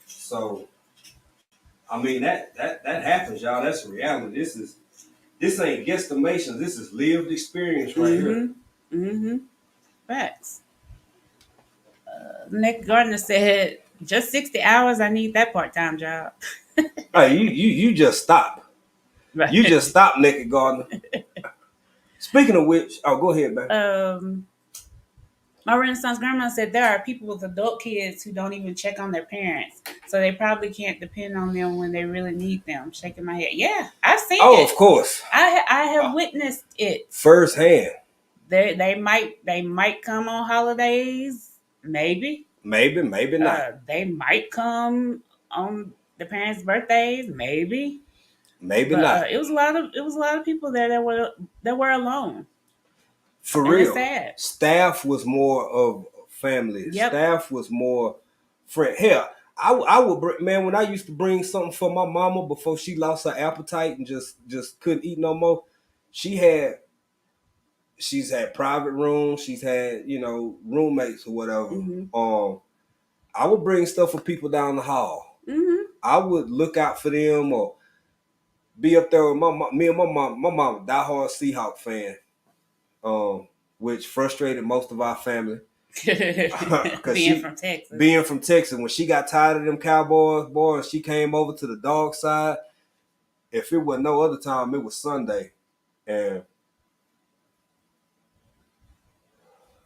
So I mean that happens, y'all. That's reality. This ain't guesstimations. This is lived experience right here. Facts. Nick Gardner said, "Just 60 hours. I need that part-time job." Hey, you just stop. Right. You just stop, Nick Gardner. Speaking of which, go ahead, man. My Renaissance grandma said there are people with adult kids who don't even check on their parents, so they probably can't depend on them when they really need them. Shaking my head. Yeah, I've seen Oh, of it. course, I have witnessed it. firsthand. They might come on holidays, maybe. Maybe, maybe not. They might come on the parents' birthdays, maybe. Maybe But not. it was a lot of people there that were alone, For and it's real. sad. Staff was more of family. Yep. Staff was more friend. Hell, I would man, when I used to bring something for my mama before she lost her appetite and just couldn't eat no more. She had she's had private rooms. She's had roommates or whatever. Mhm. I would bring stuff for people down the hall. Mhm. I would look out for them or be up there with my mom. Me and my mom. My mom, a diehard Seahawk fan, um, which frustrated most of our family. Cause Being from Texas. being from Texas, when she got tired of them Cowboys, boy, and she came over to the dog side. If it was no other time, it was Sunday, and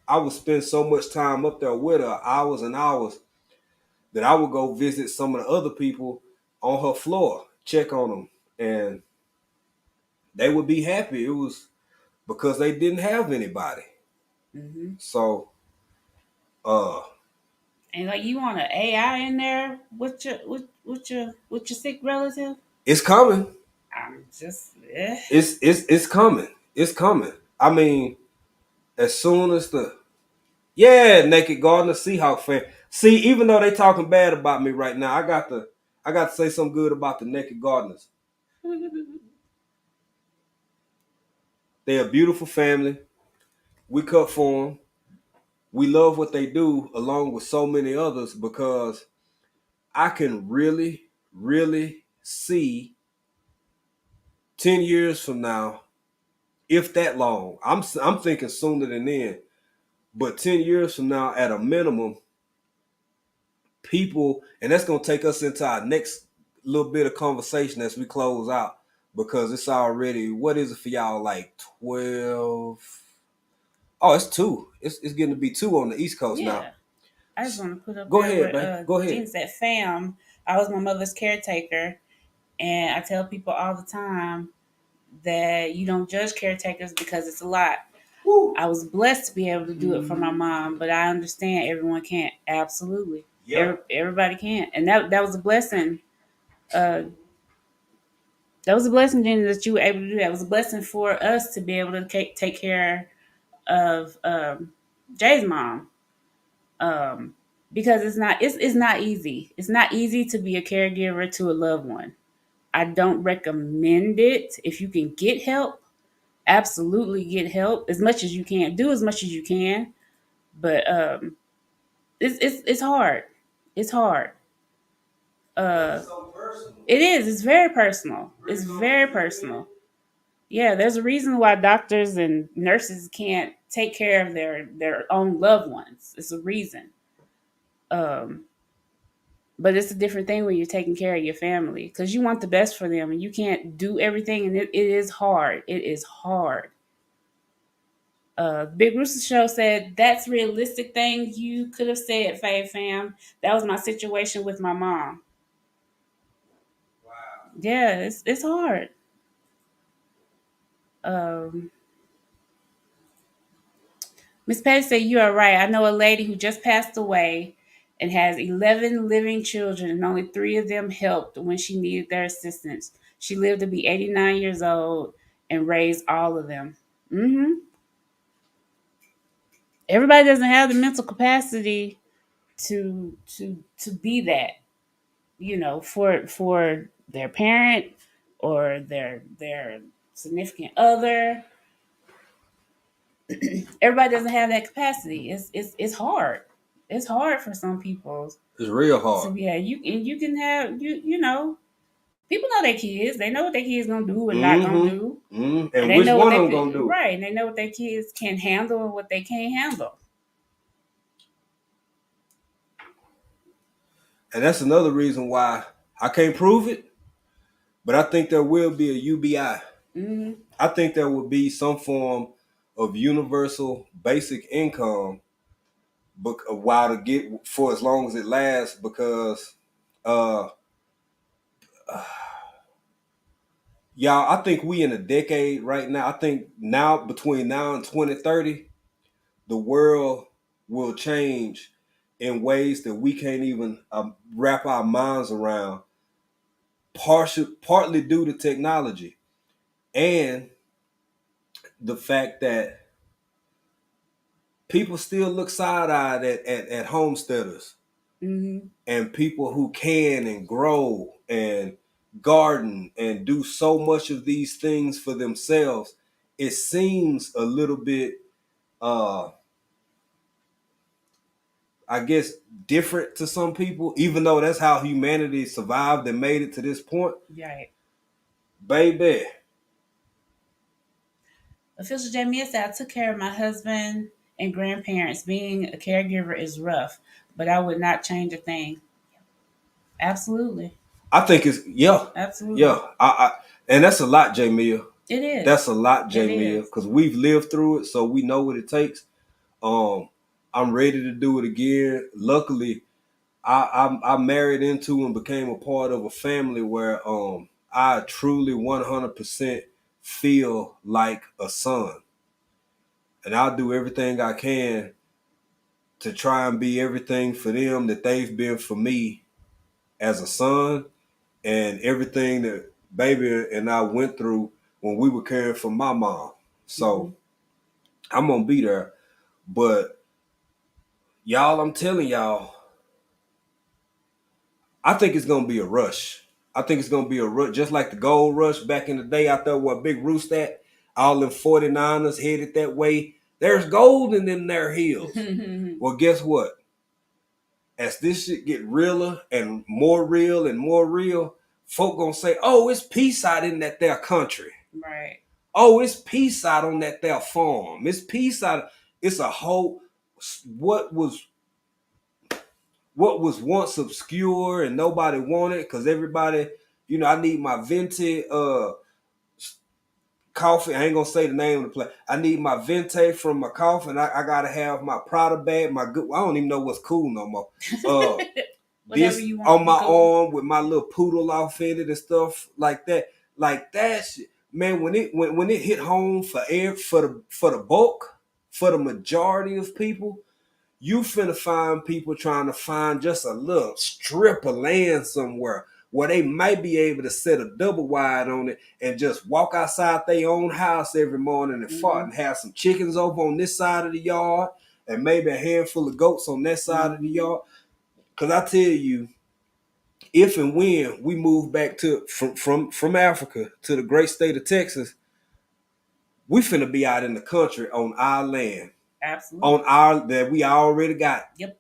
I would spend so much time up there with her, hours and hours, that I would go visit some of the other people on her floor, check on them, and they would be happy. It was because they didn't have anybody. Mhm. So, uh, And like you want an AI in there with your sick relative? it's coming. I'm just eh. It's coming. It's coming. I mean, as soon as yeah, Naked Gardener Seahawk fan. See, even though they talking bad about me right now, I got to say something good about the Naked Gardeners. They're a beautiful family. We cut for them. We love what they do, along with so many others, because I can really, really see 10 years from now, if that long. I'm thinking sooner than then, but 10 years from now, at a minimum, people, and that's gonna take us into our next little bit of conversation as we close out, because it's already, what is it for y'all, like 12? Oh, it's 2. It's getting to be 2 on the East Coast now. Yeah. I just want to put up Go there ahead, with man. Go ahead. Gene said, "Fam, I was my mother's caretaker, and I tell people all the time that you don't judge caretakers because it's a lot. Woo. I was blessed to be able to do it for my mom, but I understand everyone can't. Absolutely, Yep. everybody can't, and that was a blessing. Uh, that was a blessing, Jenny, that you were able to do that. It was a blessing for us to be able to take care of Jay's mom, um, because it's not easy. It's not easy to be a caregiver to a loved one. I don't recommend it. If you can get help, absolutely get help as much as you can. Do as much as you can, but it's hard. It's hard. Uh, It's so personal. it is. It's very personal. It's very personal. Yeah, there's a reason why doctors and nurses can't take care of their own loved ones. It's a reason. Um, but it's a different thing when you're taking care of your family because you want the best for them and you can't do everything, and it is hard. It is hard. Big Rooster Show said that's realistic thing you could have said, Faye Fam. That was my situation with my mom. Wow. Yeah, it's hard. Um, Miss Patty said you are right. I know a lady who just passed away and has 11 living children, and only 3 of them helped when she needed their assistance. She lived to be 89 years old and raised all of them. Hmm. Everybody doesn't have the mental capacity to be that, for their parent or their significant other. Everybody doesn't have that capacity. It's hard. It's hard for some people. It's real So hard. yeah, you can have people know their kids. They know what their kids gonna do and not gonna Mm-hmm. do, Mm-hmm. and And they which know what one of they them gonna do? right. And they know what their kids can handle and what they can't handle. And that's another reason why I can't prove it, but I think there will be a UBI. Hmm. I think there will be some form of universal basic income a while to get for as long as it lasts because uh y'all, I think we in a decade right now. I think now between now and 2030, the world will change in ways that we can't even wrap our minds around. Partly due to technology and the fact that people still look side-eyed at homesteaders Mm-hmm. and people who can and grow and garden and do so much of these things for themselves. It seems a little bit uh I guess different to some people, even though that's how humanity survived and made it to this point. Right. Baby. Official Jamia said, I took care of my husband and grandparents. Being a caregiver is rough, but I would not change a thing. Absolutely. I think it's yeah. Absolutely. Yeah. I and that's a lot, Jamia. It is. That's a lot, It Jamia, is. because we've lived through it, so we know what it takes. Um, I'm ready to do it again. Luckily, I married into and became a part of a family where I truly 100% feel like a son, and I'll do everything I can to try and be everything for them that they've been for me as a son, and everything that baby and I went through when we were caring for my mom. Mm-hmm. So I'm gonna be there. But y'all, I'm telling y'all, I think it's gonna be a rush. I think it's gonna be a rush, just like the gold rush back in the day out there where Big Roost at. All them 49ers headed that way. There's gold in them there hills. Well, guess what? As this shit get realer and more real, folk gonna say, "Oh, it's peace out in that there country. Right. Oh, it's peace out on that there farm. It's peace out. It's a whole what was what was once obscure and nobody wanted because everybody, I need my venti coffee. I ain't gonna say the name of the place. I need my venti from my coffee, and I gotta have my Prada bag. My good. I don't even know what's cool no more. Whatever This you want on to be my cool. arm with my little poodle off in it and stuff like that. Like that shit, man. When it hit home for the bulk, for the majority of people, you finna find people trying to find just a little strip of land somewhere where they might be able to set a double wide on it and just walk outside their own house every morning and fart Mm-hmm. and have some chickens over on this side of the yard and maybe a handful of goats on that side of the Mm-hmm. yard. Cause I tell you, if and when we move back to from Africa to the great state of Texas, we finna be out in the country on our land, on Absolutely. our that we already got. Yep.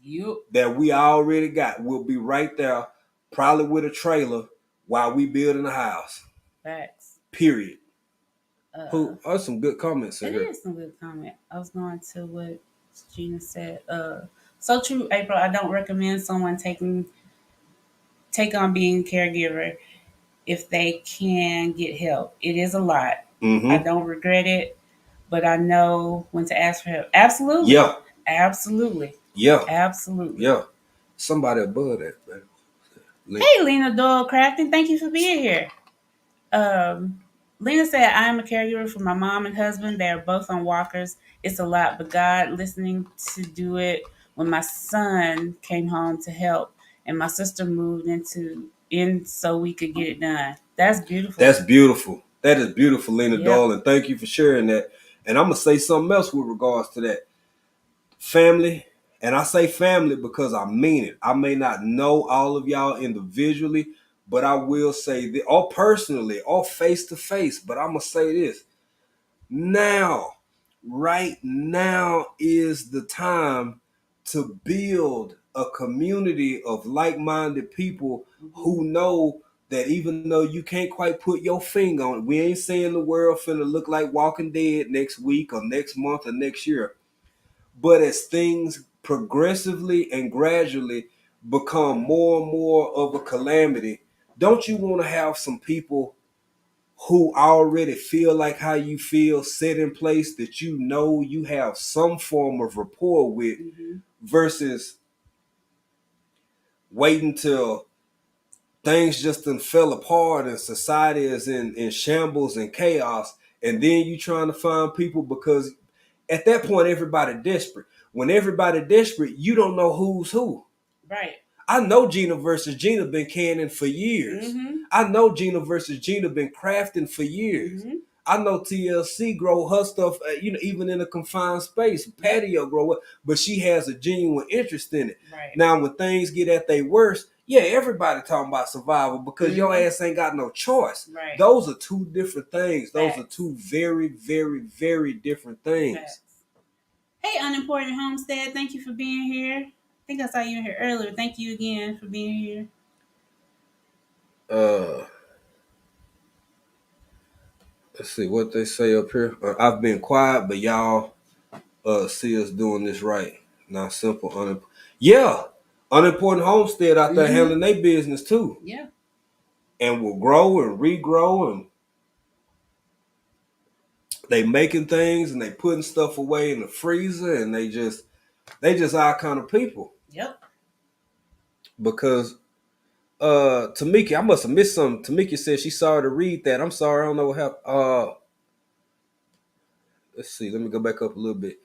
Yep. That we already got. We'll be right there, probably with a trailer while we building a house. Facts. Period. Uh, Who are some good comments in it here? is some good comment. I was going to what Gina said. So true, April. I don't recommend someone take on being a caregiver if they can get help. It is a lot. I Mm-hmm. don't regret it, but I know when to ask for help. Absolutely. Yeah. Absolutely. Yeah. Absolutely. Yeah. Somebody above that, man. Hey, Lena Doyle Crafton, thank you for being here. Um, Lena said, I am a caregiver for my mom and husband. They are both on walkers. It's a lot, but God listening to do it when my son came home to help and my sister moved in so we could get it done. That's beautiful. That's beautiful. That is beautiful, Lena Yep. Doll, and thank you for sharing that. And I'm gonna say something else with regards to that. Family, and I say family because I mean it. I may not know all of y'all individually, but I will say that, or personally, or face to face. But I'm gonna say this now, right now is the time to build a community of like-minded people Mm-hmm. who know that even though you can't quite put your finger on it, we ain't saying the world finna look like Walking Dead next week or next month or next year. But as things progressively and gradually become more and more of a calamity, don't you want to have some people who already feel like how you feel set in place that you know you have some form of rapport with versus waiting till things just done fell apart and society is in shambles and chaos, and then you trying to find people because at that point everybody desperate. When everybody desperate, you don't know who's who. Right. I know Gina versus Gina been canning for years. I know Gina versus Gina been crafting for years. I know TLC grow her stuff, even in a confined space, patio grow it, but she has a genuine interest in it. Right. Now, when things get at their worst, yeah, everybody talking about survival because your ass ain't got no choice. Right. Those are two different things. Those Facts. are two very, very, very different things. Facts. Hey, Unimportant Homestead, thank you for being here. I think I saw you in here earlier. Thank you again for being here. Let's see what they say up here. I've been quiet, but y'all see us doing this right. Now, simple, unimportant homestead out there handling their business too. Yeah. And will grow and regrow, and they making things and they putting stuff away in the freezer, and they just our kind of people. Yep. Because Tamika, I must have missed something. Tamika said she's sorry to read that. I'm sorry, I don't know what happened. Let's see, let me go back up a little bit.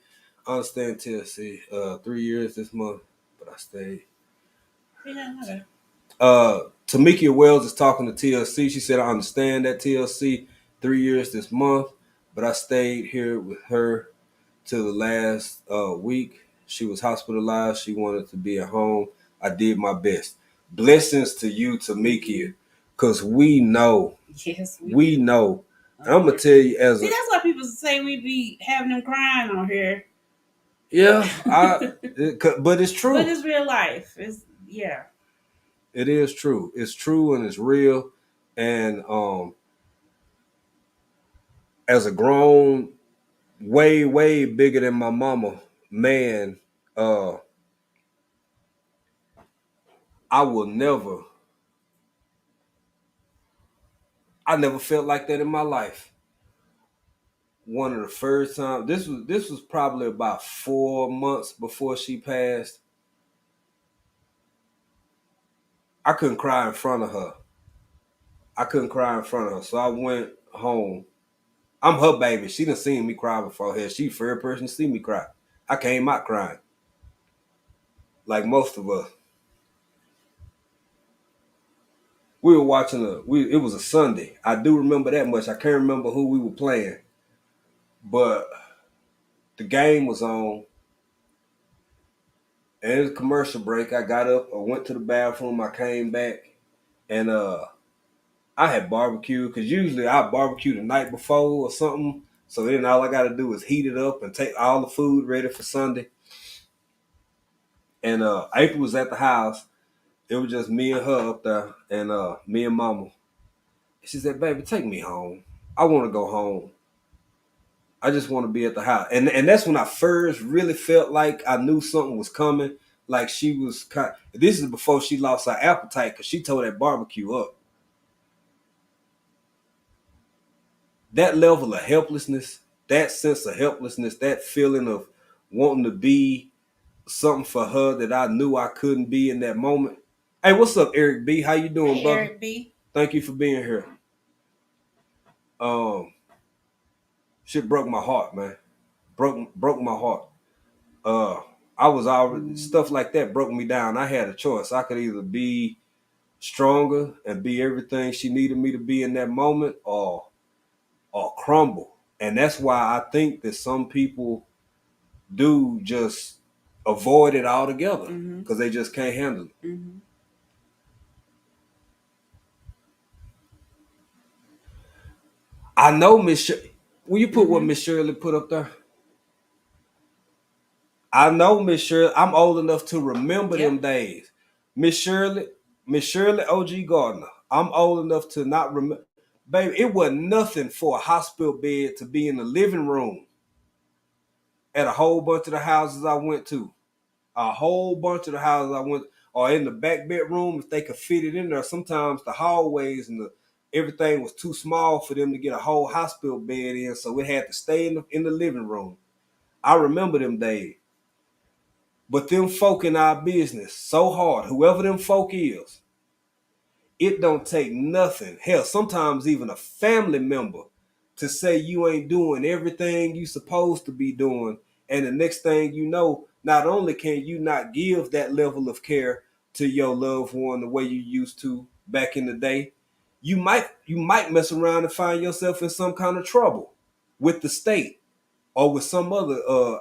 I understand TLC. 3 years this month, but I stayed. Yeah, okay. Tamika Wells is talking to TLC. She said, I understand that TLC 3 years this month, but I stayed here with her till the last week. She was hospitalized. She wanted to be at home. I did my best. Blessings to you, Tamika, because we know. Yes, we know. And I'm going to tell you See, that's why people say we be having them crying on here. Yeah, but it's true. But it's real life. It is true. It's true and it's real. And as a grown, way, way bigger than my mama, man, I never felt like that in my life. One of the first times, this was probably about 4 months before she passed. I couldn't cry in front of her. So I went home. I'm her baby. She done seen me cry before her. She the first person to see me cry. I came out crying. Like most of us. We were watching it was a Sunday. I do remember that much. I can't remember who we were playing. But the game was on. And it was a commercial break. I got up, I went to the bathroom, I came back, and I had barbecue, because usually I barbecue the night before or something. So then all I got to do is heat it up and take all the food ready for Sunday. And April was at the house. It was just me and her up there, and me and mama. She said, baby, take me home. I want to go home. I just want to be at the house. And that's when I first really felt like I knew something was coming. Like she was this is before she lost her appetite, because she tore that barbecue up. That level of helplessness, that sense of helplessness, that feeling of wanting to be something for her that I knew I couldn't be in that moment. Hey, what's up, Eric B? How you doing, hey, brother? Eric B. Thank you for being here. Shit broke my heart, man. Broke my heart. I was already stuff like that broke me down. I had a choice. I could either be stronger and be everything she needed me to be in that moment, or crumble. And that's why I think that some people do just avoid it altogether, because they just can't handle it. I know Miss will you put what Miss Shirley put up there? I know Miss Shirley. I'm old enough to remember them days. Miss Shirley OG Gardner. I'm old enough to not remember. Baby, it wasn't nothing for a hospital bed to be in the living room at a whole bunch of the houses I went to. A whole bunch of the houses I went, or in the back bedroom, if they could fit it in there. Sometimes the hallways and everything was too small for them to get a whole hospital bed in, so it had to stay in the living room. I remember them days. But them folk in our business so hard, whoever them folk is, it don't take nothing. Hell, sometimes even a family member to say you ain't doing everything you supposed to be doing. And the next thing you know, not only can you not give that level of care to your loved one the way you used to back in the day, you might mess around and find yourself in some kind of trouble with the state or with some other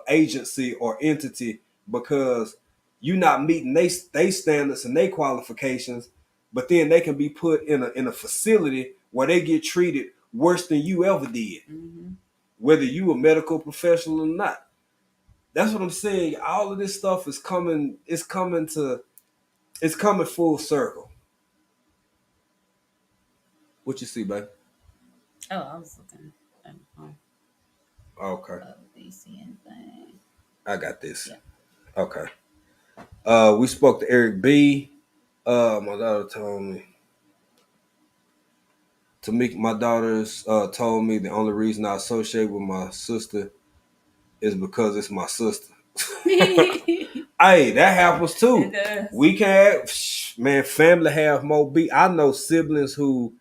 agency or entity because you're not meeting they standards and they qualifications, but then they can be put in a facility where they get treated worse than you ever did, Mm-hmm. whether you a medical professional or not. That's what I'm saying. All of this stuff is coming. It's coming full circle. What you see, babe? Oh, I was looking at the phone. Okay, Oh, do you see anything? I got this. Yeah. Okay. We spoke to Eric B. My daughter told me my daughters told me the only reason I associate with my sister is because it's my sister. It Hey, that happens too. does. We can't, man, family have more beat. I know siblings who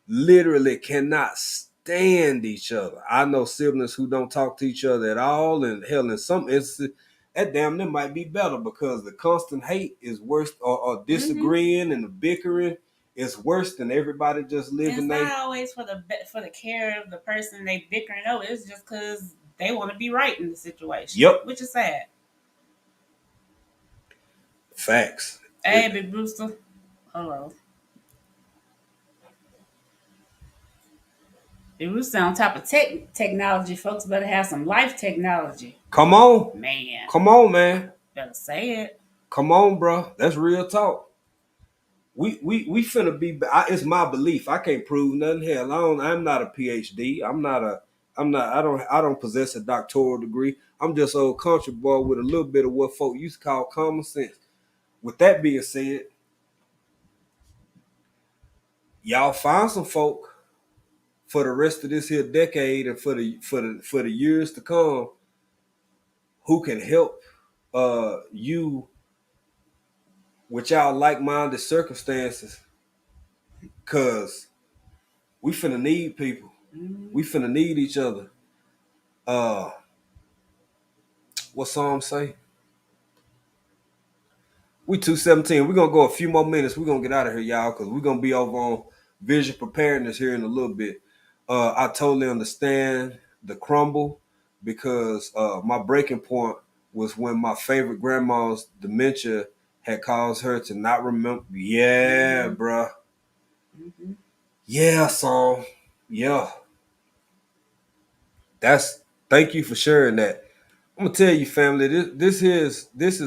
literally cannot stand each other. I know siblings who don't talk to each other at all, and hell, in some instances, that damn near might be better because the constant hate is worse, or Mm-hmm. disagreeing and the bickering is worse than everybody just And living it's they. not always for the care of the person they bickering over. It's just because they want to be right in the situation, Yep, which is sad. facts. Hey, Big Brewster. Hello. Big Brewster on top of technology. Folks better have some life technology. Come on, Man, come on, man, better say it. come on, bro. That's real talk. We finna be. It's my belief. I can't prove nothing. Hell, I'm not a PhD. I'm not a. I'm not. I don't possess a doctoral degree. I'm just old country boy with a little bit of what folk used to call common sense. With that being said, y'all find some folk for the rest of this here decade and for the years to come who can help you with y'all like-minded circumstances. Cause we finna need people. Mm-hmm. We finna need each other. Uh, what song say? We 217. We're gonna go a few more minutes. We're gonna get out of here, y'all, because we're gonna be over on vision preparedness here in a little bit. I totally understand the crumble because my breaking point was when my favorite grandma's dementia had caused her to not remember. Yeah, Mm-hmm. bruh. Mm-hmm. Yeah, song. Yeah. That's Thank you for sharing that. I'm gonna tell you, family, this is this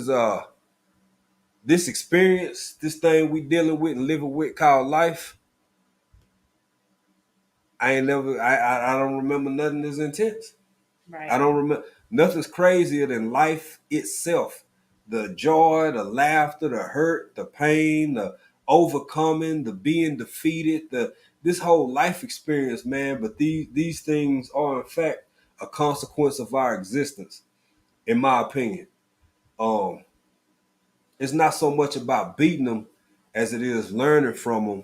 experience, this thing we dealing with and living with called life. I don't remember nothing as intense. I Right. don't remember nothing's crazier than life itself. The joy, the laughter, the hurt, the pain, the overcoming, the being defeated, the this whole life experience, man. But these things are in fact a consequence of our existence, in my opinion. Um, it's not so much about beating them as it is learning from them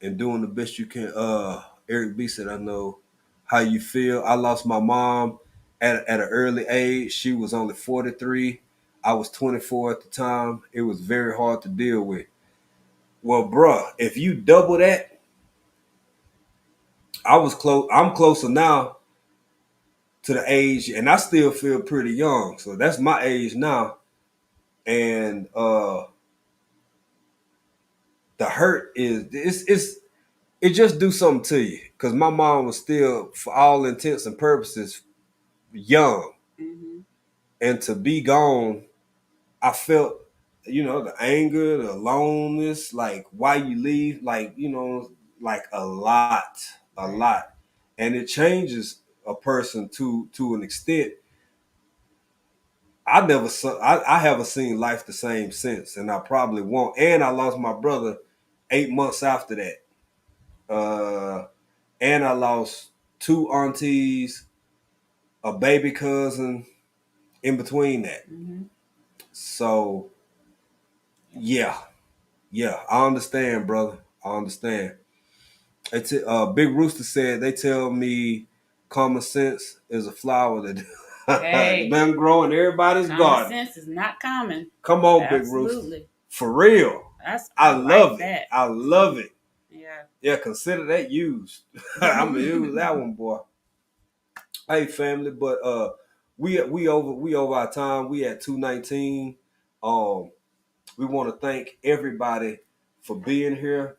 and doing the best you can. Eric B said, "I know how you feel. I lost my mom at an early age. She was only 43. I was 24 at the time. It was very hard to deal with. Well, bruh, if you double that, I was close. I'm closer now to the age, and I still feel pretty young. So that's my age now. And the hurt is it just do something to you because my mom was still, for all intents and purposes, young, Mm-hmm. and to be gone, I felt, the anger, the loneliness, like why you leave, like like a Right. lot, and it changes a person to an extent. I haven't seen life the same since, and I probably won't. And I lost my brother 8 months after that. Uh, and I lost two aunties, a baby cousin in between that. Mm-hmm. So Yep. yeah, yeah, I understand, brother. I understand. Big Rooster said they tell me common sense is a flower that Hey, been growing in everybody's common garden. sense is not common. Come on, Big Rooster, Absolutely. for real. I I like love it. that. I love it. Yeah. Yeah, consider that used. I'm gonna use that one, boy. Hey, family, but we over our time. We at 2:19. Um, we want to thank everybody for being here.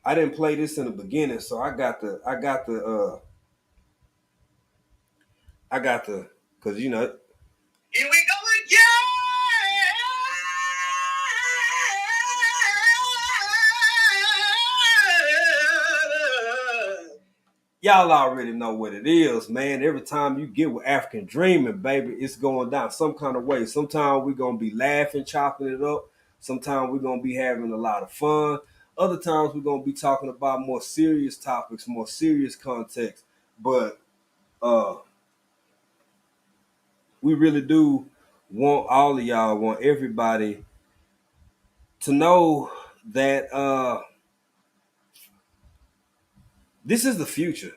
I didn't play this in the beginning, so I got the, cause here we go again. Y'all already know what it is, man. Every time you get with African Dreaming, baby, it's going down some kind of way. Sometimes we're gonna be laughing, chopping it up. Sometimes we're gonna be having a lot of fun. Other times we're gonna be talking about more serious topics, more serious context. But uh we really do want everybody to know that this is the future.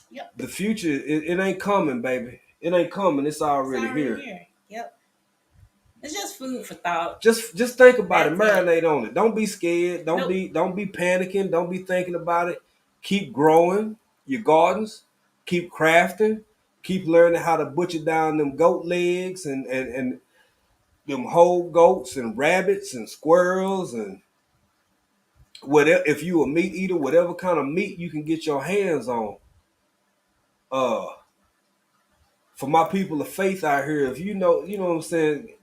Yep. The future, it ain't coming, baby. It ain't coming. It's It's already already here. here. Yep. It's just food for thought. Just think about it. That's it. Marinate on it. Don't be scared. Don't Nope. be don't be panicking. Don't be thinking about it. Keep growing your gardens. Keep crafting. Keep learning how to butcher down them goat legs and them whole goats and rabbits and squirrels and whatever. If you a meat eater, whatever kind of meat you can get your hands on. Uh, for my people of faith out here, if you know what I'm saying,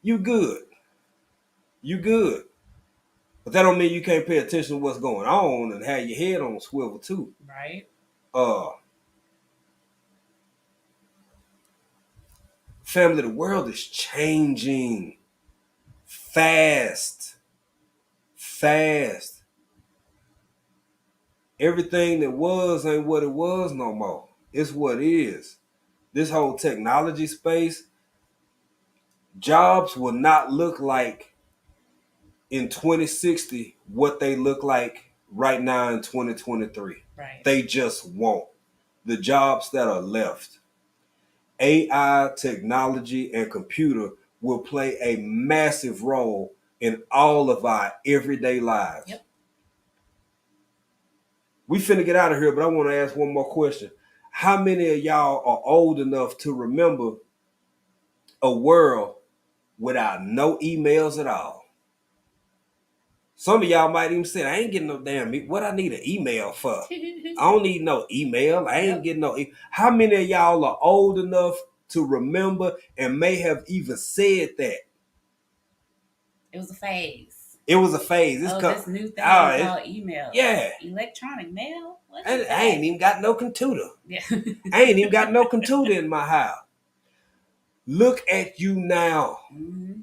you good. You good. But that don't mean you can't pay attention to what's going on and have your head on a swivel too. Right. Uh, family, the world is changing fast, fast. Everything that was ain't what it was no more. It's what is. This whole technology space, jobs will not look like in 2060 what they look like right now in 2023. Right. They just won't. The jobs that are left, AI, technology, and computer will play a massive role in all of our everyday lives. Yep. We finna get out of here, but I want to ask one more question. How many of y'all are old enough to remember a world without no emails at all? Some of y'all might even say, I ain't getting no damn what I need an email for. I don't need no email. I ain't Yep. getting no. How many of y'all are old enough to remember and may have even said that? It was a phase. It was a phase. It's this new thing called email. Yeah. Electronic mail? What I is that? ain't even got no computer. Yeah. I ain't even got no computer in my house. Look at you now. Mm-hmm.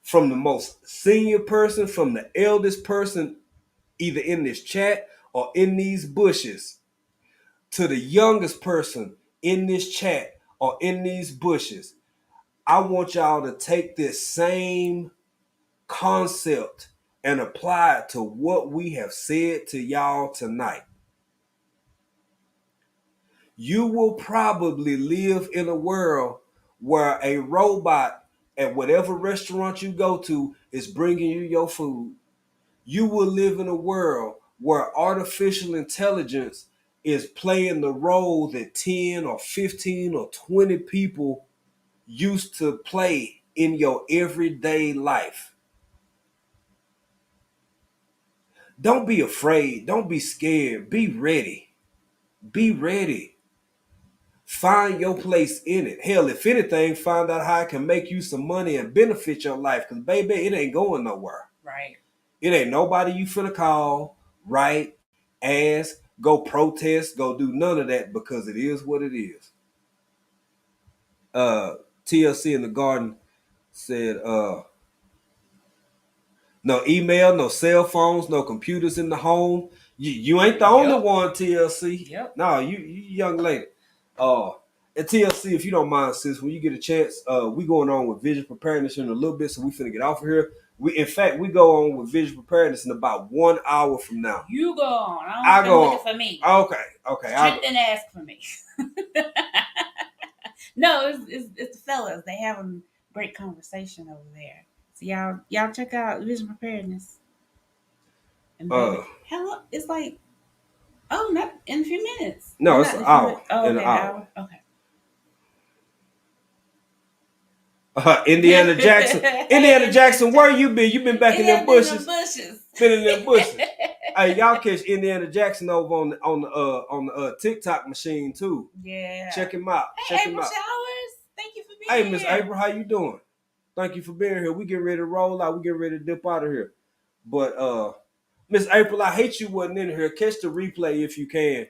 From the most senior person, from the eldest person, either in this chat or in these bushes, to the youngest person in this chat or in these bushes. I want y'all to take this same concept and apply it to what we have said to y'all tonight. You will probably live in a world where a robot at whatever restaurant you go to is bringing you your food. You will live in a world where artificial intelligence is playing the role that 10 or 15 or 20 people used to play in your everyday life. Don't be afraid. Don't be scared. Be ready. Be ready. Find your place in it. Hell, if anything, find out how it can make you some money and benefit your life. Because, baby, it ain't going nowhere. Right. It ain't nobody you finna call, write, ask, go protest, go do none of that because it is what it is. TLC in the garden said, No email, no cell phones, no computers in the home. You ain't the only Yep. one, TLC. Yep. No, you young lady. Uh, and TLC, if you don't mind, sis, when you get a chance, we going on with vision preparedness in a little bit, so we finna get off of here. In fact, we go on with vision preparedness in about 1 hour from now. You go on. I I don't go been on. looking for me. Okay. Trip didn't ask for me. No, it's the fellas. They having great conversation over there. So y'all check out Vision Preparedness. And Uh, baby, how long? It's like, oh, not in a few minutes. no, Well, it's not in an a few hour. minutes. Oh, In an okay, an hour. hour. Okay. Indiana Jackson. Indiana Jackson, where you been? You been back in them bushes. Been in them bushes. Hey, y'all catch Indiana Jackson over on the TikTok machine too. Yeah. Check him out. Hey, Check him April out. Showers. Thank you for Hey, being Miss here. April, how you doing? Thank you for being here. We getting ready to roll out. We getting ready to dip out of here. But Miss April, I hate you wasn't in here. Catch the replay if you can.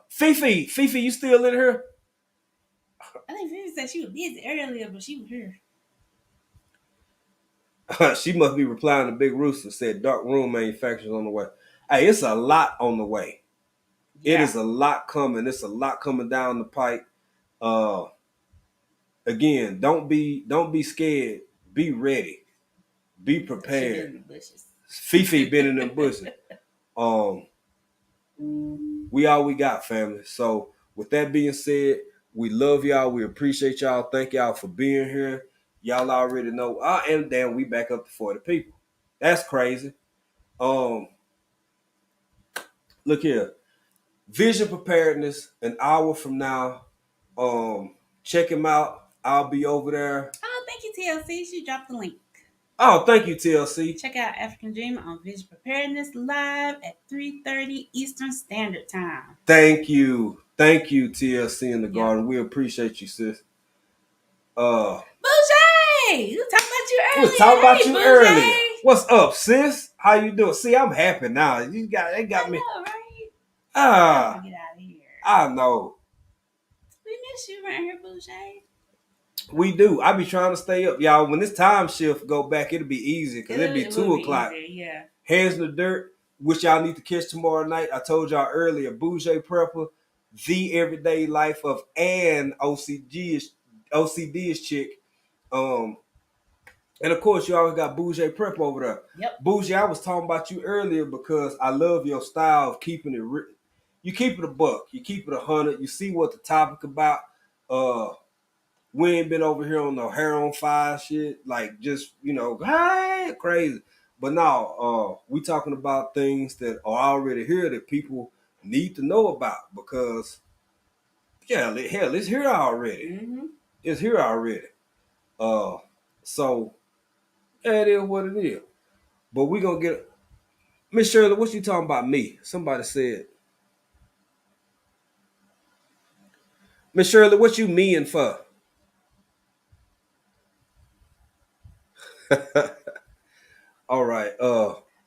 Fifi, you still in here? I think Vivi said she was busy earlier, but she was here. She must be replying to Big Rooster. Said dark room manufacturers on the way. Hey, it's a lot on the way. Yeah. It is a lot coming. It's a lot coming down the pipe. Uh, again, don't be scared. Be ready. Be prepared. She been in the bushes. Fifi been in them bushes. We all we got, family. So with that being said, we love y'all. We appreciate y'all. Thank y'all for being here. Y'all already know. And then we back up to 40 people. That's crazy. Look here. Vision preparedness, an hour from now. Check him out. I'll be over there. Oh, thank you, TLC. She dropped the link. Oh, thank you, TLC. Check out African Dream on Vision Preparedness live at 3:30 Eastern Standard Time. Thank you, TLC in the garden. We appreciate you, sis. Bougie! We talking about you earlier. We was talking about you Bougie. earlier. What's up, sis? How you doing? See, I'm happy now. They got I me. know, right? Ah, Get out of here. I know. We miss you right here, Bougie. We do. I be trying to stay up, y'all. When this time shift go back, it'll be easy because it'll be 2 o'clock. Yeah. Hands in the dirt, which y'all need to catch tomorrow night. I told y'all earlier, Bougie Prepper, the everyday life of an OCD chick. And of course, you always got Bougie Prep over there. Yep. Bougie, I was talking about you earlier because I love your style of keeping it. You keep it a buck. You keep it 100. You see what the topic about. We ain't been over here on no hair on fire shit. Like just hey, crazy. But now, we talking about things that are already here that people need to know about because hell, it's here already. Mm-hmm. It's here already. So yeah, it is what it is. But we gonna get Miss Shirley. What you talking about me? Somebody said, Miss Shirley, what you mean for? All right.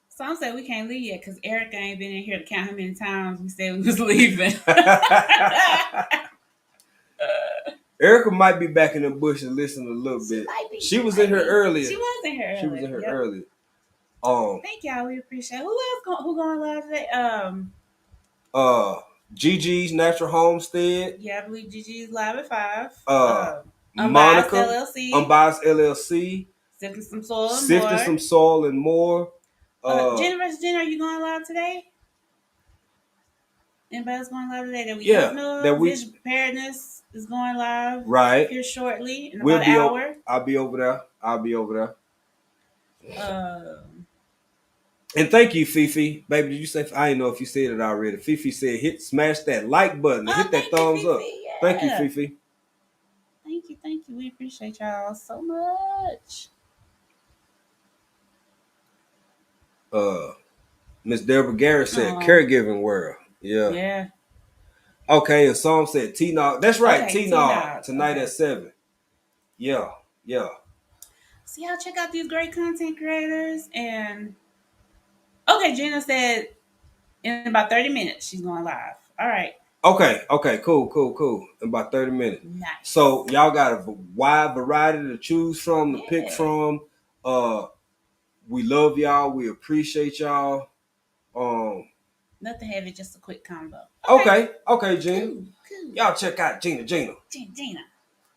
Some say we can't leave yet because Erica ain't been in here to count how many times we said we was leaving. Erica might be back in the bush and listening a little bit. She was in here earlier. She was in here earlier. Thank y'all. We appreciate it. Who going live today? Gigi's Natural Homestead. Yeah, I believe Gigi's live at 5. Monica, Unbiased LLC. Sifting some soil and more. Jenny vs. Jen, are you going live today? Anybody else going live today that we don't know? Vision Preparedness is going live here shortly in about an hour. I'll be over there. And thank you, Fifi. Baby, did you say, I didn't know if you said it already. Fifi said, smash that like button and hit that thumbs up. Yeah. Thank you, Fifi. Thank you. We appreciate y'all so much. Miss Deborah Garrett said, caregiving world. Yeah. Yeah. Okay, and Psalm said T-Nog. That's right, T-Nog tonight at 7. Yeah. So y'all check out these great content creators. And okay, Gina said in about 30 minutes she's going live. All right. Okay, cool. In about 30 minutes. Nice. So y'all got a wide variety to choose from, to pick from. We love y'all. We appreciate y'all. Nothing heavy, just a quick combo. Okay, Gina. Cool. Y'all check out Gina. Gina.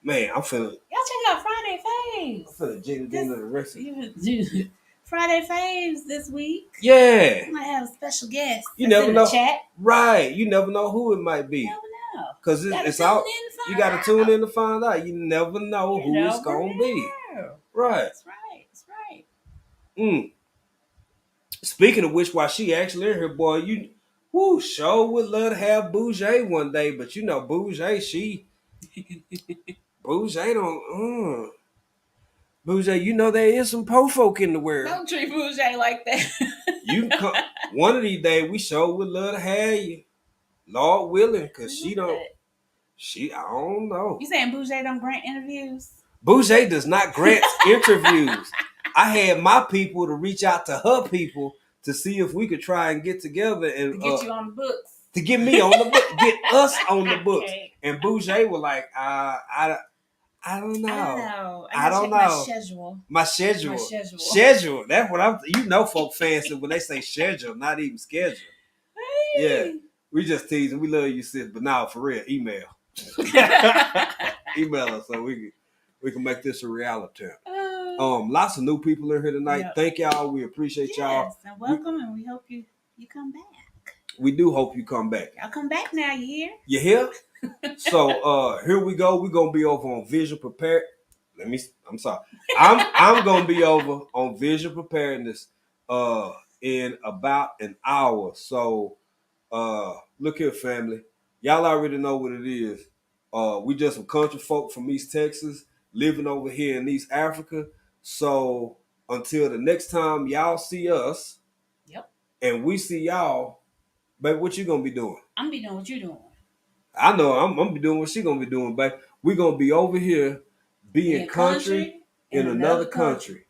Man, I'm feeling. Y'all check out Friday Faves. I'm feeling Gina the rest of it. Friday Faves this week. Yeah. We might have a special guest. You never know. Chat. Right. You never know who it might be. You never know. Because it's out. You got to tune in to find out. You never know who it's going to be. Right. That's right. Speaking of which, while she actually in here, boy, sure would love to have Bougie one day, but you know, Bougie don't, Bougie, you know there is some po folk in the world. Don't treat Bougie like that. You can come, one of these days, we sure would love to have you, Lord willing, because I don't know. You saying Bougie don't grant interviews? Bougie does not grant interviews. I had my people to reach out to her people to see if we could try and get together and to get you on the books. To get me on the book, get us on the books. Okay. And Bougie was like, I don't know. I don't know. My schedule. That's what I'm. Folk fancy when they say schedule, not even schedule. Hey. Yeah, we just teasing. We love you, sis, but now for real, email. Email us so we can make this a reality. Lots of new people in here tonight. Yep. Thank y'all. We appreciate y'all. Yes, and welcome, and we hope you come back. We do hope you come back. Y'all come back now. You hear? You hear? So here we go. We're gonna be over on visual prepared. I'm sorry. I'm gonna be over on visual preparedness in about an hour. So look here, family. Y'all already know what it is. We just some country folk from East Texas living over here in East Africa. So until the next time y'all see us, yep, and we see y'all, baby, what you gonna be doing? I'm be doing what you doing. I know I'm gonna be doing what she gonna be doing, baby. We gonna be over here being country in another country.